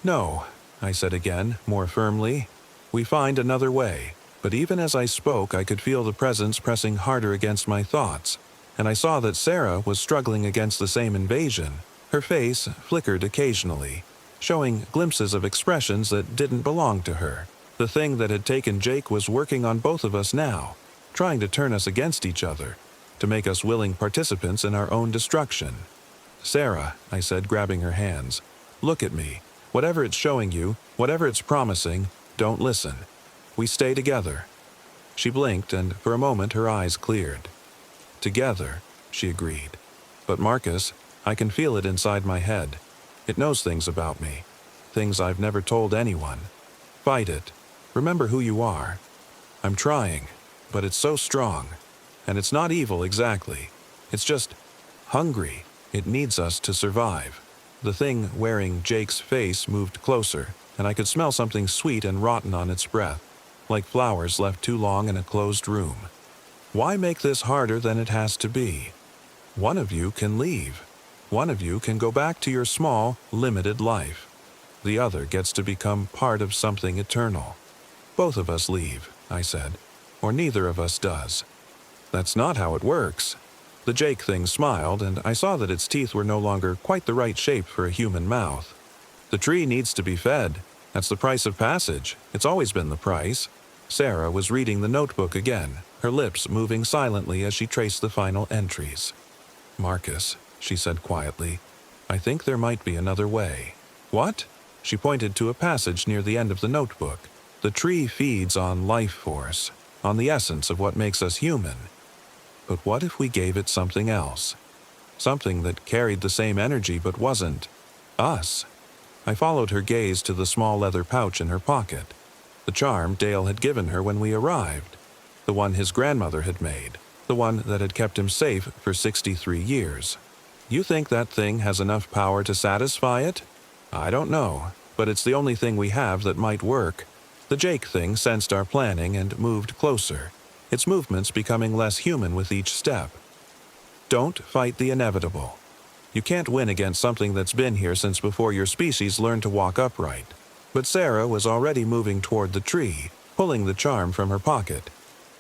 "No," I said again, more firmly. "We find another way." But even as I spoke, I could feel the presence pressing harder against my thoughts, and I saw that Sarah was struggling against the same invasion. Her face flickered occasionally, showing glimpses of expressions that didn't belong to her. The thing that had taken Jake was working on both of us now, trying to turn us against each other, to make us willing participants in our own destruction. "Sarah," I said, grabbing her hands, "look at me. Whatever it's showing you, whatever it's promising, don't listen. We stay together." She blinked, and for a moment her eyes cleared. "Together," she agreed. "But Marcus, I can feel it inside my head. It knows things about me, things I've never told anyone. Fight it. Remember who you are." "I'm trying, but it's so strong. And it's not evil exactly. It's just hungry. It needs us to survive." The thing wearing Jake's face moved closer, and I could smell something sweet and rotten on its breath, like flowers left too long in a closed room. "Why make this harder than it has to be? One of you can leave. One of you can go back to your small, limited life. The other gets to become part of something eternal. Both of us leave," I said, "or neither of us does." "That's not how it works." The Jake thing smiled, and I saw that its teeth were no longer quite the right shape for a human mouth. "The tree needs to be fed. That's the price of passage. It's always been the price." Sarah was reading the notebook again, her lips moving silently as she traced the final entries. "Marcus," she said quietly, "I think there might be another way." "What?" She pointed to a passage near the end of the notebook. "The tree feeds on life force, on the essence of what makes us human. But what if we gave it something else? Something that carried the same energy but wasn't us?" I followed her gaze to the small leather pouch in her pocket. The charm Dale had given her when we arrived. The one his grandmother had made. The one that had kept him safe for 63 years. "You think that thing has enough power to satisfy it?" "I don't know, but it's the only thing we have that might work." The Jake thing sensed our planning and moved closer, its movements becoming less human with each step. "Don't fight the inevitable. You can't win against something that's been here since before your species learned to walk upright." But Sarah was already moving toward the tree, pulling the charm from her pocket.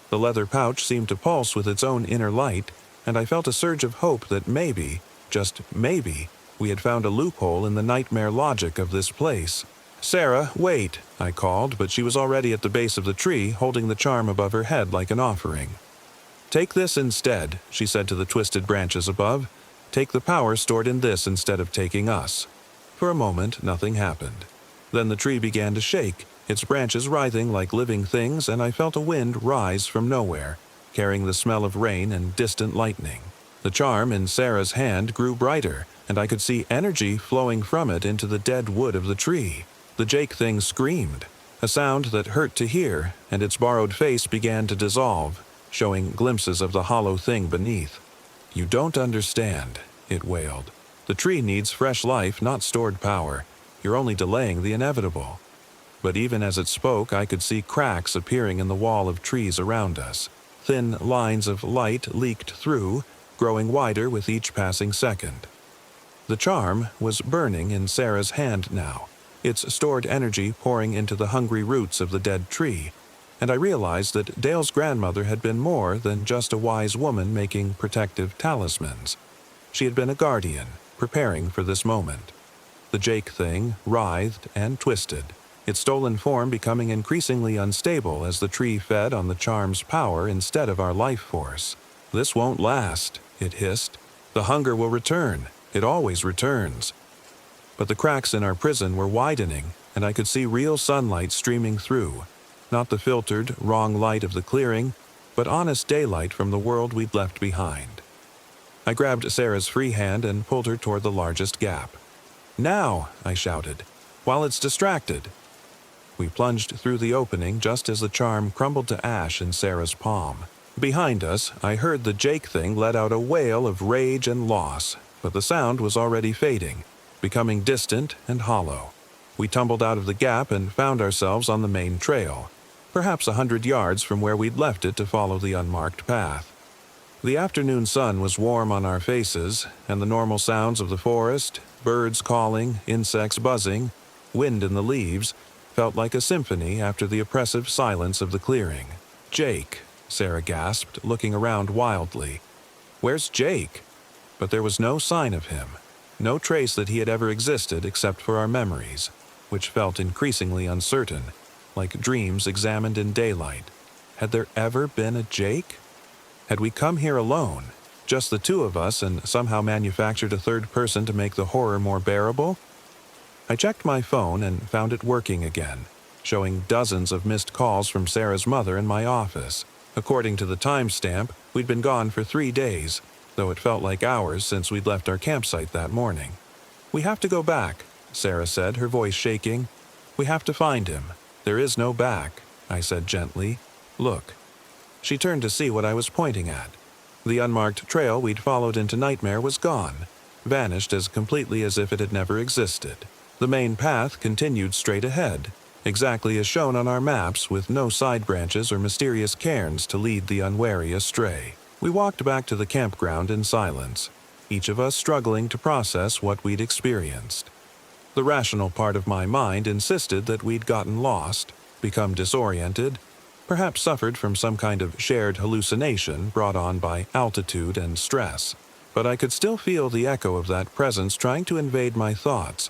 The leather pouch seemed to pulse with its own inner light, and I felt a surge of hope that maybe, just maybe, we had found a loophole in the nightmare logic of this place. "Sarah, wait," I called, but she was already at the base of the tree, holding the charm above her head like an offering. "Take this instead," she said to the twisted branches above. "Take the power stored in this instead of taking us." For a moment, nothing happened. Then the tree began to shake, its branches writhing like living things, and I felt a wind rise from nowhere, carrying the smell of rain and distant lightning. The charm in Sarah's hand grew brighter, and I could see energy flowing from it into the dead wood of the tree. The Jake thing screamed, a sound that hurt to hear, and its borrowed face began to dissolve, showing glimpses of the hollow thing beneath. "You don't understand," it wailed. "The tree needs fresh life, not stored power. You're only delaying the inevitable." But even as it spoke, I could see cracks appearing in the wall of trees around us. Thin lines of light leaked through, growing wider with each passing second. The charm was burning in Sarah's hand now, its stored energy pouring into the hungry roots of the dead tree, and I realized that Dale's grandmother had been more than just a wise woman making protective talismans. She had been a guardian, preparing for this moment. The Jake thing writhed and twisted, its stolen form becoming increasingly unstable as the tree fed on the charm's power instead of our life force. "This won't last," it hissed. "The hunger will return. It always returns." But the cracks in our prison were widening, and I could see real sunlight streaming through. Not the filtered, wrong light of the clearing, but honest daylight from the world we'd left behind. I grabbed Sarah's free hand and pulled her toward the largest gap. "Now!" I shouted, "while it's distracted." We plunged through the opening just as the charm crumbled to ash in Sarah's palm. Behind us, I heard the Jake thing let out a wail of rage and loss, but the sound was already fading, becoming distant and hollow. We tumbled out of the gap and found ourselves on the main trail, perhaps 100 yards from where we'd left it to follow the unmarked path. The afternoon sun was warm on our faces, and the normal sounds of the forest, birds calling, insects buzzing, wind in the leaves, felt like a symphony after the oppressive silence of the clearing. "Jake," Sarah gasped, looking around wildly. "Where's Jake?" But there was no sign of him, no trace that he had ever existed except for our memories, which felt increasingly uncertain, like dreams examined in daylight. Had there ever been a Jake? Had we come here alone, just the two of us, and somehow manufactured a third person to make the horror more bearable? I checked my phone and found it working again, showing dozens of missed calls from Sarah's mother in my office. According to the timestamp, we'd been gone for 3 days, though it felt like hours since we'd left our campsite that morning. "We have to go back," Sarah said, her voice shaking. "We have to find him. There is no back," I said gently. "Look." She turned to see what I was pointing at. The unmarked trail we'd followed into Nightmare was gone, vanished as completely as if it had never existed. The main path continued straight ahead, exactly as shown on our maps, with no side branches or mysterious cairns to lead the unwary astray. We walked back to the campground in silence, each of us struggling to process what we'd experienced. The rational part of my mind insisted that we'd gotten lost, become disoriented, perhaps suffered from some kind of shared hallucination brought on by altitude and stress. But I could still feel the echo of that presence trying to invade my thoughts,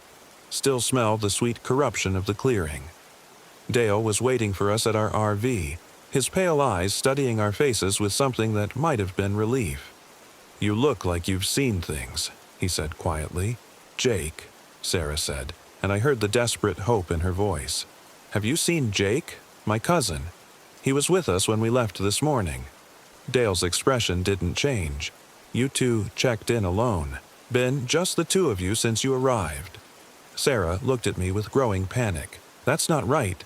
still smelled the sweet corruption of the clearing. Dale was waiting for us at our RV, his pale eyes studying our faces with something that might have been relief. "You look like you've seen things," he said quietly. "Jake," Sarah said, and I heard the desperate hope in her voice. "Have you seen Jake? My cousin. He was with us when we left this morning." Dale's expression didn't change. "You two checked in alone. Been just the two of you since you arrived." Sarah looked at me with growing panic. "That's not right.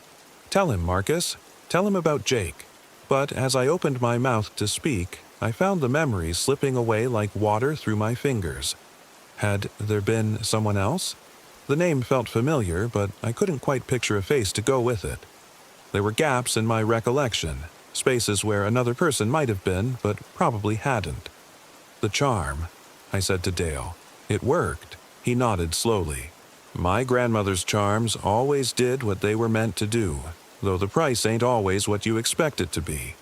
Tell him, Marcus. Tell him about Jake." But as I opened my mouth to speak, I found the memories slipping away like water through my fingers. Had there been someone else? The name felt familiar, but I couldn't quite picture a face to go with it. There were gaps in my recollection, spaces where another person might have been, but probably hadn't. "The charm," I said to Dale. "It worked." He nodded slowly. "My grandmother's charms always did what they were meant to do, though the price ain't always what you expect it to be."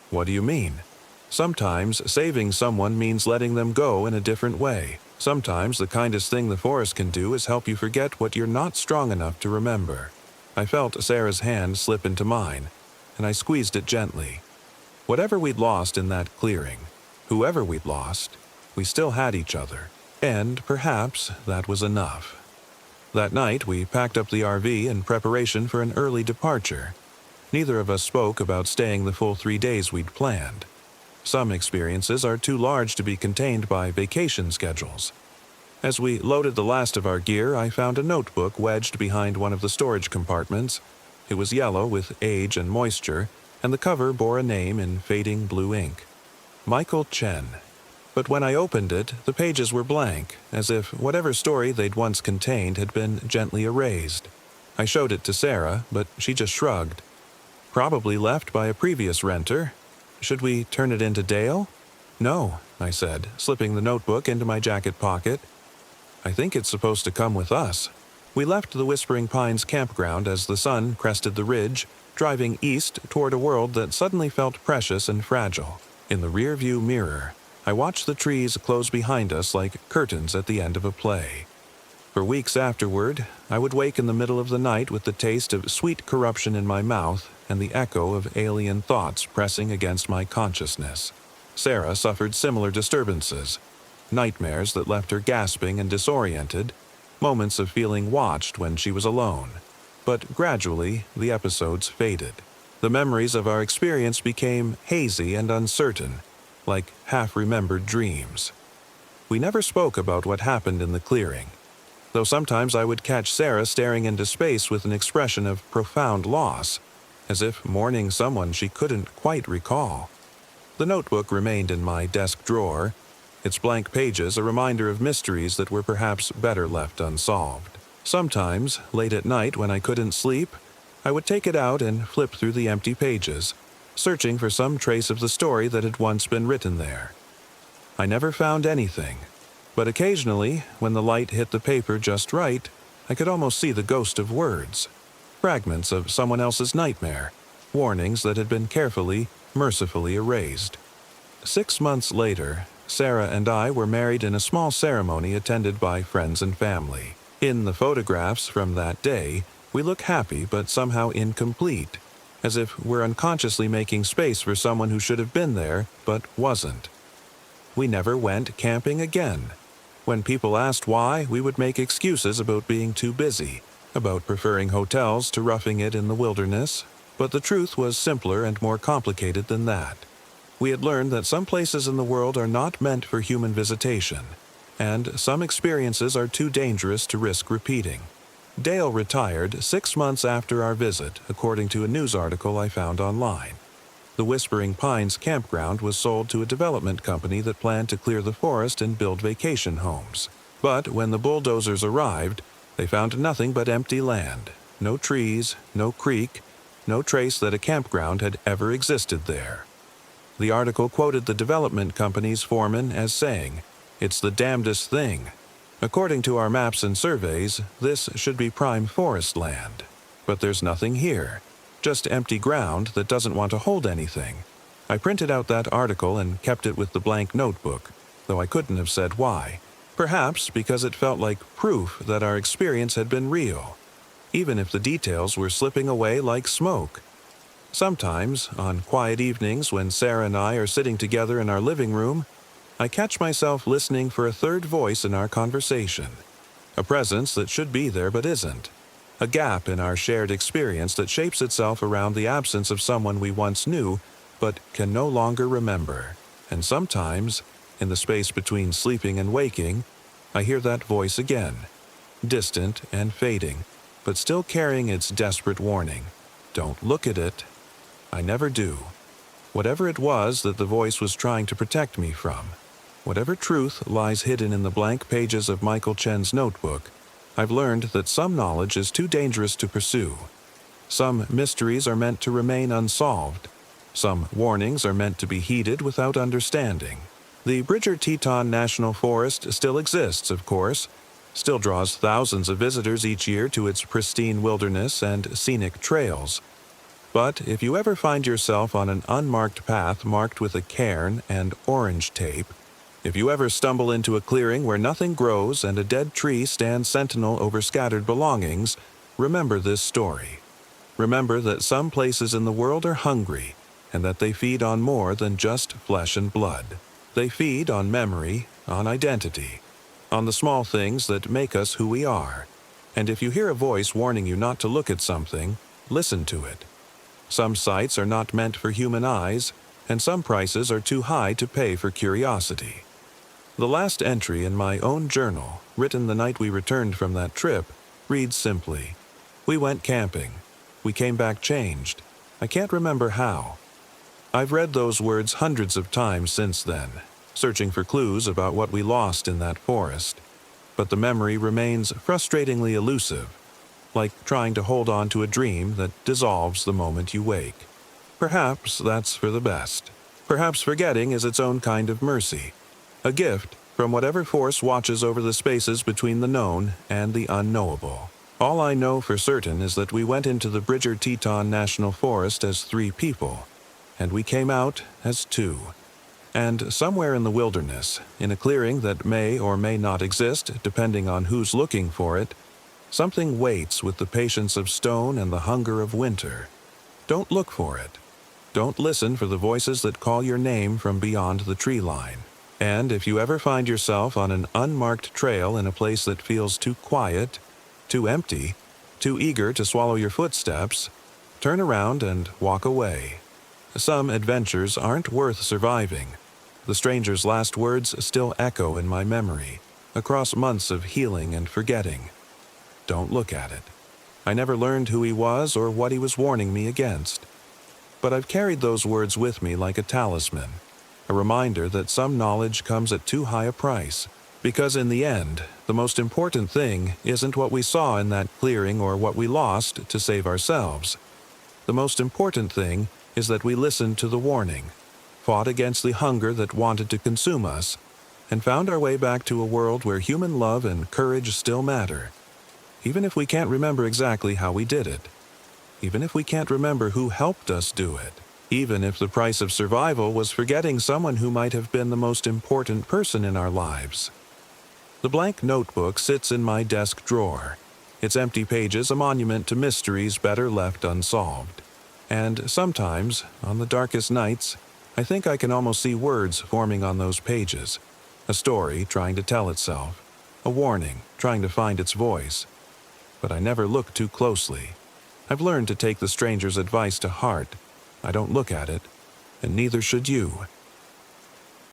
"What do you mean?" "Sometimes saving someone means letting them go in a different way. Sometimes the kindest thing the forest can do is help you forget what you're not strong enough to remember." I felt Sarah's hand slip into mine, and I squeezed it gently. Whatever we'd lost in that clearing, whoever we'd lost, we still had each other, and perhaps that was enough. That night, we packed up the RV in preparation for an early departure. Neither of us spoke about staying the full 3 days we'd planned. Some experiences are too large to be contained by vacation schedules. As we loaded the last of our gear, I found a notebook wedged behind one of the storage compartments. It was yellow with age and moisture, and the cover bore a name in fading blue ink. Michael Chen. But when I opened it, the pages were blank, as if whatever story they'd once contained had been gently erased. I showed it to Sarah, but she just shrugged. "Probably left by a previous renter. Should we turn it into Dale?" "No," I said, slipping the notebook into my jacket pocket. "I think it's supposed to come with us." We left the Whispering Pines campground as the sun crested the ridge, driving east toward a world that suddenly felt precious and fragile. In the rearview mirror, I watched the trees close behind us like curtains at the end of a play. For weeks afterward, I would wake in the middle of the night with the taste of sweet corruption in my mouth and the echo of alien thoughts pressing against my consciousness. Sarah suffered similar disturbances, nightmares that left her gasping and disoriented, moments of feeling watched when she was alone. But gradually, the episodes faded. The memories of our experience became hazy and uncertain, like half-remembered dreams. We never spoke about what happened in the clearing. though sometimes I would catch Sarah staring into space with an expression of profound loss, as if mourning someone she couldn't quite recall. The notebook remained in my desk drawer, its blank pages a reminder of mysteries that were perhaps better left unsolved. Sometimes, late at night when I couldn't sleep, I would take it out and flip through the empty pages, searching for some trace of the story that had once been written there. I never found anything, but occasionally, when the light hit the paper just right, I could almost see the ghost of words, fragments of someone else's nightmare, warnings that had been carefully, mercifully erased. 6 months later, Sarah and I were married in a small ceremony attended by friends and family. In the photographs from that day, we look happy but somehow incomplete, as if we're unconsciously making space for someone who should have been there but wasn't. We never went camping again. When people asked why, we would make excuses about being too busy, about preferring hotels to roughing it in the wilderness, but the truth was simpler and more complicated than that. We had learned that some places in the world are not meant for human visitation, and some experiences are too dangerous to risk repeating. Dale retired 6 months after our visit, according to a news article I found online. The Whispering Pines campground was sold to a development company that planned to clear the forest and build vacation homes. But when the bulldozers arrived, they found nothing but empty land. No trees, no creek, no trace that a campground had ever existed there. The article quoted the development company's foreman as saying, "It's the damnedest thing. According to our maps and surveys, this should be prime forest land. But there's nothing here. Just empty ground that doesn't want to hold anything." I printed out that article and kept it with the blank notebook, though I couldn't have said why. Perhaps because it felt like proof that our experience had been real, even if the details were slipping away like smoke. Sometimes, on quiet evenings when Sarah and I are sitting together in our living room, I catch myself listening for a third voice in our conversation. A presence that should be there but isn't. A gap in our shared experience that shapes itself around the absence of someone we once knew but can no longer remember. And sometimes, in the space between sleeping and waking, I hear that voice again, distant and fading, but still carrying its desperate warning. Don't look at it. I never do. Whatever it was that the voice was trying to protect me from, whatever truth lies hidden in the blank pages of Michael Chen's notebook, I've learned that some knowledge is too dangerous to pursue. Some mysteries are meant to remain unsolved. Some warnings are meant to be heeded without understanding. The Bridger Teton National Forest still exists, of course, still draws thousands of visitors each year to its pristine wilderness and scenic trails. But if you ever find yourself on an unmarked path marked with a cairn and orange tape, if you ever stumble into a clearing where nothing grows and a dead tree stands sentinel over scattered belongings, remember this story. Remember that some places in the world are hungry, and that they feed on more than just flesh and blood. They feed on memory, on identity, on the small things that make us who we are. And if you hear a voice warning you not to look at something, listen to it. Some sights are not meant for human eyes, and some prices are too high to pay for curiosity. The last entry in my own journal, written the night we returned from that trip, reads simply, "We went camping. We came back changed. I can't remember how." I've read those words hundreds of times since then, searching for clues about what we lost in that forest. But the memory remains frustratingly elusive, like trying to hold on to a dream that dissolves the moment you wake. Perhaps that's for the best. Perhaps forgetting is its own kind of mercy, a gift from whatever force watches over the spaces between the known and the unknowable. All I know for certain is that we went into the Bridger Teton National Forest as 3 people, and we came out as 2. And somewhere in the wilderness, in a clearing that may or may not exist, depending on who's looking for it, something waits with the patience of stone and the hunger of winter. Don't look for it. Don't listen for the voices that call your name from beyond the tree line. And if you ever find yourself on an unmarked trail in a place that feels too quiet, too empty, too eager to swallow your footsteps, turn around and walk away. Some adventures aren't worth surviving. The stranger's last words still echo in my memory. across months of healing and forgetting. Don't look at it. I never learned who he was or what he was warning me against. But I've carried those words with me like a talisman, a reminder that some knowledge comes at too high a price, because in the end, the most important thing isn't what we saw in that clearing or what we lost to save ourselves. The most important thing is that we listened to the warning, fought against the hunger that wanted to consume us, and found our way back to a world where human love and courage still matter, even if we can't remember exactly how we did it, even if we can't remember who helped us do it, even if the price of survival was forgetting someone who might have been the most important person in our lives. The blank notebook sits in my desk drawer, its empty pages a monument to mysteries better left unsolved. And sometimes, on the darkest nights, I think I can almost see words forming on those pages, a story trying to tell itself, a warning trying to find its voice. But I never look too closely. I've learned to take the stranger's advice to heart. I don't look at it, and neither should you.